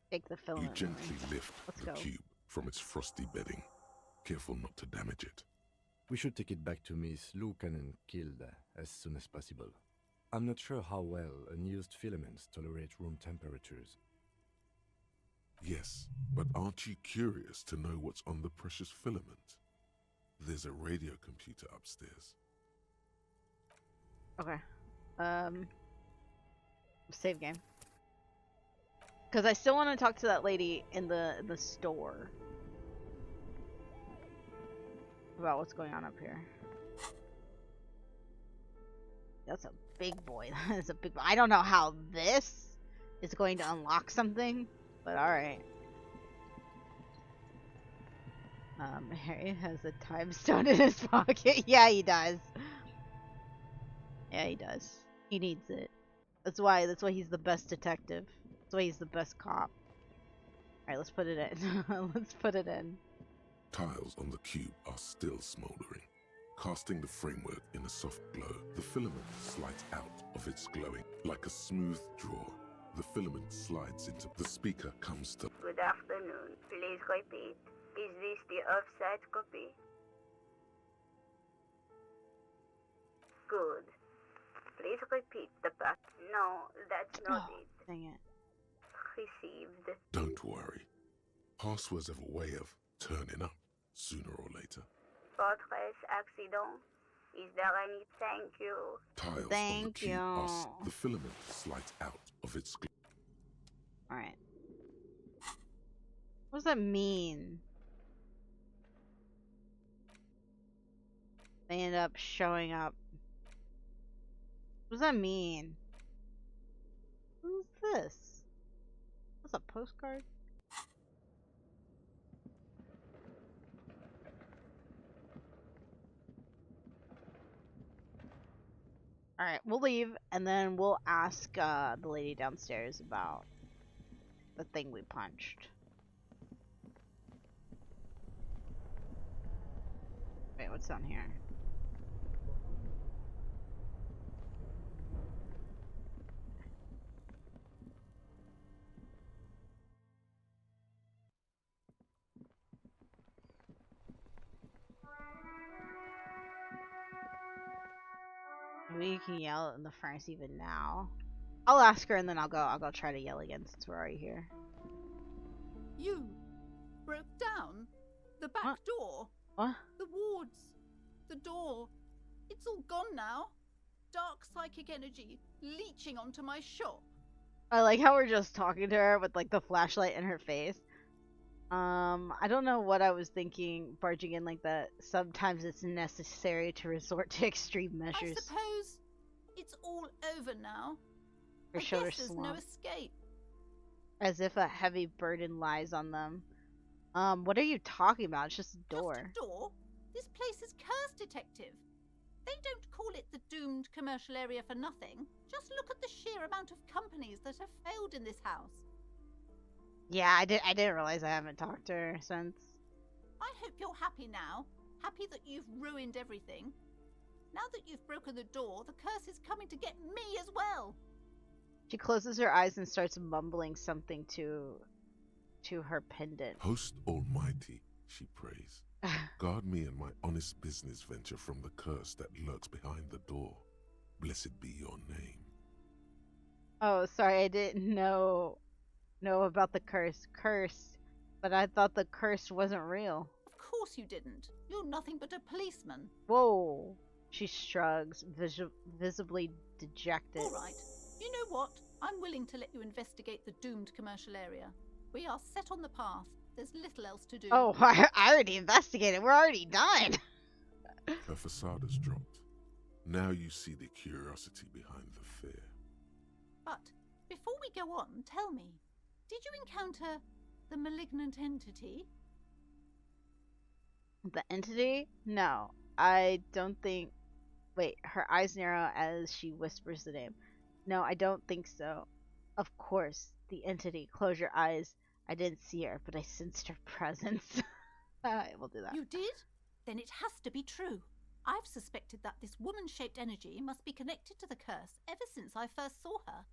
Take the filament. You gently lift Let's the go. cube from its frosty bedding, careful not to damage it. We should take it back to Miss Lukanen Kilde as soon as possible. I'm not sure how well unused filaments tolerate room temperatures. Yes, but aren't you curious to know what's on the precious filament? There's a radio computer upstairs. Okay. Save game. Because I still want to talk to that lady in the store about what's going on up here. That's a big boy. That is a big boy. I don't know how this is going to unlock something, but alright. Harry has a time stone in his pocket. Yeah, he does. Yeah, he does. He needs it. That's why he's the best detective. That's why he's the best cop. Alright, let's put it in. Let's put it in. Tiles on the cube are still smoldering, casting the framework in a soft glow. The filament slides out of its glowing like a smooth draw. The filament slides into the speaker comes to... Good afternoon. Please repeat. Is this the offsite copy? Good. Please repeat the path. No, that's not it. Dang it. Received. Don't worry. Passwords have a way of turning up sooner or later. Fortress accident. Is there any thank you? Tiles on the Thank cube you. are... The filament slides out of its glow. Alright. What does that mean? They end up showing up. What does that mean? Who's this? That's a postcard? Alright, we'll leave and then we'll ask the lady downstairs about the thing we punched. Wait, what's down here? We can yell in the furnace even now. I'll ask her and then I'll go try to yell again since we're already here. You broke down the back What? door. What? The wards. The door. It's all gone now. Dark psychic energy leeching onto my shop. I like how we're just talking to her with like the flashlight in her face. I don't know what I was thinking barging in like that. Sometimes it's necessary to resort to extreme I measures. suppose it's all over now. Her I shoulders guess there's no slump, escape. as if a heavy burden lies on them. What are you talking about? It's just a door. Just a door? This place is cursed, detective. They don't call it the doomed commercial area for nothing. Just look at the sheer amount of companies that have failed in this house. Yeah, I didn't realize I haven't talked to her since. I hope you're happy now. Happy that you've ruined everything. Now that you've broken the door, the curse is coming to get me as well. She closes her eyes and starts mumbling something to her pendant. Host Almighty, she prays. Guard me and my honest business venture from the curse that lurks behind the door. Blessed be your name. Oh, sorry, I didn't know about the curse, but I thought the curse wasn't real. Of course you didn't. You're nothing but a policeman. Whoa. She shrugs, visibly dejected. All right. You know what? I'm willing to let you investigate the doomed commercial area. We are set on the path. There's little else to do. Oh, I already investigated. We're already done. Her facade has dropped. Now you see the curiosity behind the fear. But before we go on, tell me, did you encounter the malignant entity? The entity? No, I don't think... Wait, her eyes narrow as she whispers the name. No, I don't think so. Of course, the entity. Close your eyes. I didn't see her, but I sensed her presence. We'll do that. You did? Then it has to be true. I've suspected that this woman-shaped energy must be connected to the curse ever since I first saw her.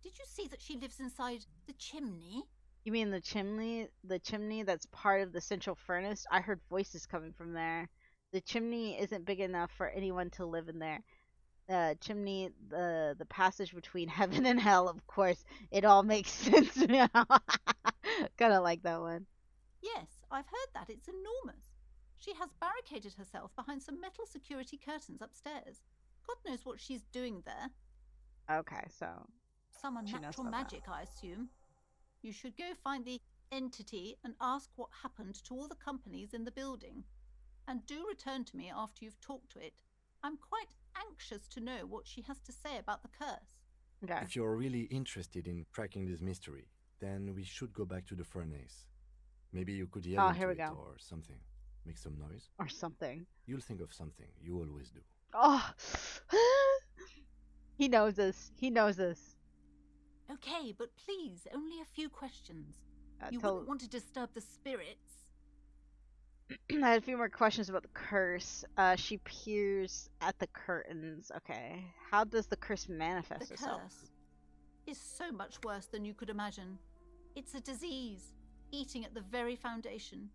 Did you see that she lives inside the chimney? You mean the chimney? The chimney that's part of the central furnace? I heard voices coming from there. The chimney isn't big enough for anyone to live in there. The chimney, the passage between heaven and hell, of course. It all makes sense now. Kinda like that one. Yes, I've heard that. It's enormous. She has barricaded herself behind some metal security curtains upstairs. God knows what she's doing there. Okay, so... Some unnatural magic, I assume. You should go find the entity and ask what happened to all the companies in the building. And do return to me after you've talked to it. I'm quite anxious to know what she has to say about the curse. Okay. If you're really interested in cracking this mystery, then we should go back to the furnace. Maybe you could yell into it or something. Make some noise. Or something. You'll think of something. You always do. Oh! He knows us. He knows us. Okay, but please, only a few questions. You wouldn't want to disturb the spirits. I had a few more questions about the curse. She peers at the curtains. Okay. How does the curse manifest itself? The curse is so much worse than you could imagine. It's a disease, eating at the very foundation.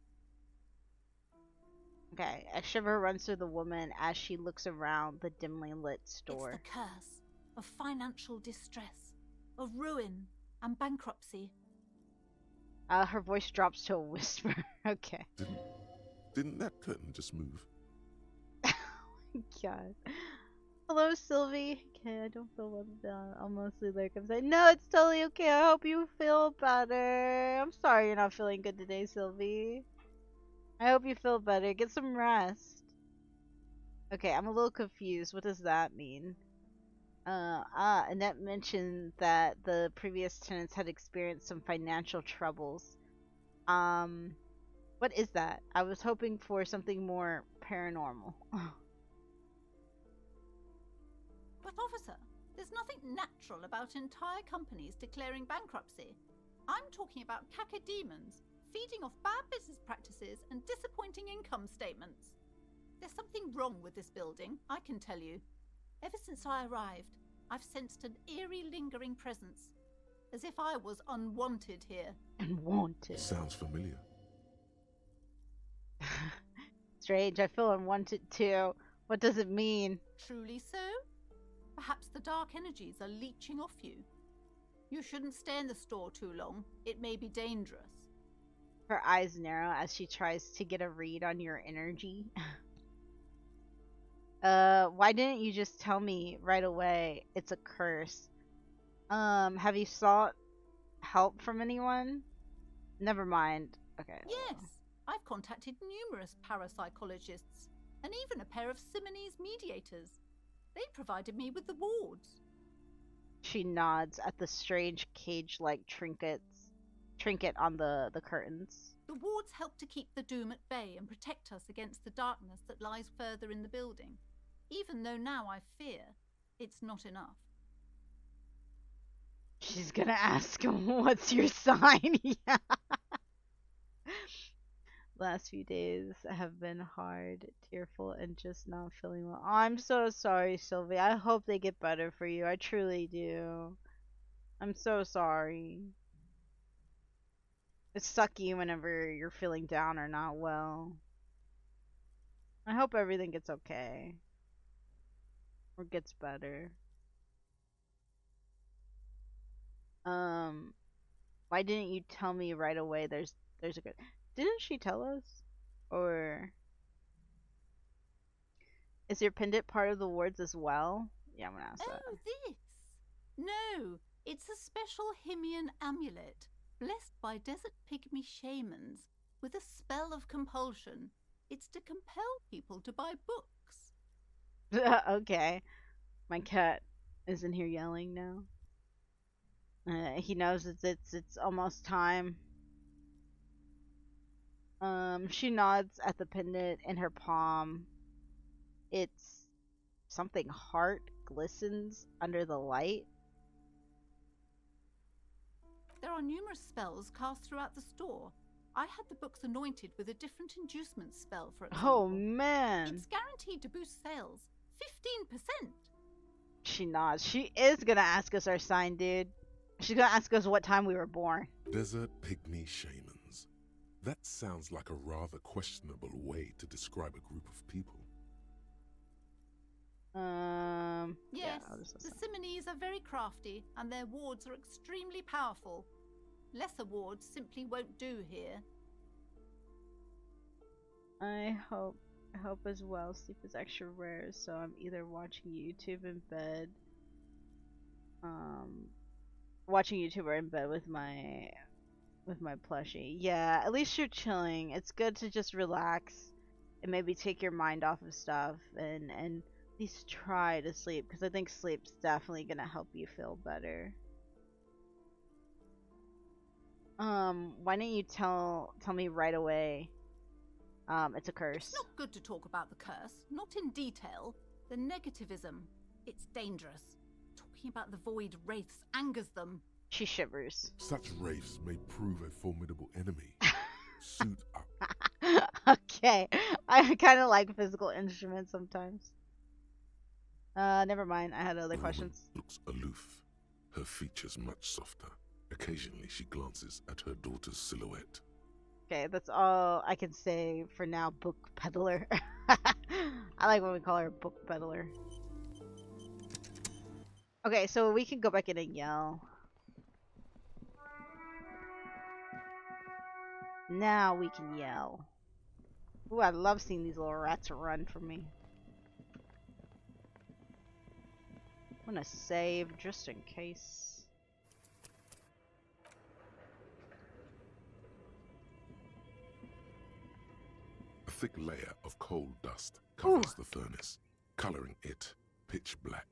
Okay. A shiver runs through the woman as she looks around the dimly lit store. It's the curse of financial distress, of ruin and bankruptcy. Her voice drops to a whisper. Okay. Didn't that curtain just move? Oh my god. Hello, Sylvie. Okay, I don't feel left down. I'll mostly like I'm saying, no, it's totally okay. I hope you feel better. I'm sorry you're not feeling good today, Sylvie. I hope you feel better. Get some rest. Okay, I'm a little confused. What does that mean? Annette mentioned that the previous tenants had experienced some financial troubles. What is that? I was hoping for something more paranormal. But officer, there's nothing natural about entire companies declaring bankruptcy. I'm talking about cacodemons, feeding off bad business practices and disappointing income statements. There's something wrong with this building, I can tell you. Ever since I arrived, I've sensed an eerie lingering presence, as if I was unwanted here. Unwanted. Sounds familiar. Strange, I feel unwanted too. What does it mean? Truly so? Perhaps the dark energies are leeching off you. You shouldn't stay in the store too long. It may be dangerous. Her eyes narrow as she tries to get a read on your energy. Why didn't you just tell me right away it's a curse? Have you sought help from anyone? Never mind. Okay. Yes, I've contacted numerous parapsychologists and even a pair of Simonese mediators. They provided me with the wards. She nods at the strange cage-like trinket on the curtains. The wards help to keep the doom at bay and protect us against the darkness that lies further in the building. even though now I fear it's not enough. She's gonna ask him, what's your sign? Yeah. Last few days have been hard, tearful, and just not feeling well. I'm so sorry, Sylvie. I hope they get better for you. I truly do. I'm so sorry. It's sucky whenever you're feeling down or not well. I hope everything gets okay. Or gets better. Why didn't you tell me right away there's a good... Didn't she tell us? Or... Is your pendant part of the wards as well? Yeah, I'm gonna ask that. Oh, this? No, it's a special Himian amulet, blessed by desert pygmy shamans, with a spell of compulsion. It's to compel people to buy books. Okay. My cat is in here yelling now. He knows it's almost time. She nods at the pendant in her palm. It's something heart glistens under the light. There are numerous spells cast throughout the store. I had the books anointed with a different inducement spell, for example. Oh man! It's guaranteed to boost sales 15%. She nods. She is gonna ask us our sign, dude. She's gonna ask us what time we were born. Desert pygmy shamans. That sounds like a rather questionable way to describe a group of people. Yes, yeah, the Simonees are very crafty, and their wards are extremely powerful. Lesser wards simply won't do here. I hope as well. Sleep is extra rare, so I'm either watching YouTube in bed, watching YouTube or in bed with my plushie. Yeah, at least you're chilling. It's good to just relax and maybe take your mind off of stuff and at least try to sleep, because I think sleep's definitely gonna help you feel better. Why didn't you tell me right away? It's a curse. It's not good to talk about the curse, not in detail. The negativism, it's dangerous. Talking about the void wraiths angers them. She shivers. Such wraiths may prove a formidable enemy. Suit up. Okay, I kind of like physical instruments sometimes. Never mind. I had other questions. Looks aloof. Her features much softer. Occasionally she glances at her daughter's silhouette. Okay, that's all I can say for now, book peddler. I like when we call her book peddler. Okay, so we can go back in and yell. Now we can yell. Ooh, I love seeing these little rats run from me. I'm gonna save just in case. A thick layer of coal dust covers the furnace, coloring it pitch black.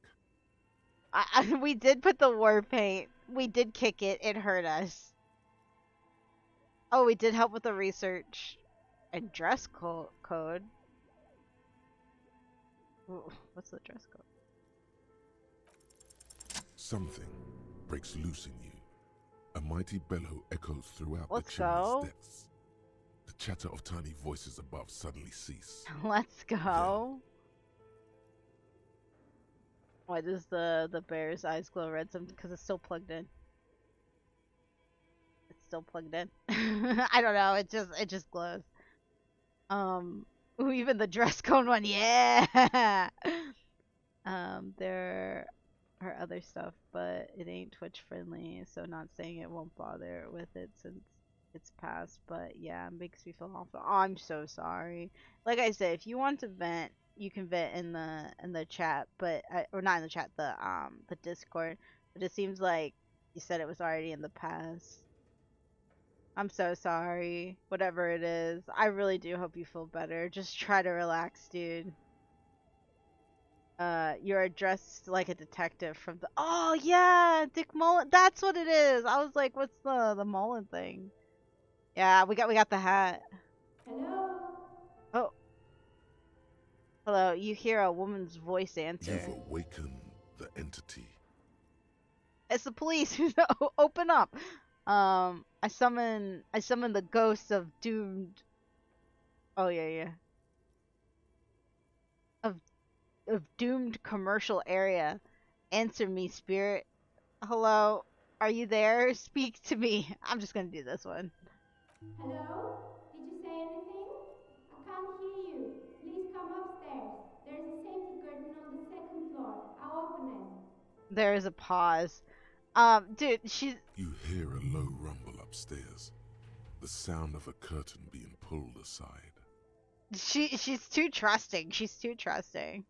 We did put the war paint. We did kick it. It hurt us. Oh, we did help with the research and dress code. Ooh, what's the dress code? Something breaks loose in you. A mighty bellow echoes throughout Let's the chimney's go. depths. The chatter of tiny voices above suddenly cease. Let's go. Why does the bear's eyes glow red? Because it's still plugged in. It's still plugged in. I don't know. It just glows. Ooh, even the dress code one, yeah. There are other stuff, but it ain't Twitch friendly, so not saying it won't bother with it since it's past. But yeah, it makes me feel awful. Oh, I'm so sorry. Like I said, if you want to vent, you can vent in the chat, but or not in the chat, the Discord. But it seems like you said it was already in the past. I'm so sorry. Whatever it is, I really do hope you feel better. Just try to relax, dude. You're dressed like a detective from the... Oh, yeah! Dick Mullen. That's what it is! I was like, what's the Mullen thing? Yeah, we got the hat. Hello? Oh. Hello, you hear a woman's voice You've answer. awakened the entity. It's the police. Open up. I summon the ghost of doomed. Oh yeah. Of doomed commercial area. Answer me, spirit. Hello, are you there? Speak to me. I'm just gonna do this one. Hello? Did you say anything? I can't hear you. Please come upstairs. There's a safety curtain on the second floor. I'll open it. There is a pause. Dude, You hear a low rumble upstairs. The sound of a curtain being pulled aside. she's too trusting. She's too trusting.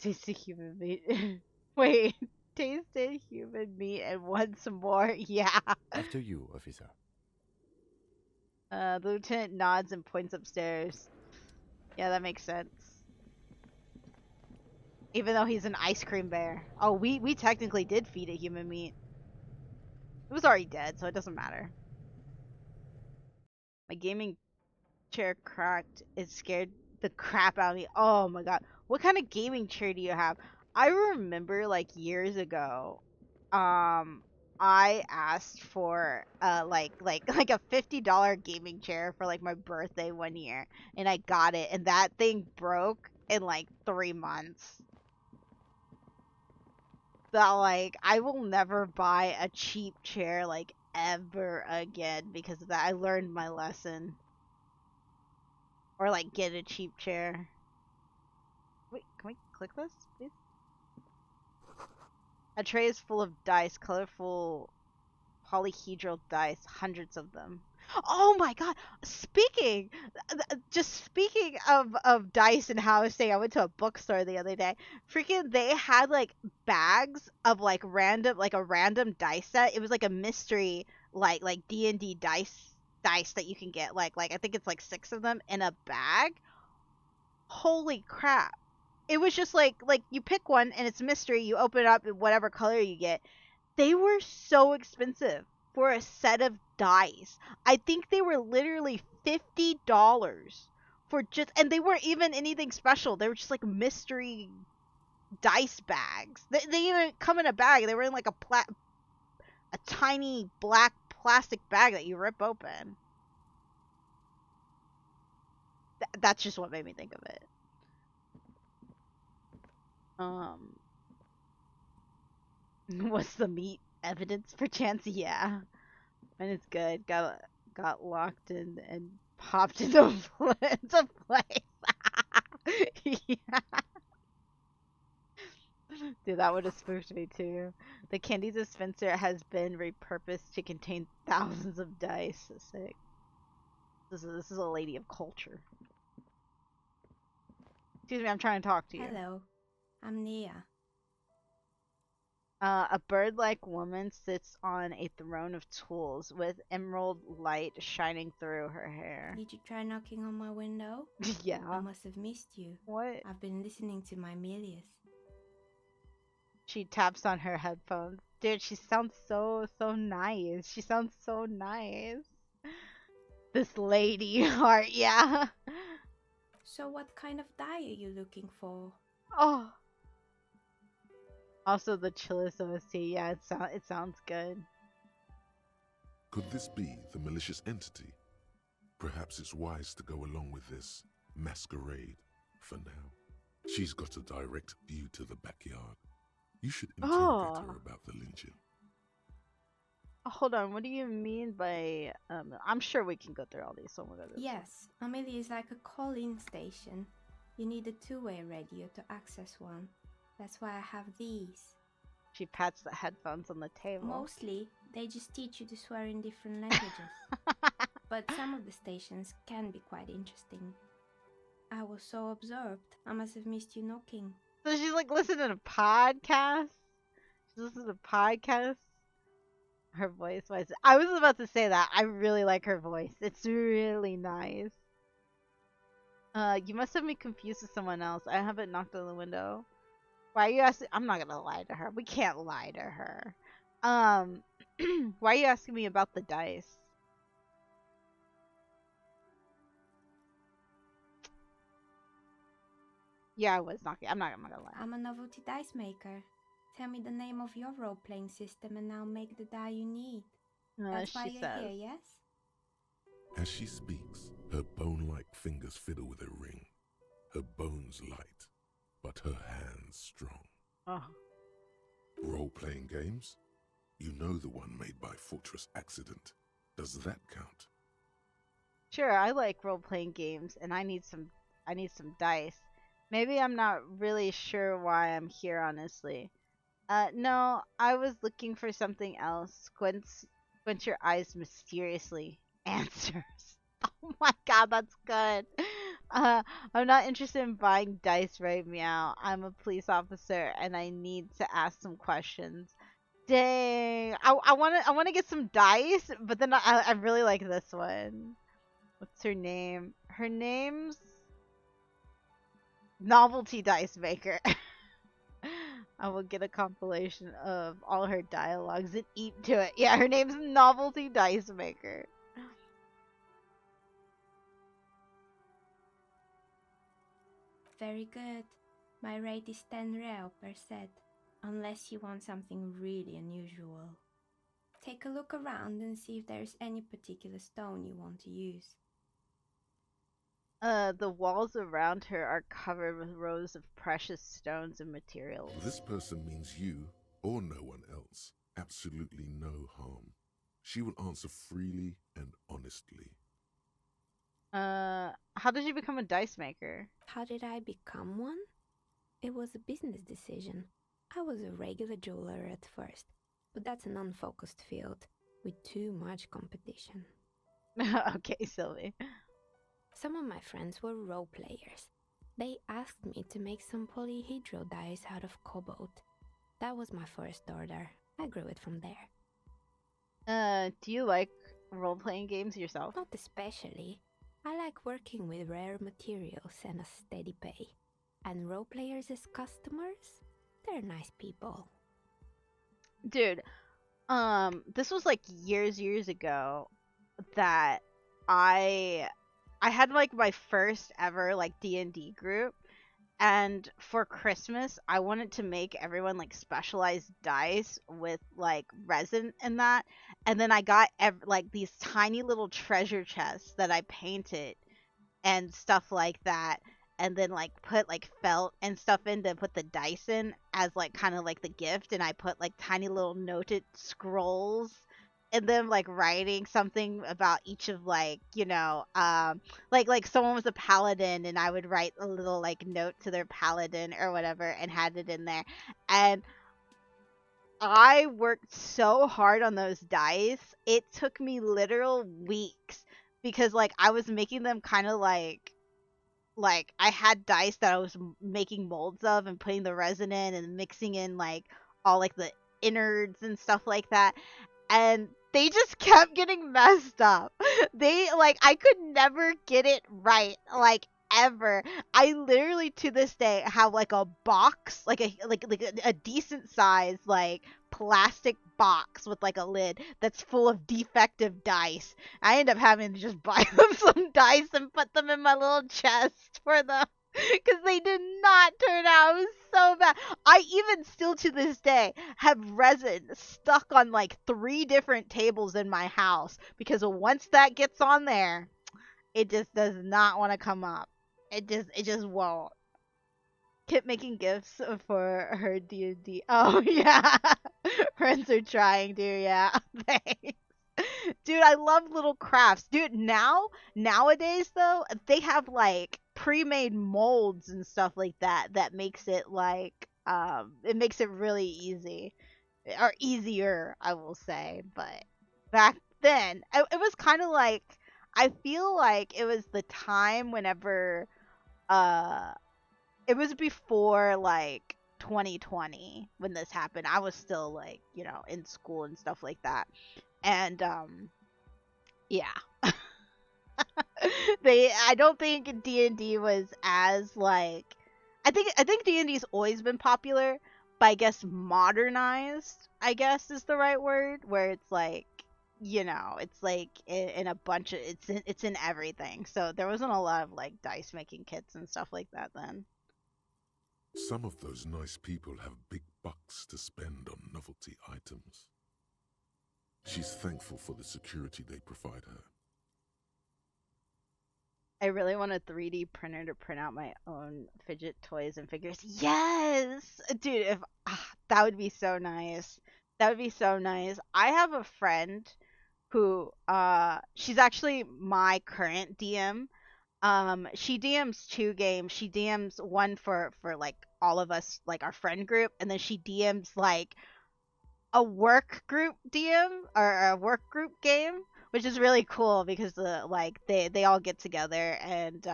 Tasted human meat. Wait, tasted human meat and want some more? Yeah. After you, officer. The lieutenant nods and points upstairs. Yeah, that makes sense. Even though he's an ice cream bear. Oh, we technically did feed it human meat. It was already dead, so it doesn't matter. My gaming chair cracked. It scared the crap out of me. Oh my god. What kind of gaming chair do you have? I remember like years ago, I asked for like a $50 gaming chair for like my birthday one year, and I got it, and that thing broke in like 3 months. That like I will never buy a cheap chair like ever again because of that. I learned my lesson. Or like get a cheap chair. Wait, can we click this, please? A tray is full of dice, colorful polyhedral dice, hundreds of them. Oh my god! Speaking of dice and how I was saying, I went to a bookstore the other day. Freaking, they had like bags of like a random dice set. It was like a mystery, like D&D dice that you can get. Like I think it's like 6 of them in a bag. Holy crap! It was just like you pick one and it's mystery. You open it up and whatever color you get. They were so expensive for a set of dice. I think they were literally $50 for just, and they weren't even anything special. They were just like mystery dice bags. They even come in a bag. They were in like a tiny black plastic bag that you rip open. That's just what made me think of it. What's the meat? Evidence for chance? Yeah. And it's good. Got locked in and popped into place. Yeah. Dude, that would have spooked me too. The candy dispenser has been repurposed to contain thousands of dice. Sick. This is a lady of culture. Excuse me, I'm trying to talk to you. Hello, I'm Nia. A bird-like woman sits on a throne of tools with emerald light shining through her hair. Did you try knocking on my window? Yeah. I must have missed you. What? I've been listening to my Melius. She taps on her headphones. Dude, she sounds so nice. She sounds so nice. This lady heart, yeah. So what kind of dye are you looking for? Oh. Also the chillest OST. Yeah, it sounds good. Could this be the malicious entity? Perhaps it's wise to go along with this masquerade for now. She's got a direct view to the backyard. You should interrogate her about the lynching. Hold on, what do you mean by I'm sure we can go through all these, so we'll go through. Yes, Amelia is like a call-in station. You need a two-way radio to access one. That's why I have these. She pats the headphones on the table. Mostly, they just teach you to swear in different languages. But some of the stations can be quite interesting. I was so absorbed, I must have missed you knocking. So she's like listening to podcasts? She's listening to podcasts? Her voice was... I was about to say that. I really like her voice. It's really nice. You must have me confused with someone else. I haven't knocked on the window. Why are you asking? I'm not gonna lie to her. We can't lie to her. Why are you asking me about the dice? Yeah, I was not. I'm not gonna lie. I'm a novelty dice maker. Tell me the name of your role playing system and I'll make the die you need. That's why She you're says. here, yes? As she speaks, her bone-like fingers fiddle with a ring. Her bones light, but her hands strong. Oh. Role-playing games? You know the one made by Fortress Accident. Does that count? Sure, I like role-playing games, and I need some dice. Maybe I'm not really sure why I'm here, honestly. No, I was looking for something else. Squint your eyes mysteriously. Answers. Oh my god, that's good. I'm not interested in buying dice right meow. I'm a police officer and I need to ask some questions. Dang, I wanna get some dice, but then I really like this one. What's her name? Her name's Novelty Dice Maker. I will get a compilation of all her dialogues and eat to it. Yeah, her name's Novelty Dice Maker. Very good. My rate is 10 real per set, unless you want something really unusual. Take a look around and see if there's any particular stone you want to use. The walls around her are covered with rows of precious stones and materials. This person means you, or no one else. Absolutely no harm. She will answer freely and honestly. How did you become a dice maker? How did I become one? It was a business decision. I was a regular jeweler at first, but that's an unfocused field with too much competition. Okay, Sylvie. Some of my friends were role players. They asked me to make some polyhedral dice out of cobalt. That was my first order. I grew it from there. Do you like role-playing games yourself? Not especially. I like working with rare materials and a steady pay. And role players as customers? They're nice people. Dude, this was like years ago that I had like my first ever like D&D group, and for Christmas I wanted to make everyone like specialized dice with like resin and that, and then I got like these tiny little treasure chests that I painted and stuff like that, and then like put like felt and stuff in to put the dice in as like kind of like the gift, and I put like tiny little noted scrolls and them like writing something about each of like, you know, like someone was a paladin and I would write a little like note to their paladin or whatever and had it in there. And I worked so hard on those dice, it took me literal weeks, because like I was making them kind of like I had dice that I was making molds of and putting the resin in and mixing in like all like the innards and stuff like that, and they just kept getting messed up. They like I could never get it right, like ever. I literally to this day have like a box, like a decent size like plastic box with like a lid that's full of defective dice. I end up having to just buy them some dice and put them in my little chest for them because they did not turn out. It was so bad. I even still to this day have resin stuck on like 3 different tables in my house because once that gets on there, it just does not want to come up. It just won't. Kept making gifts for her D&D. Oh yeah, friends are trying, dude. Yeah, thanks. Dude, I love little crafts. Dude, nowadays though, they have like pre-made molds and stuff like that that makes it like it makes it really easy, or easier, I will say. But back then, it was kind of like, I feel like it was the time whenever uh it was before like 2020 when this happened. I was still like, you know, in school and stuff like that. And yeah. I don't think D&D was as like, I think D&D's always been popular, but I guess modernized, I guess is the right word, where it's like, you know, it's like in a bunch of, it's in everything. So there wasn't a lot of like dice making kits and stuff like that then. Some of those nice people have big bucks to spend on novelty items. She's thankful for the security they provide her. I really want a 3D printer to print out my own fidget toys and figures. Yes! Dude, if that would be so nice. That would be so nice. I have a friend who she's actually my current DM. She DMs 2 games. She DMs one for like all of us, like our friend group, and then she DMs like a work group DM or a work group game, which is really cool because like they all get together and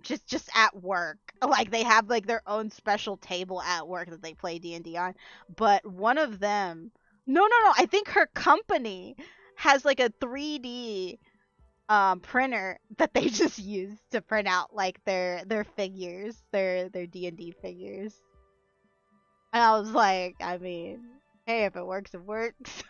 just at work, like they have like their own special table at work that they play D&D on. But one of them, no, I think her company has like a 3D printer that they just use to print out like their figures, their D&D figures. And I was like, I mean, hey, if it works, it works.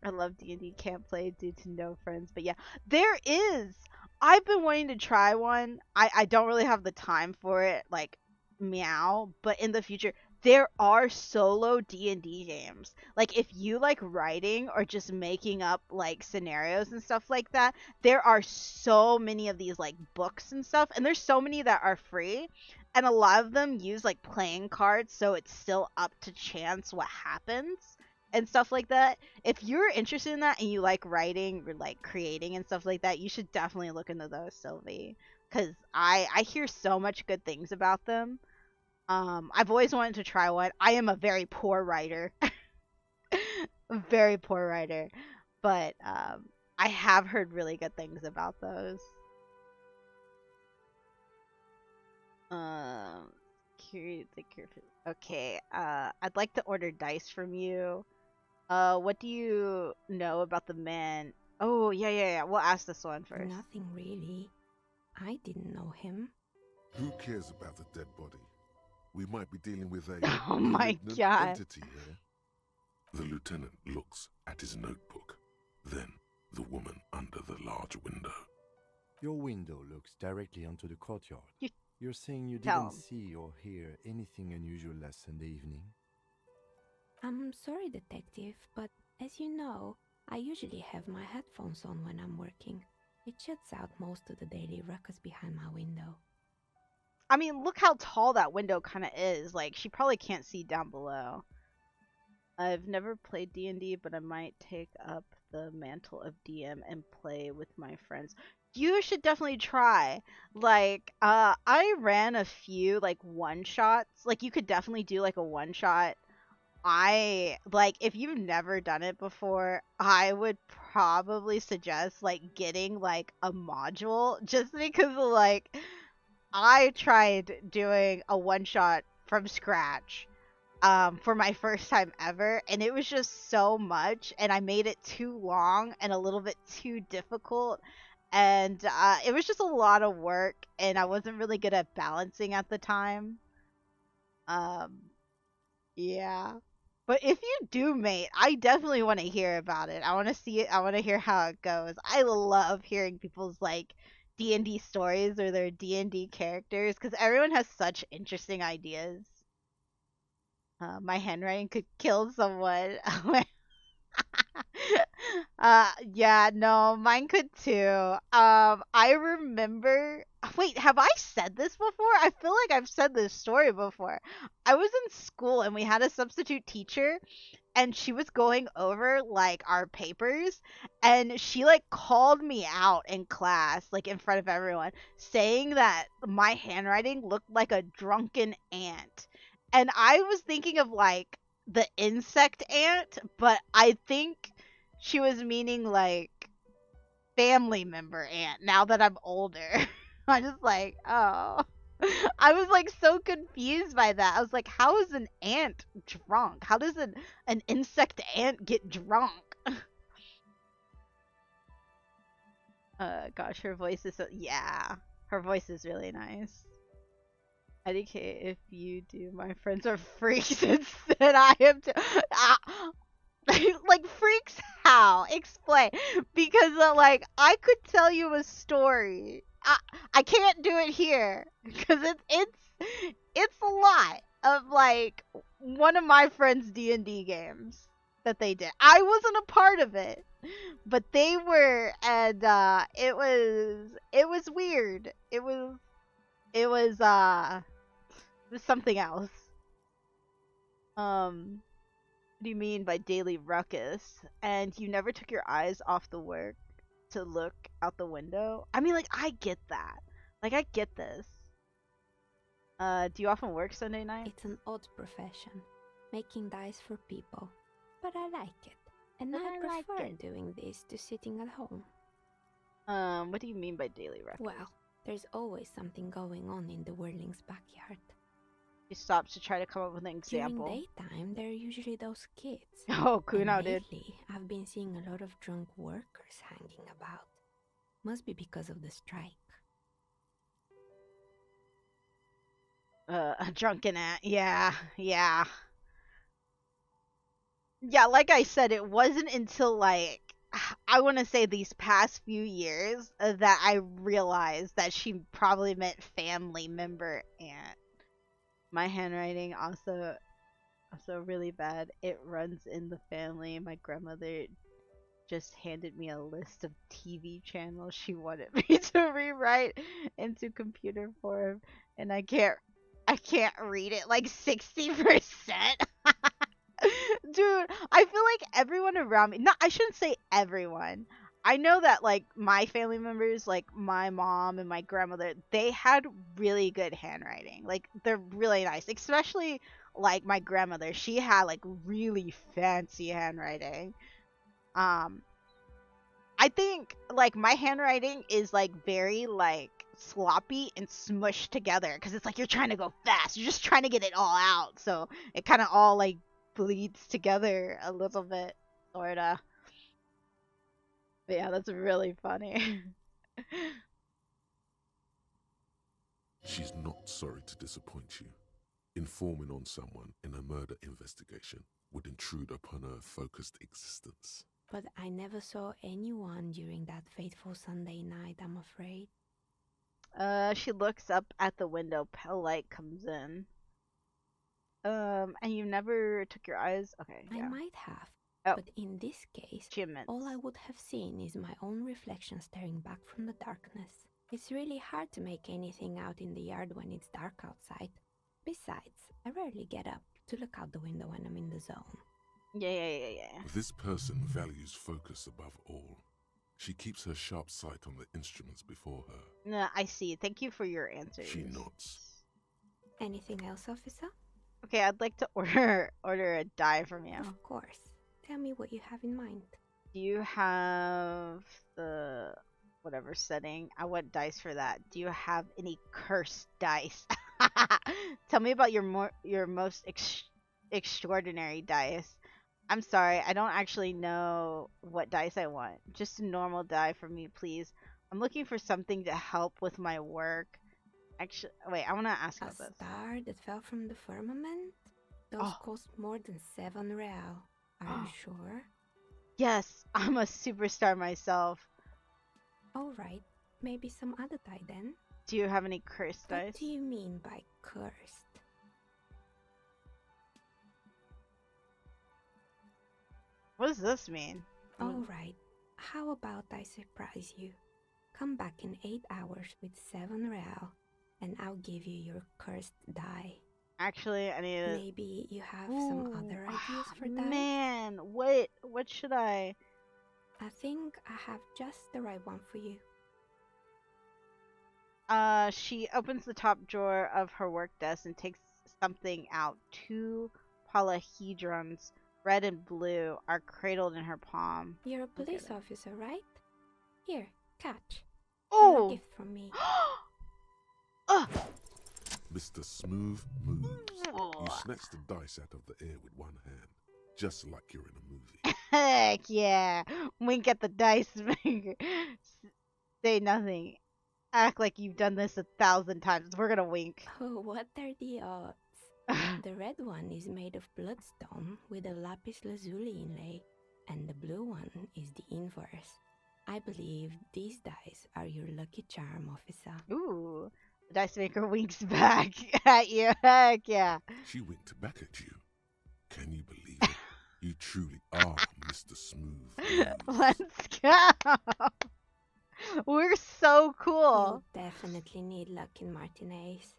I love D&D, can't play due to no friends, but yeah, there is. I've been wanting to try one. I don't really have the time for it, like, meow, but in the future, there are solo D&D games. Like, if you like writing or just making up, like, scenarios and stuff like that, there are so many of these, like, books and stuff, and there's so many that are free, and a lot of them use, like, playing cards, so it's still up to chance what happens and stuff like that. If you're interested in that and you like writing or like creating and stuff like that, you should definitely look into those, Sylvie, because I hear so much good things about them. I've always wanted to try one. I am a very poor writer. Very poor writer, but I have heard really good things about those. Okay, I'd like to order dice from you. What do you know about the man? Oh, yeah. We'll ask this one first. Nothing really. I didn't know him. Who cares about the dead body? We might be dealing with a oh my god entity here. The lieutenant looks at his notebook, then the woman under the large window. Your window looks directly onto the courtyard. You're saying you Tell didn't see or hear anything unusual last Sunday evening? I'm sorry, detective, but as you know, I usually have my headphones on when I'm working. It shuts out most of the daily ruckus behind my window. I mean, look how tall that window kind of is. Like, she probably can't see down below. I've never played D&D, but I might take up the mantle of DM and play with my friends. You should definitely try. Like, I ran a few, like, one-shots. Like, you could definitely do, like, a one-shot. If you've never done it before, I would probably suggest, like, getting, like, a module. Just because, like, I tried doing a one-shot from scratch for my first time ever, and it was just so much, and I made it too long and a little bit too difficult, and it was just a lot of work, and I wasn't really good at balancing at the time. Yeah. But if you do, mate, I definitely want to hear about it. I want to see it. I want to hear how it goes. I love hearing people's, like, D&D stories or their D&D characters, because everyone has such interesting ideas. My handwriting could kill someone. Yeah, no, mine could too. I remember. Wait, have I said this before? I feel like I've said this story before. I was in school and we had a substitute teacher, and she was going over like our papers, and she like called me out in class, like in front of everyone, saying that my handwriting looked like a drunken ant. And I was thinking of like the insect ant, but I think she was meaning like family member ant now that I'm older. I was like, oh. I was like so confused by that. I was like, how is an ant drunk? How does an insect ant get drunk? Gosh, her voice is so, yeah. Her voice is really nice. IDK, if you do, my friends are freaks instead. I am too. Like, freaks how? Explain. Because, like, I could tell you a story I can't do it here because it's a lot of like one of my friends' D&D games that they did. I wasn't a part of it, but they were, and it was weird. It was something else. What do you mean by daily ruckus? And you never took your eyes off the work to look out the window? I mean, like, I get that. Like, I get this. Do you often work Sunday night? It's an odd profession, making dice for people. But I like it. And I prefer doing this to sitting at home. What do you mean by daily ruckus? Well, there's always something going on in the Whirling's backyard. She stops to try to come up with an example. During daytime, there are usually those kids. Oh, Kuno did. Lately, I've been seeing a lot of drunk workers hanging about. Must be because of the strike. A drunken at, yeah. Yeah, like I said, it wasn't until like I want to say these past few years that I realized that she probably meant family member aunt. My handwriting also really bad. It runs in the family. My grandmother just handed me a list of TV channels she wanted me to rewrite into computer form, and I can't read it like 60%. Dude, I feel like everyone around me, I shouldn't say everyone. I know that like my family members, like my mom and my grandmother, they had really good handwriting. Like they're really nice. Especially like my grandmother, she had like really fancy handwriting. I think like my handwriting is like very like sloppy and smushed together because it's like you're trying to go fast. You're just trying to get it all out. So it kind of all like bleeds together a little bit, sorta. But yeah, that's really funny. She's not sorry to disappoint you. Informing on someone in a murder investigation would intrude upon her focused existence. But I never saw anyone during that fateful Sunday night, I'm afraid. She looks up at the window. Pale light comes in. And you never took your eyes? Okay, yeah. I might have. Oh. But in this case, Achievements. all I would have seen is my own reflection staring back from the darkness. It's really hard to make anything out in the yard when it's dark outside. Besides, I rarely get up to look out the window when I'm in the zone. Yeah. This person values focus above all. She keeps her sharp sight on the instruments before her. No, I see. Thank you for your answers. She nods. Anything else, officer? Okay, I'd like to order a die from you. Of course. Tell me what you have in mind. Do you have the whatever setting? I want dice for that. Do you have any cursed dice? Tell me about your most extraordinary dice. I'm sorry, I don't actually know what dice I want. Just a normal die for me, please. I'm looking for something to help with my work. Actually, wait, I want to ask about this. A star that fell from the firmament? Those cost more than 7 real. Are you sure? Yes, I'm a superstar myself. Alright, maybe some other die then. Do you have any cursed dice? What do you mean by cursed? What does this mean? Alright, how about I surprise you? Come back in 8 hours with 7 real, and I'll give you your cursed die. Actually, I need to... Maybe you have some other ideas for that? Man, what should I... I think I have just the right one for you. She opens the top drawer of her work desk and takes something out. 2 polyhedrons, red and blue, are cradled in her palm. You're a police officer, right? Here, catch. Oh! A gift from me. Mr. Smooth moves. You snatch the dice out of the air with one hand, just like you're in a movie. Heck yeah! Wink at the dice finger. Say nothing. Act like you've done this 1,000 times. We're gonna wink. Oh, what are the odds? The red one is made of bloodstone with a lapis lazuli inlay, and the blue one is the inverse. I believe these dice are your lucky charm, officer. Ooh. The dice maker winks back at you. Heck yeah. She winked back at you. Can you believe it? You truly are Mr. Smooth Groove. Let's go. We're so You cool. definitely need luck in Martinez.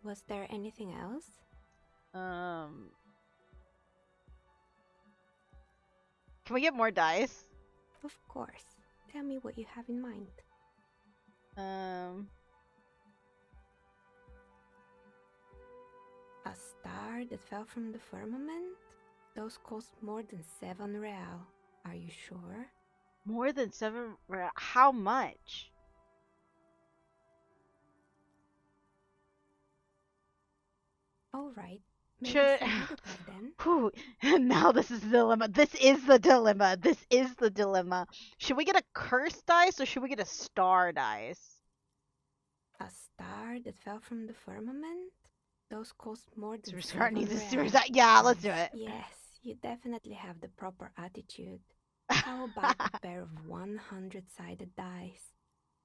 Was there anything else? Can we get more dice? Of course. Tell me what you have in mind. A star that fell from the firmament? Those cost more than 7 real. Are you sure? More than 7. How much? All right. Maybe Should. some other time then. Whew. Now this is the dilemma. This is the dilemma. This is the dilemma. Should we get a curse dice or should we get a star dice? A star that fell from the firmament? Those cost more than We're 7 starting to real. Yeah, let's do it. Yes, you definitely have the proper attitude. How about a pair of 100-sided dice,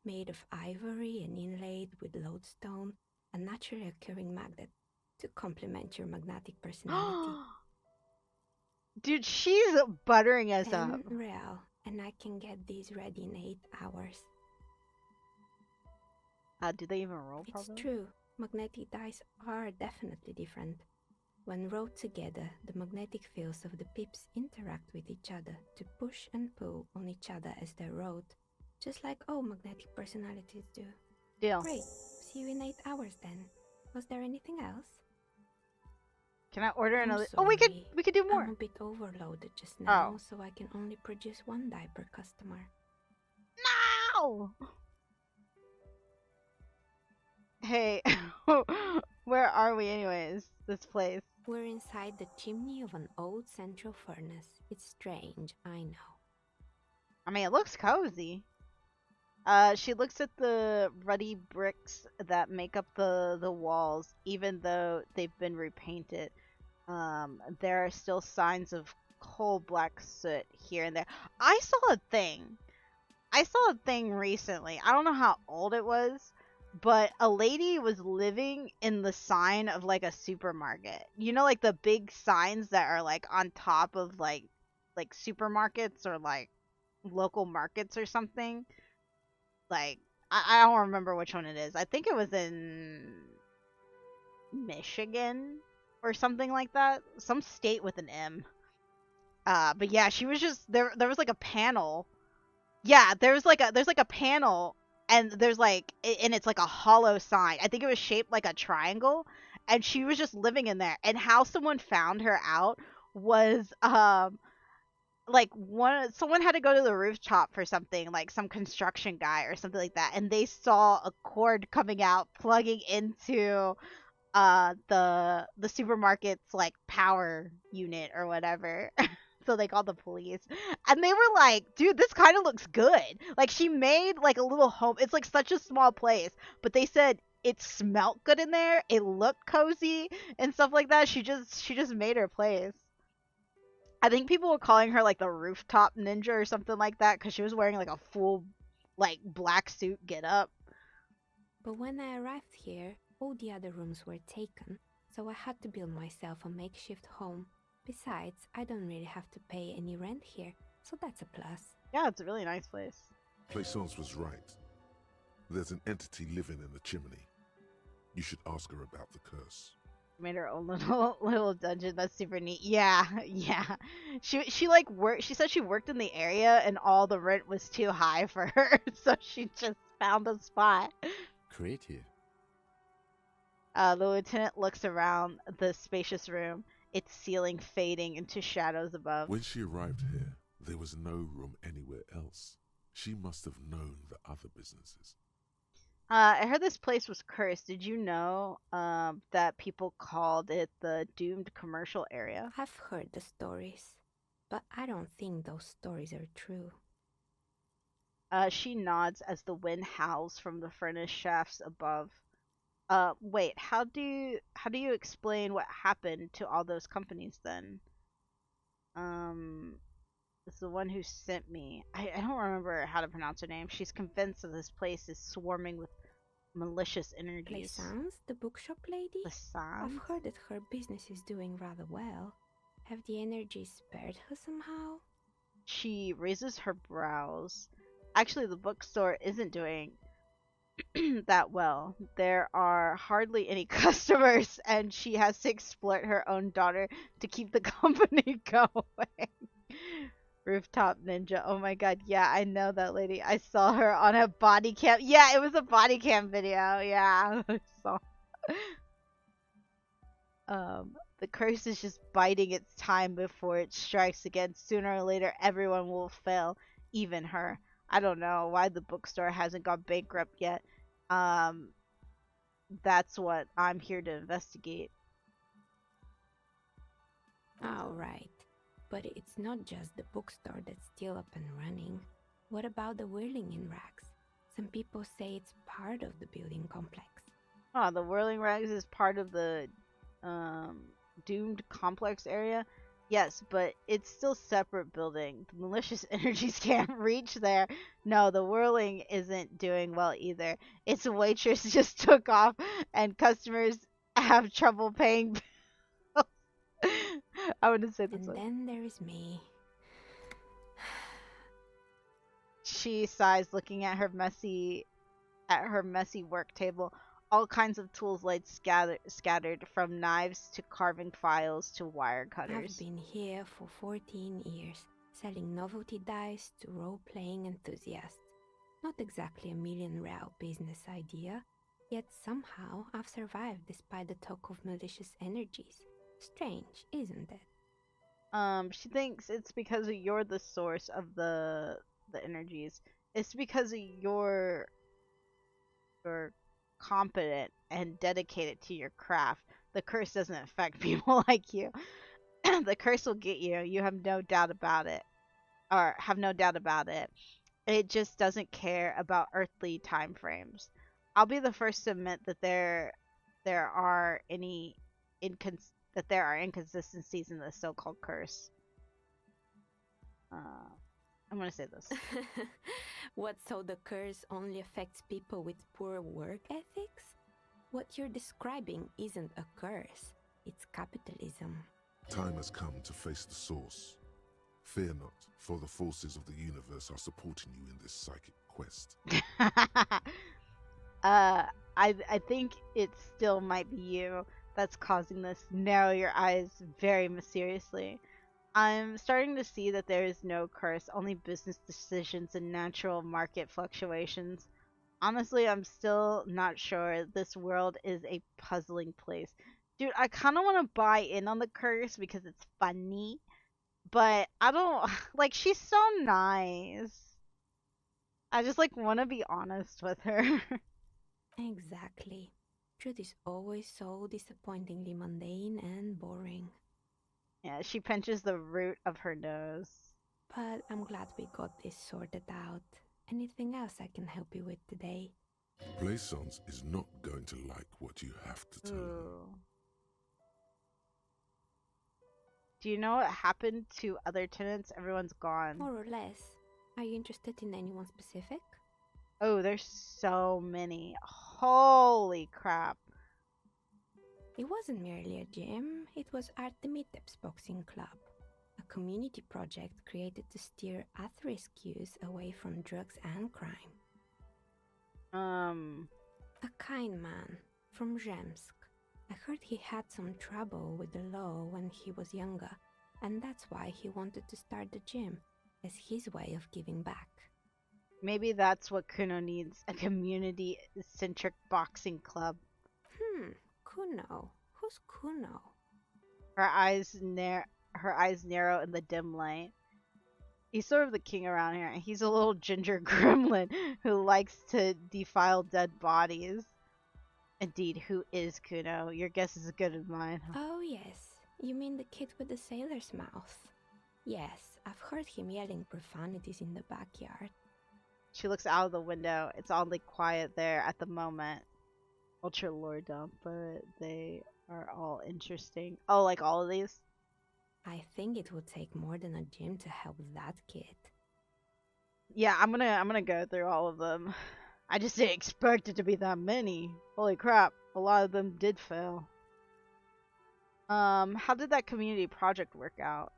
made of ivory and inlaid with lodestone, a naturally occurring magnet, to complement your magnetic personality? Dude, she's buttering us 10 up. real, and I can get these ready in 8 hours. Do they even roll It's properly? true. Magnetic dice are definitely different. When rolled together, the magnetic fields of the pips interact with each other to push and pull on each other as they're rolled, just like all magnetic personalities do. Deal. Great. See you in 8 hours then. Was there anything else? Can I order I'm another? sorry. Oh, we could do more. I'm a bit overloaded just now, Oh. so I can only produce 1 die per customer. No! Hey, where are we anyways? This place. We're inside the chimney of an old central furnace. It's strange, I know. I mean, it looks cozy. She looks at the ruddy bricks that make up the walls, even though they've been repainted. There are still signs of coal black soot here and there. I saw a thing recently. I don't know how old it was, but a lady was living in the sign of like a supermarket. You know, like the big signs that are like on top of like supermarkets or like local markets or something. Like I don't remember which one it is. I think it was in Michigan or something like that. Some state with an M. But yeah, she was just there was like a panel. Yeah, there's like a panel and there's like and it's like a hollow sign. I think it was shaped like a triangle and she was just living in there. And how someone found her out was like someone had to go to the rooftop for something, like some construction guy or something like that, and they saw a cord coming out plugging into the supermarket's like power unit or whatever. So they called the police and they were like, dude, this kind of looks good. Like she made like a little home. It's like such a small place, but they said it smelt good in there, it looked cozy and stuff like that. She just made her place. I think people were calling her like the rooftop ninja or something like that because she was wearing like a full like black suit get up. But when I arrived here, all the other rooms were taken, so I had to build myself a makeshift home. Besides, I don't really have to pay any rent here, so that's a plus. Yeah, it's a really nice place. Plaisance was right. There's an entity living in the chimney. You should ask her about the curse. Made her own little dungeon. That's super neat. Yeah, yeah. She like worked. She said she worked in the area and all the rent was too high for her, so she just found a spot. Creative. The lieutenant looks around the spacious room, its ceiling fading into shadows above. When she arrived here, there was no room anywhere else. She must have known the other businesses. I heard this place was cursed. Did you know that people called it the doomed commercial area? I've heard the stories, but I don't think those stories are true. She nods as the wind howls from the furnace shafts above. Wait, how do you explain what happened to all those companies then? is the one who sent me. I don't remember how to pronounce her name. She's convinced that this place is swarming with malicious energies. Plaisance, the bookshop lady? Plaisance? I've heard that her business is doing rather well. Have the energies spared her somehow? She raises her brows. Actually, the bookstore isn't doing that well. There are hardly any customers, and she has to exploit her own daughter to keep the company going. Rooftop Ninja. Oh my god, yeah, I know that lady. I saw her on a body cam. Yeah, it was a body cam video. Yeah, I saw. The curse is just biding its time before it strikes again. Sooner or later, everyone will fail, even her. I don't know why the bookstore hasn't gone bankrupt yet. That's what I'm here to investigate. Alright. But it's not just the bookstore that's still up and running. What about the whirling in rags? Some people say it's part of the building complex. Oh, the Whirling Rags is part of the doomed complex area? Yes, but it's still separate building. The malicious energies can't reach there. No, the Whirling isn't doing well either. Its waitress just took off and customers have trouble paying bills. I wouldn't say this And one. then there is me. She sighs, looking at her messy work table. All kinds of tools laid scattered, from knives to carving files to wire cutters. I've been here for 14 years, selling novelty dice to role-playing enthusiasts. Not exactly a million-real business idea, yet somehow I've survived despite the talk of malicious energies. Strange, isn't it? She thinks it's because you're the source of the energies. It's because you're competent and dedicated to your craft. The curse doesn't affect people like you. The curse will get you. You have no doubt about it. Or have no doubt about it. It just doesn't care about earthly time frames. I'll be the first to admit that there are inconsistencies in the so-called curse. I'm gonna say this. What, so the curse only affects people with poor work ethics? What you're describing isn't a curse, it's capitalism. Time has come to face the source. Fear not, for the forces of the universe are supporting you in this psychic quest. I think it still might be you that's causing this. Narrow your eyes very mysteriously. I'm starting to see that there is no curse, only business decisions and natural market fluctuations. Honestly, I'm still not sure. This world is a puzzling place. Dude, I kind of want to buy in on the curse because it's funny, but I don't like, she's so nice. I just like want to be honest with her. Exactly. Truth is always so disappointingly mundane and boring. Yeah, she pinches the root of her nose. But I'm glad we got this sorted out. Anything else I can help you with today? Plaisance is not going to like what you have to tell him. Do you know what happened to other tenants? Everyone's gone. More or less. Are you interested in anyone specific? Oh, there's so many. Holy crap. It wasn't merely a gym, it was Artemiteps Boxing Club, a community project created to steer at-risk youth away from drugs and crime. A kind man from Zemsk. I heard he had some trouble with the law when he was younger, and that's why he wanted to start the gym, as his way of giving back. Maybe that's what Kuno needs, a community-centric boxing club. Kuno? Who's Kuno? Her eyes narrow in the dim light. He's sort of the king around here. He's a little ginger gremlin who likes to defile dead bodies. Indeed, who is Kuno? Your guess is as good as mine. Oh yes, you mean the kid with the sailor's mouth. Yes, I've heard him yelling profanities in the backyard. She looks out of the window. It's oddly quiet there at the moment. Ultra lore dump, but they are all interesting. Oh, like all of these? I think it would take more than a gym to help that kid. Yeah, I'm gonna go through all of them. I just didn't expect it to be that many. Holy crap, a lot of them did fail. How did that community project work out?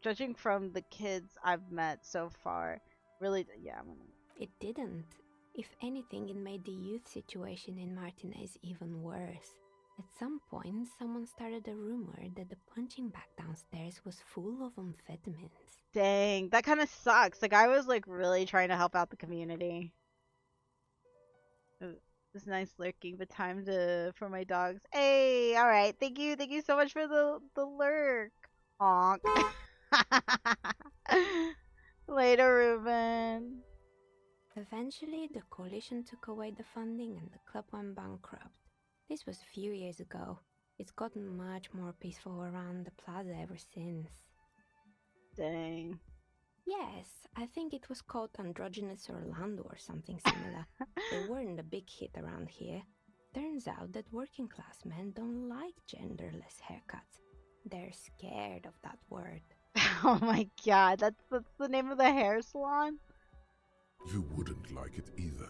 Judging from the kids I've met so far, really, yeah, I'm gonna... It didn't. If anything, it made the youth situation in Martinez even worse. At some point, someone started a rumor that the punching bag downstairs was full of amphetamines. Dang, that kind of sucks. Like, I was, like, really trying to help out the community. It's nice lurking, but time for my dogs. Hey, alright, thank you so much for the lurk. Honk. Later, Ruben. Eventually, the coalition took away the funding and the club went bankrupt. This was a few years ago. It's gotten much more peaceful around the plaza ever since. Dang. Yes, I think it was called Androgynous Orlando or something similar. They weren't a big hit around here. Turns out that working class men don't like genderless haircuts. They're scared of that word. Oh my god, that's the name of the hair salon? You wouldn't like it either.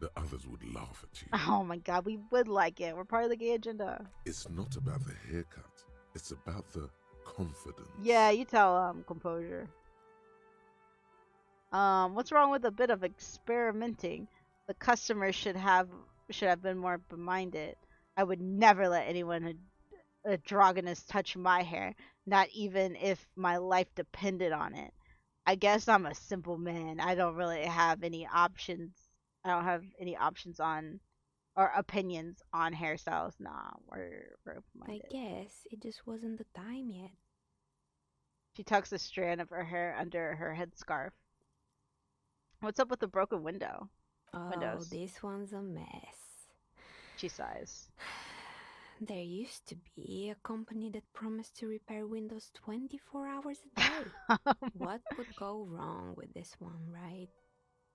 The others would laugh at you. Oh my god, we would like it. We're part of the gay agenda. It's not about the haircut. It's about the confidence. Yeah, you tell composure. What's wrong with a bit of experimenting? The customer should have been more open-minded. I would never let anyone androgynous touch my hair, not even if my life depended on it. I guess I'm a simple man. I don't really have any options. I don't have any options on or opinions on hairstyles. Nah, we're I guess it just wasn't the time yet. She tucks a strand of her hair under her headscarf. What's up with the broken window? Oh, Windows. This one's a mess. She sighs. There used to be a company that promised to repair windows 24 hours a day. What could go wrong with this one, right?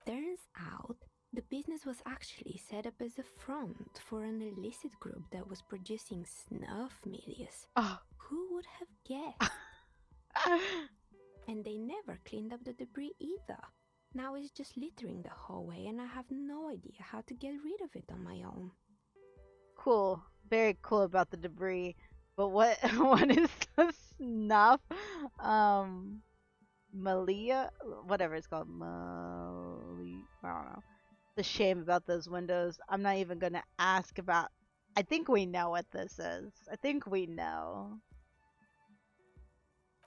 Turns out, the business was actually set up as a front for an illicit group that was producing snuff milias. Oh. Who would have guessed? And they never cleaned up the debris either. Now it's just littering the hallway and I have no idea how to get rid of it on my own. Cool. Very cool about the debris. But what is the snuff? Malia? Whatever it's called. I don't know. The shame about those windows. I'm not even gonna ask about... I think we know what this is. I think we know.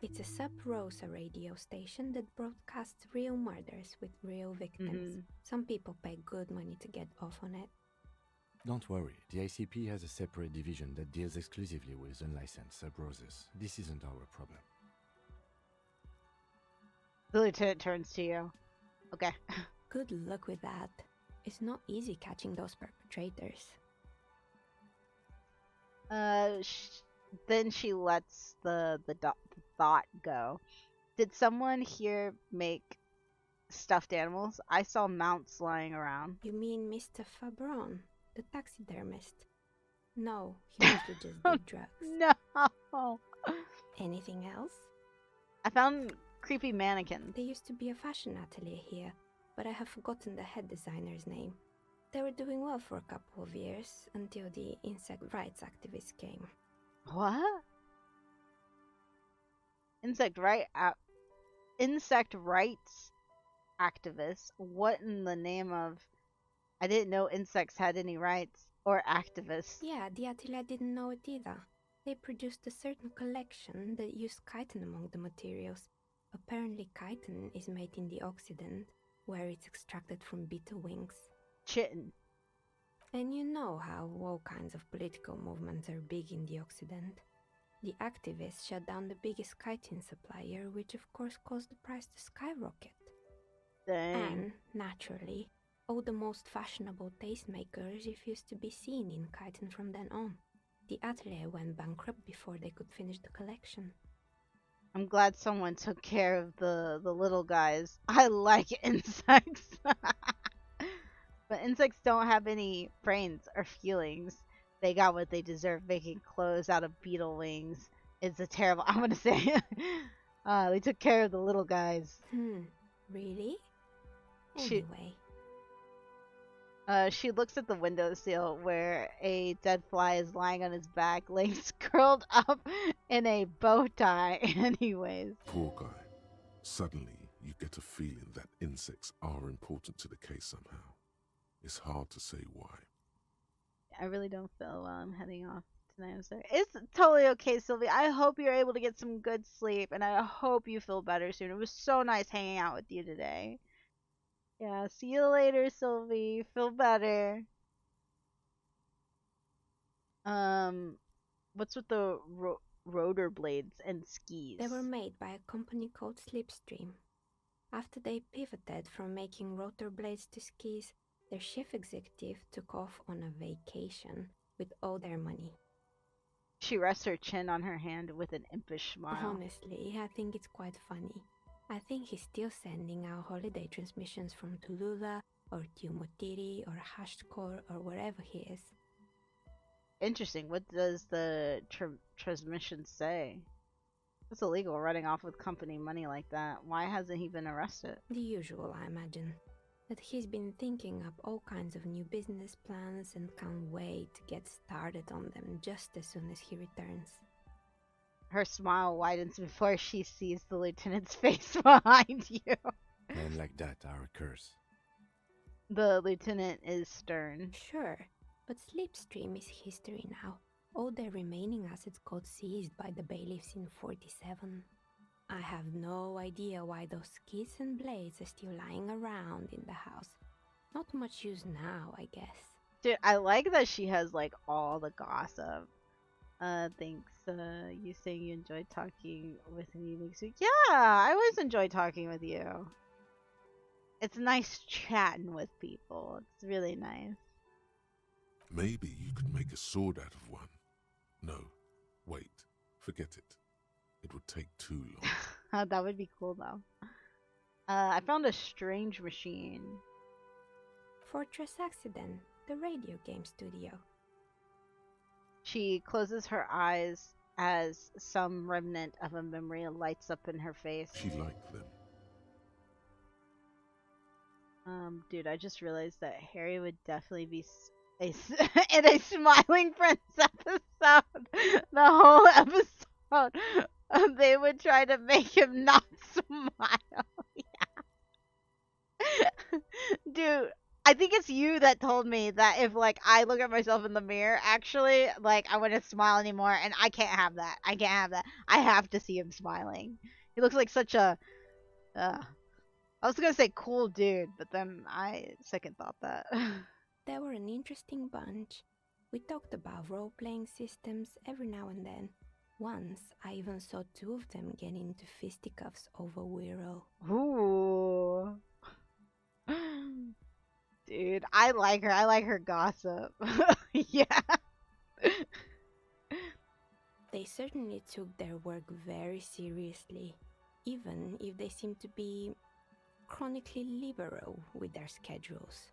It's a Sub Rosa radio station that broadcasts real murders with real victims. Some people pay good money to get off on it. Don't worry, the ICP has a separate division that deals exclusively with unlicensed Sub Roses. This isn't our problem. The lieutenant turns to you. Okay. Good luck with that. It's not easy catching those perpetrators. Then she lets the thought go. Did someone here make stuffed animals? I saw mounts lying around. You mean Mr. Fabron, the taxidermist? No, he mostly just did drugs. No. Anything else? I found creepy mannequins. There used to be a fashion atelier here, but I have forgotten the head designer's name. They were doing well for a couple of years until the insect rights activists came. What? Insect rights activists? What in the name of... I didn't know insects had any rights. Or activists. Yeah, the atelier didn't know it either. They produced a certain collection that used chitin among the materials. Apparently chitin is made in the Occident, where it's extracted from beetle wings. Chitin. And you know how all kinds of political movements are big in the Occident. The activists shut down the biggest chitin supplier, which of course caused the price to skyrocket. Dang. And, naturally, all the most fashionable tastemakers refused to be seen in chitin from then on. The atelier went bankrupt before they could finish the collection. I'm glad someone took care of the little guys. I like insects. But insects don't have any brains or feelings. They got what they deserve, making clothes out of beetle wings. It's a terrible. I'm gonna say, they took care of the little guys. Really? She Anyway. She looks at the windowsill where a dead fly is lying on his back, legs curled up in a bow tie. Anyways. Poor guy. Suddenly, you get a feeling that insects are important to the case somehow. It's hard to say why. I really don't feel well. I'm heading off tonight. I'm sorry. It's totally okay, Sylvie. I hope you're able to get some good sleep, and I hope you feel better soon. It was so nice hanging out with you today. Yeah, see you later, Sylvie. Feel better. What's with the rotor blades and skis? They were made by a company called Slipstream. After they pivoted from making rotor blades to skis, their chief executive took off on a vacation with all their money. She rests her chin on her hand with an impish smile. Honestly, I think it's quite funny. I think he's still sending out holiday transmissions from Tulula or Tiumotiri or Hashtkor or wherever he is. Interesting. What does the transmission say? It's illegal running off with company money like that. Why hasn't he been arrested? The usual, I imagine. That he's been thinking up all kinds of new business plans and can't wait to get started on them just as soon as he returns. Her smile widens before she sees the lieutenant's face behind you. Men like that are a curse. The lieutenant is stern. Sure, but Slipstream is history now. All their remaining assets got seized by the bailiffs in 47. I have no idea why those skis and blades are still lying around in the house. Not much use now, I guess. Dude, I like that she has like all the gossip. Thanks. You saying you enjoyed talking with me next week? Yeah, I always enjoy talking with you. It's nice chatting with people. It's really nice. Maybe you could make a sword out of one. No, wait. Forget it. It would take too long. That would be cool though. I found a strange machine. Fortress Accident, the radio game studio. She closes her eyes as some remnant of a memory lights up in her face. She liked them. Dude, I just realized that Harry would definitely be in a Smiling Friends episode. The whole episode. They would try to make him not smile. Yeah. Dude, I think it's you that told me that if like I look at myself in the mirror, actually, like I wouldn't smile anymore, and I can't have that. I can't have that. I have to see him smiling. He looks like such a I was gonna say cool dude, but then I second thought that. They were an interesting bunch. We talked about role-playing systems every now and then. Once, I even saw two of them get into fisticuffs over Wiro. Ooh. Dude, I like her. I like her gossip. Yeah. They certainly took their work very seriously, even if they seemed to be chronically liberal with their schedules.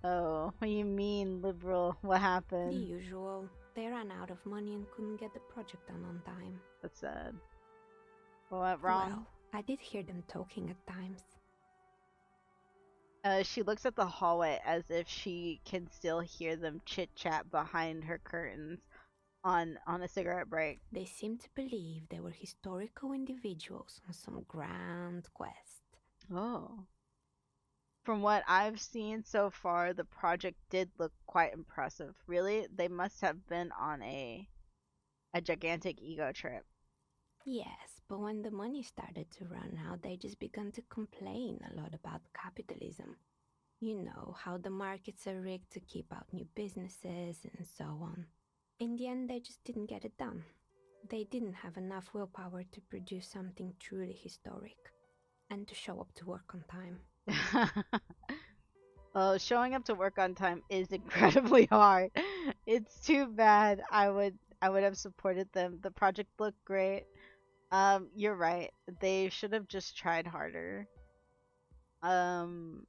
Oh, what do you mean, liberal? What happened? The usual. They ran out of money and couldn't get the project done on time. That's sad. What went wrong? Well, I did hear them talking at times. She looks at the hallway as if she can still hear them chit-chat behind her curtains on a cigarette break. They seemed to believe they were historical individuals on some grand quest. Oh. From what I've seen so far, the project did look quite impressive. Really, they must have been on a gigantic ego trip. Yes, but when the money started to run out, they just began to complain a lot about capitalism. You know, how the markets are rigged to keep out new businesses and so on. In the end, they just didn't get it done. They didn't have enough willpower to produce something truly historic and to show up to work on time. Well, showing up to work on time is incredibly hard. It's too bad. I would have supported them. The project looked great. You're right. They should have just tried harder. And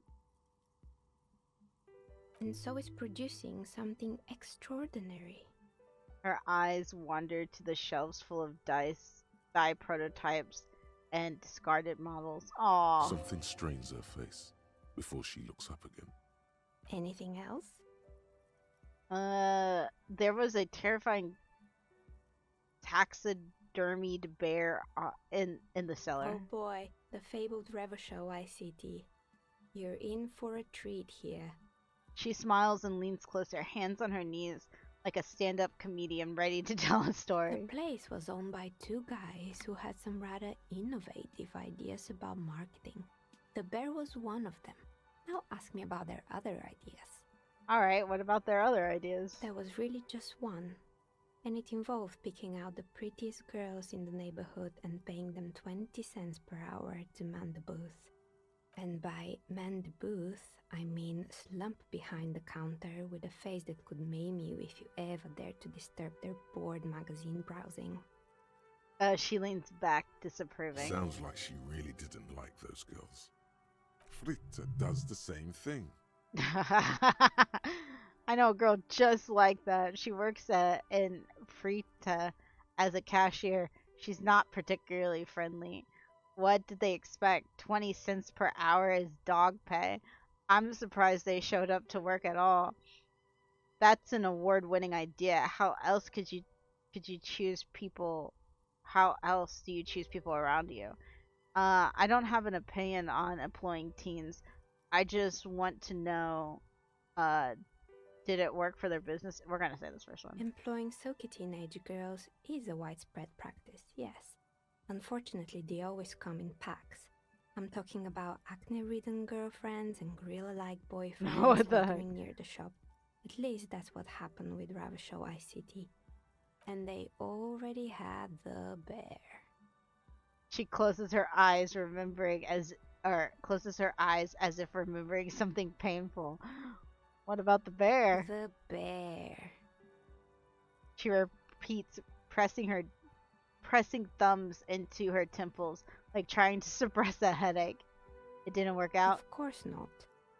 so is producing something extraordinary. Her eyes wandered to the shelves full of dye prototypes and discarded models. Aww. Something strains her face before she looks up again. Anything else? There was a terrifying taxidermied bear in the cellar. Oh boy, the fabled Revachol ICT. You're in for a treat here. She smiles and leans closer, hands on her knees, like a stand-up comedian ready to tell a story. The place was owned by two guys who had some rather innovative ideas about marketing. The bear was one of them. Now ask me about their other ideas. Alright, what about their other ideas? There was really just one. And it involved picking out the prettiest girls in the neighborhood and paying them 20 cents per hour to man the booth. And by man the booth, I mean slump behind the counter with a face that could maim you if you ever dared to disturb their bored magazine browsing. She leans back, disapproving. Sounds like she really didn't like those girls. Fritta does the same thing. I know a girl just like that. She works in Frita as a cashier. She's not particularly friendly. What did they expect? 20 cents per hour is dog pay. I'm surprised they showed up to work at all. That's an award-winning idea. How else could you choose people? How else do you choose people around you? I don't have an opinion on employing teens. I just want to know, did it work for their business? We're gonna say this first one. Employing silky teenage girls is a widespread practice, yes. Unfortunately, they always come in packs. I'm talking about acne-ridden girlfriends and gorilla-like boyfriends wandering near the shop. At least that's what happened with Revachol ICT. And they already had the bear. She closes her eyes, closes her eyes as if remembering something painful. What about the bear? The bear. She repeats, pressing thumbs into her temples, like trying to suppress a headache. It didn't work out? Of course not.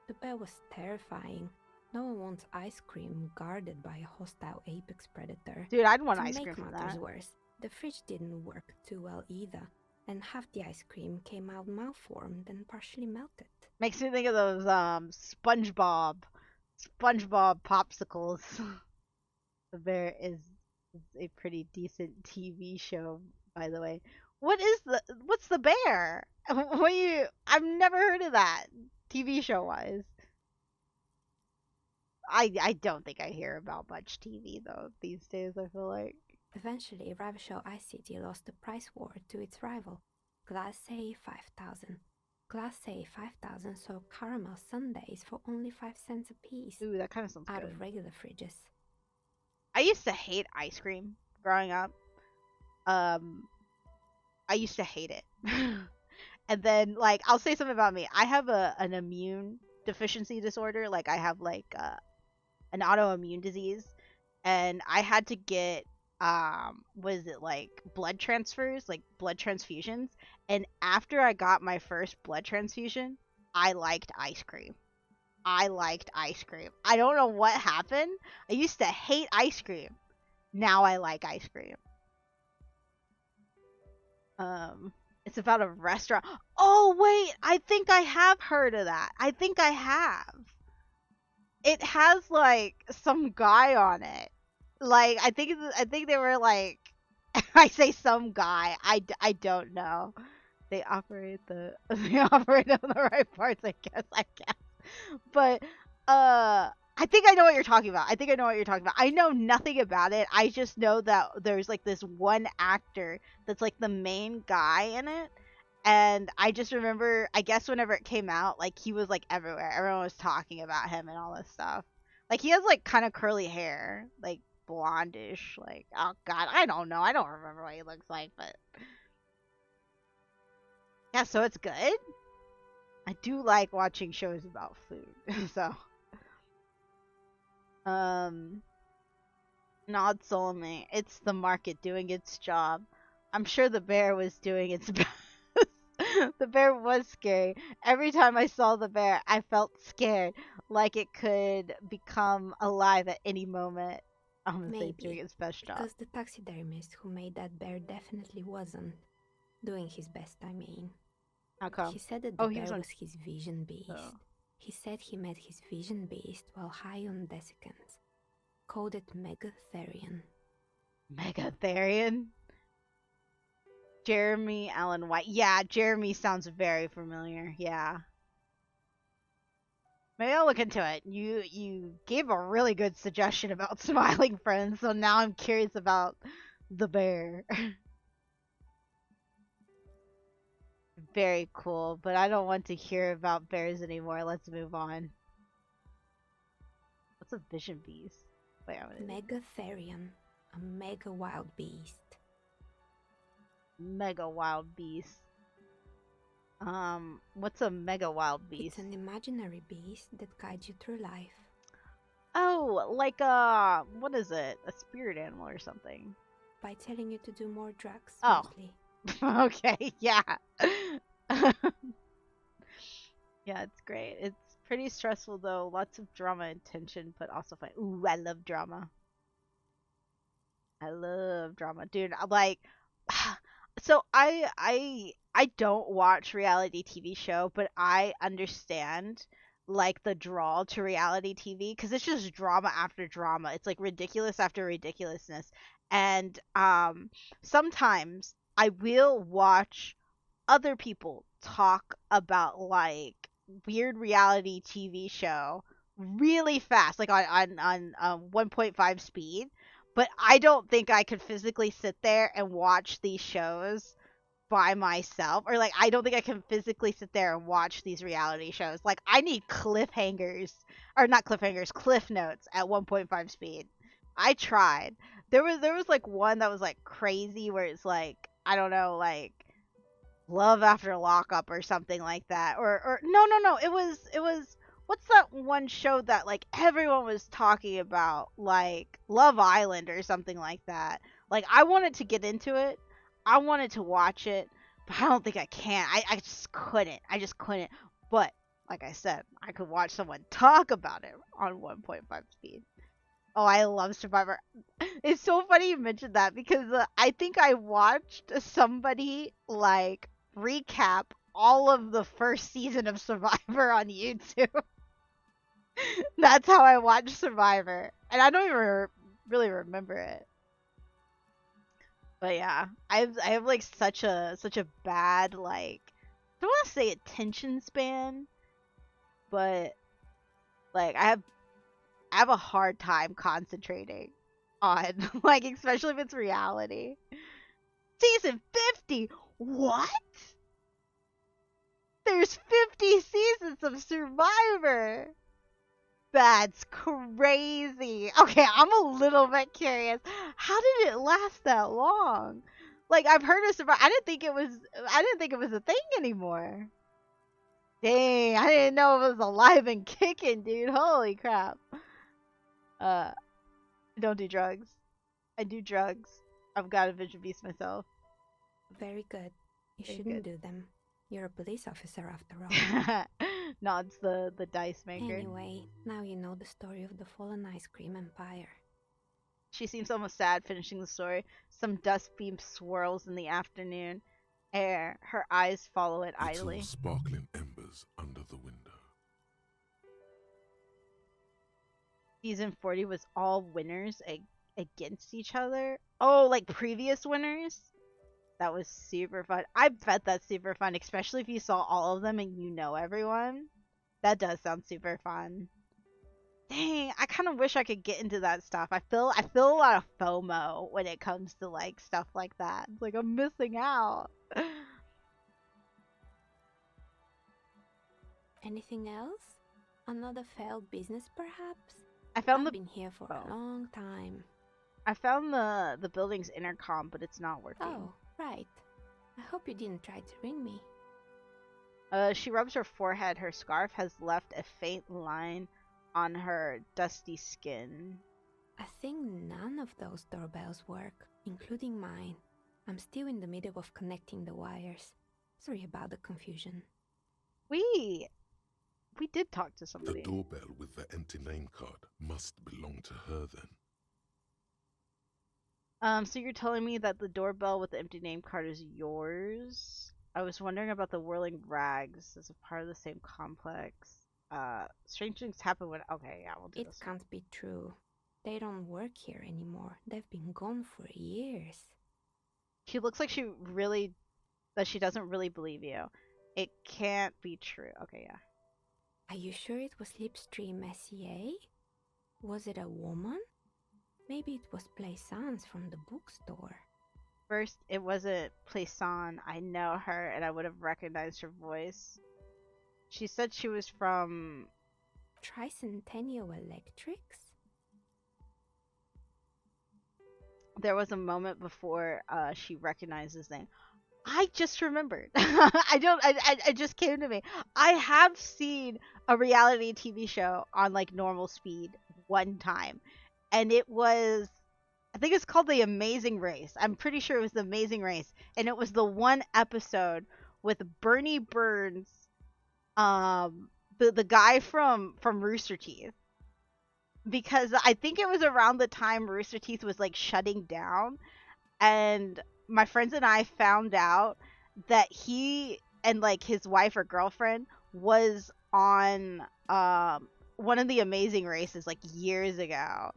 The bear was terrifying. No one wants ice cream guarded by a hostile apex predator. Dude, I'd want ice cream from that. To make matters worse, the fridge didn't work too well either, and half the ice cream came out malformed and partially melted. Makes me think of those SpongeBob popsicles. The bear is a pretty decent TV show, by the way. What's the bear? I've never heard of that TV show wise. I don't think I hear about much TV though these days, I feel like. Eventually, Revachol ICT lost the price war to its rival, Class A 5000. Class A 5000 sold caramel sundaes for only 5 cents a piece. Ooh, that kind of sounds out good. of regular fridges. I used to hate ice cream growing up. I used to hate it. And then, like, I'll say something about me. I have an immune deficiency disorder. Like, I have, like, an autoimmune disease. And I had to get, blood transfers? Like, blood transfusions. And after I got my first blood transfusion, I liked ice cream. I don't know what happened. I used to hate ice cream. Now I like ice cream. It's about a restaurant. Oh, wait. I think I have heard of that. I think I have. It has, like, some guy on it. Like, I think they were, like, I say some guy. I don't know. They operate on the right parts, I guess. But, I think I know what you're talking about. I know nothing about it. I just know that there's, like, this one actor that's, like, the main guy in it. And I just remember, I guess whenever it came out, like, he was, like, everywhere. Everyone was talking about him and all this stuff. Like, he has, like, kind of curly hair. Like, blondish. Like, oh, God. I don't know. I don't remember what he looks like, but... Yeah, so it's good. I do like watching shows about food. So... Not Solomon. It's the market doing its job. I'm sure the bear was doing its best. The bear was scary. Every time I saw the bear, I felt scared, like it could become alive at any moment. Maybe, doing its best job. because the taxidermist who made that bear definitely wasn't doing his best, I mean. How come? He said that the he bear on... was his vision beast. Oh. He said he met his vision beast while high on desiccants. Called it Megatherian. Megatherian? Jeremy Allen White. Yeah, Jeremy sounds very familiar. Yeah. Maybe I'll look into it. You gave a really good suggestion about Smiling Friends, so now I'm curious about the bear. Very cool, but I don't want to hear about bears anymore. Let's move on. What's a vision beast? Wait, Megatherian, a mega wild beast. Mega wild beast. What's a mega wild beast? It's an imaginary beast that guides you through life. Oh, like what is it? A spirit animal or something? By telling you to do more drugs, oh. mostly. Okay, yeah. Yeah, it's great. It's pretty stressful though. Lots of drama and tension, but also fun. Ooh, I love drama. I love drama, dude. I'm like, so I don't watch reality TV show, but I understand like the draw to reality TV because it's just drama after drama. It's like ridiculous after ridiculousness, and sometimes I will watch other people talk about like weird reality TV show really fast, like on 1.5 speed. But I don't think I could physically sit there and watch these shows by myself, or like I don't think I can physically sit there and watch these reality shows. Like I need cliffhangers, or not cliffhangers, cliff notes at 1.5 speed. I tried. There was like one that was like crazy where it's like, I don't know, like Love After Lockup or something like that, or no, it was what's that one show that like everyone was talking about, like Love Island or something like that. Like I wanted to get into it, I wanted to watch it, but I don't think I can. I just couldn't. I just couldn't. But like I said, I could watch someone talk about it on 1.5 speed. Oh, I love Survivor. It's so funny you mentioned that because I think I watched somebody like recap all of the first season of Survivor on YouTube. That's how I watched Survivor, and I don't even really remember it. But yeah, I have like such a bad, like, I don't want to say attention span, but like I have a hard time concentrating on like, especially if it's reality. Season 50. What? There's 50 seasons of Survivor. That's crazy. Okay, I'm a little bit curious. How did it last that long? Like I've heard of Survivor. I didn't think it was a thing anymore. Dang, I didn't know it was alive and kicking, dude. Holy crap. I don't do drugs. I do drugs. I've got a vision beast myself. Very good. You Very shouldn't good. do them. You're a police officer after all. Nods the dice maker. Anyway, now you know the story of the fallen ice cream empire. She seems almost sad finishing the story. Some dust beam swirls in the afternoon air. Her eyes follow it idly. Little sparkling embers under the window. Season 40 was all winners against each other. Oh, like previous winners? That was super fun. I bet that's super fun, especially if you saw all of them and you know everyone. That does sound super fun. Dang, I kind of wish I could get into that stuff. I feel a lot of FOMO when it comes to like stuff like that. It's like I'm missing out. Anything else? Another failed business, perhaps? I found I've been here for a long time. I found the building's intercom, but it's not working. Oh, right. I hope you didn't try to ring me. She rubs her forehead. Her scarf has left a faint line on her dusty skin. I think none of those doorbells work, including mine. I'm still in the middle of connecting the wires. Sorry about the confusion. We did talk to somebody. The doorbell with the empty name card must belong to her then. So you're telling me that the doorbell with the empty name card is yours? I was wondering about the whirling rags as a part of the same complex. Strange things happen when. Okay, yeah, we'll do this. It can't be true. They don't work here anymore. They've been gone for years. She looks like that she doesn't really believe you. It can't be true. Okay, yeah. Are you sure it was Livestream SEA? Was it a woman? Maybe it was Plaisance from the bookstore. First, it wasn't Playson. I know her, and I would have recognized her voice. She said she was from Tricentennial Electrics? There was a moment before she recognized his name. I just remembered. I just came to me. I have seen a reality TV show on like normal speed one time, and it was, I think it's called The Amazing Race. I'm pretty sure it was The Amazing Race, and it was the one episode with Bernie Burns, the guy from Rooster Teeth, because I think it was around the time Rooster Teeth was like shutting down, and my friends and I found out that he and like his wife or girlfriend was on one of the Amazing Races like years ago,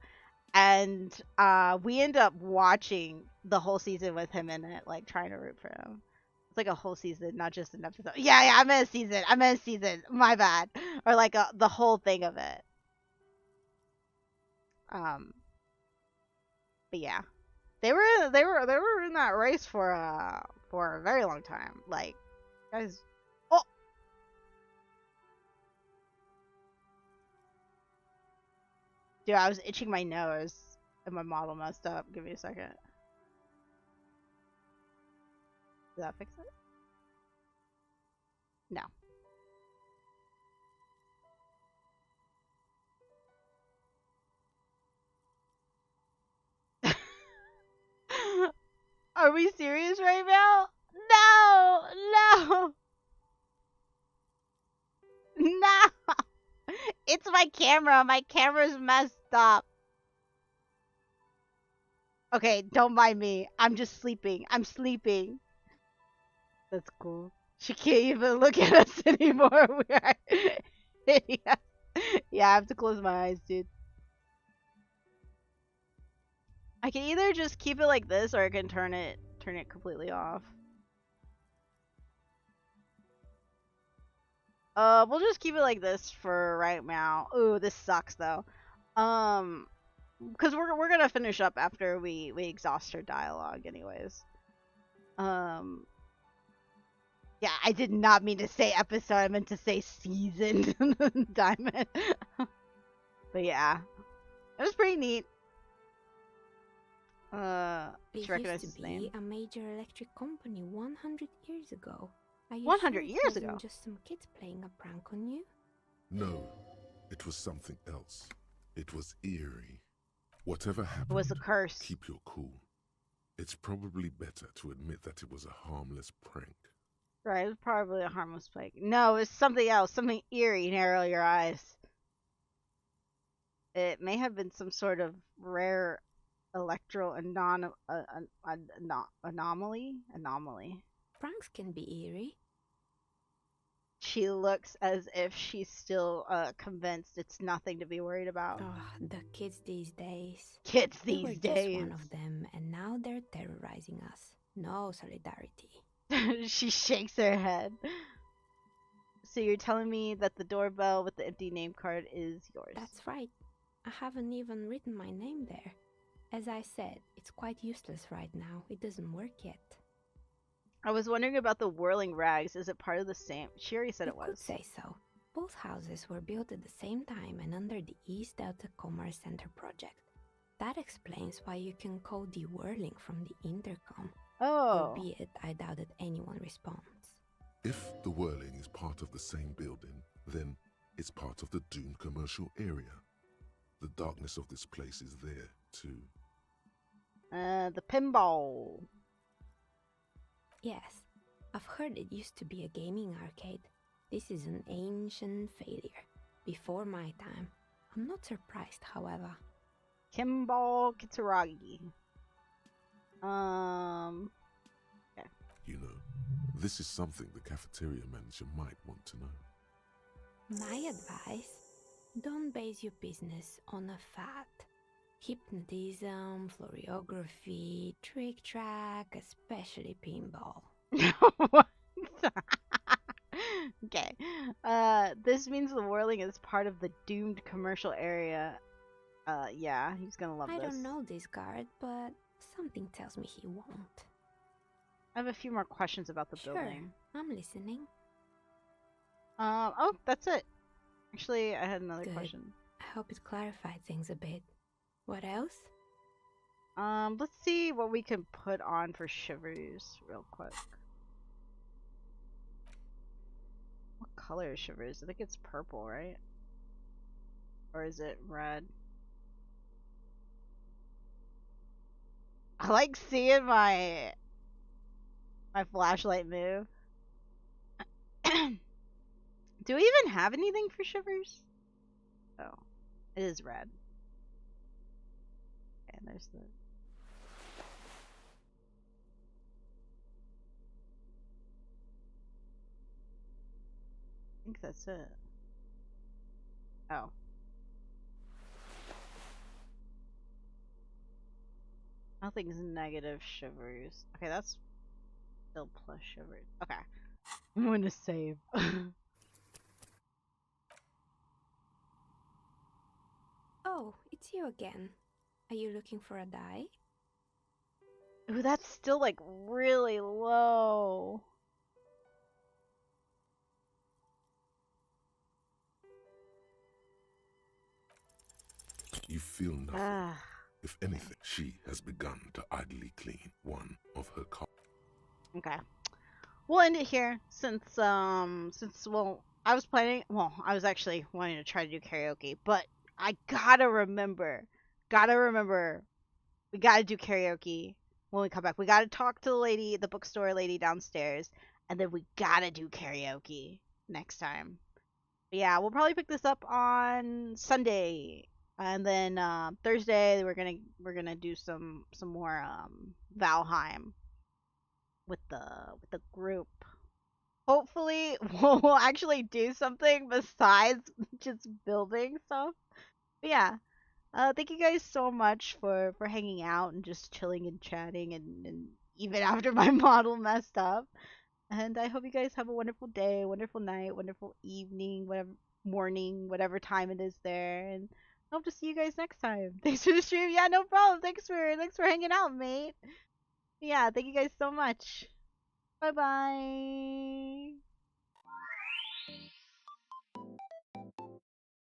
and we end up watching the whole season with him in it, like trying to root for him. It's like a whole season, not just an episode. Yeah, I'm in a season. My bad. Or like the whole thing of it. But yeah, they were in that race for a very long time. Like, guys, oh, dude, I was itching my nose and my model messed up. Give me a second. Did that fix it? No. Are we serious right now? No! No! It's my camera. My camera's messed up. Okay, don't mind me. I'm just sleeping. I'm sleeping. That's cool. She can't even look at us anymore. We are idiots. Yeah, I have to close my eyes, dude. I can either just keep it like this, or I can turn it completely off. We'll just keep it like this for right now. Ooh, this sucks though. Because we're gonna finish up after we exhaust our dialogue, anyways. Yeah, I did not mean to say episode. I meant to say season. Diamond. But yeah, it was pretty neat. It recognize used his to name. be a major electric company 100 years ago. Are you 100 sure it years wasn't ago? just some kids playing a prank on you? No, it was something else. It was eerie. Whatever happened, It was a curse. keep your cool. It's probably better to admit that it was a harmless prank. Right, it was probably a harmless prank. No, it's something else. Something eerie. Narrow your eyes. It may have been some sort of rare anomaly. Pranks can be eerie. She looks as if she's still convinced it's nothing to be worried about. Oh, the kids these days. Kids We these were days. just one of them, and now they're terrorizing us. No solidarity. She shakes her head. So you're telling me that the doorbell with the empty name card is yours? That's right. I haven't even written my name there. As I said, it's quite useless right now. It doesn't work yet. I was wondering about the whirling rags. Is it part of the same? She already said it was. Could say so. Both houses were built at the same time and under the East Delta Commerce Center project. That explains why you can code the whirling from the intercom. Oh. Albeit I doubt that anyone responds. If the whirling is part of the same building, then it's part of the doomed commercial area. The darkness of this place is there, too. The pinball. Yes, I've heard it used to be a gaming arcade. This is an ancient failure. Before my time. I'm not surprised, however. Kimball Kitsuragi. Okay. You know, this is something the cafeteria manager might want to know. My advice: don't base your business on a fad. Hypnotism, floriography, trick track, especially pinball. Okay. This means the whirling is part of the doomed commercial area. Yeah, he's gonna love I this. don't know this guard, but something tells me he won't. I have a few more questions about the Sure, building. I'm listening. Oh, that's it. Actually, I had another Good. question. I hope it clarified things a bit. What else? Let's see what we can put on for Shivers real quick. What color is Shivers? I think it's purple, right? Or is it red? I like seeing my flashlight move. Do we even have anything for Shivers? Oh, it is red. And there's the... I think that's it. Oh. Nothing's negative Shivers. Okay, that's still plus Shivers. Okay. I'm going to save. Oh, it's you again. Are you looking for a die? Ooh, that's still like really low. You feel nothing. Ah. If anything, she has begun to idly clean one of her cars. Okay. We'll end it here since well, I was planning, well, I was actually wanting to try to do karaoke, but I gotta remember, we gotta do karaoke when we come back. We gotta talk to the lady, the bookstore lady downstairs, and then we gotta do karaoke next time. But yeah, we'll probably pick this up on Sunday, and then Thursday we're gonna do some more Valheim with the group. Hopefully, we'll actually do something besides just building stuff. But yeah, thank you guys so much for hanging out and just chilling and chatting, and even after my model messed up. And I hope you guys have a wonderful day, wonderful night, wonderful evening, whatever morning, whatever time it is there. And I hope to see you guys next time. Thanks for the stream. Yeah, no problem. Thanks for hanging out, mate. Yeah, thank you guys so much. Bye bye.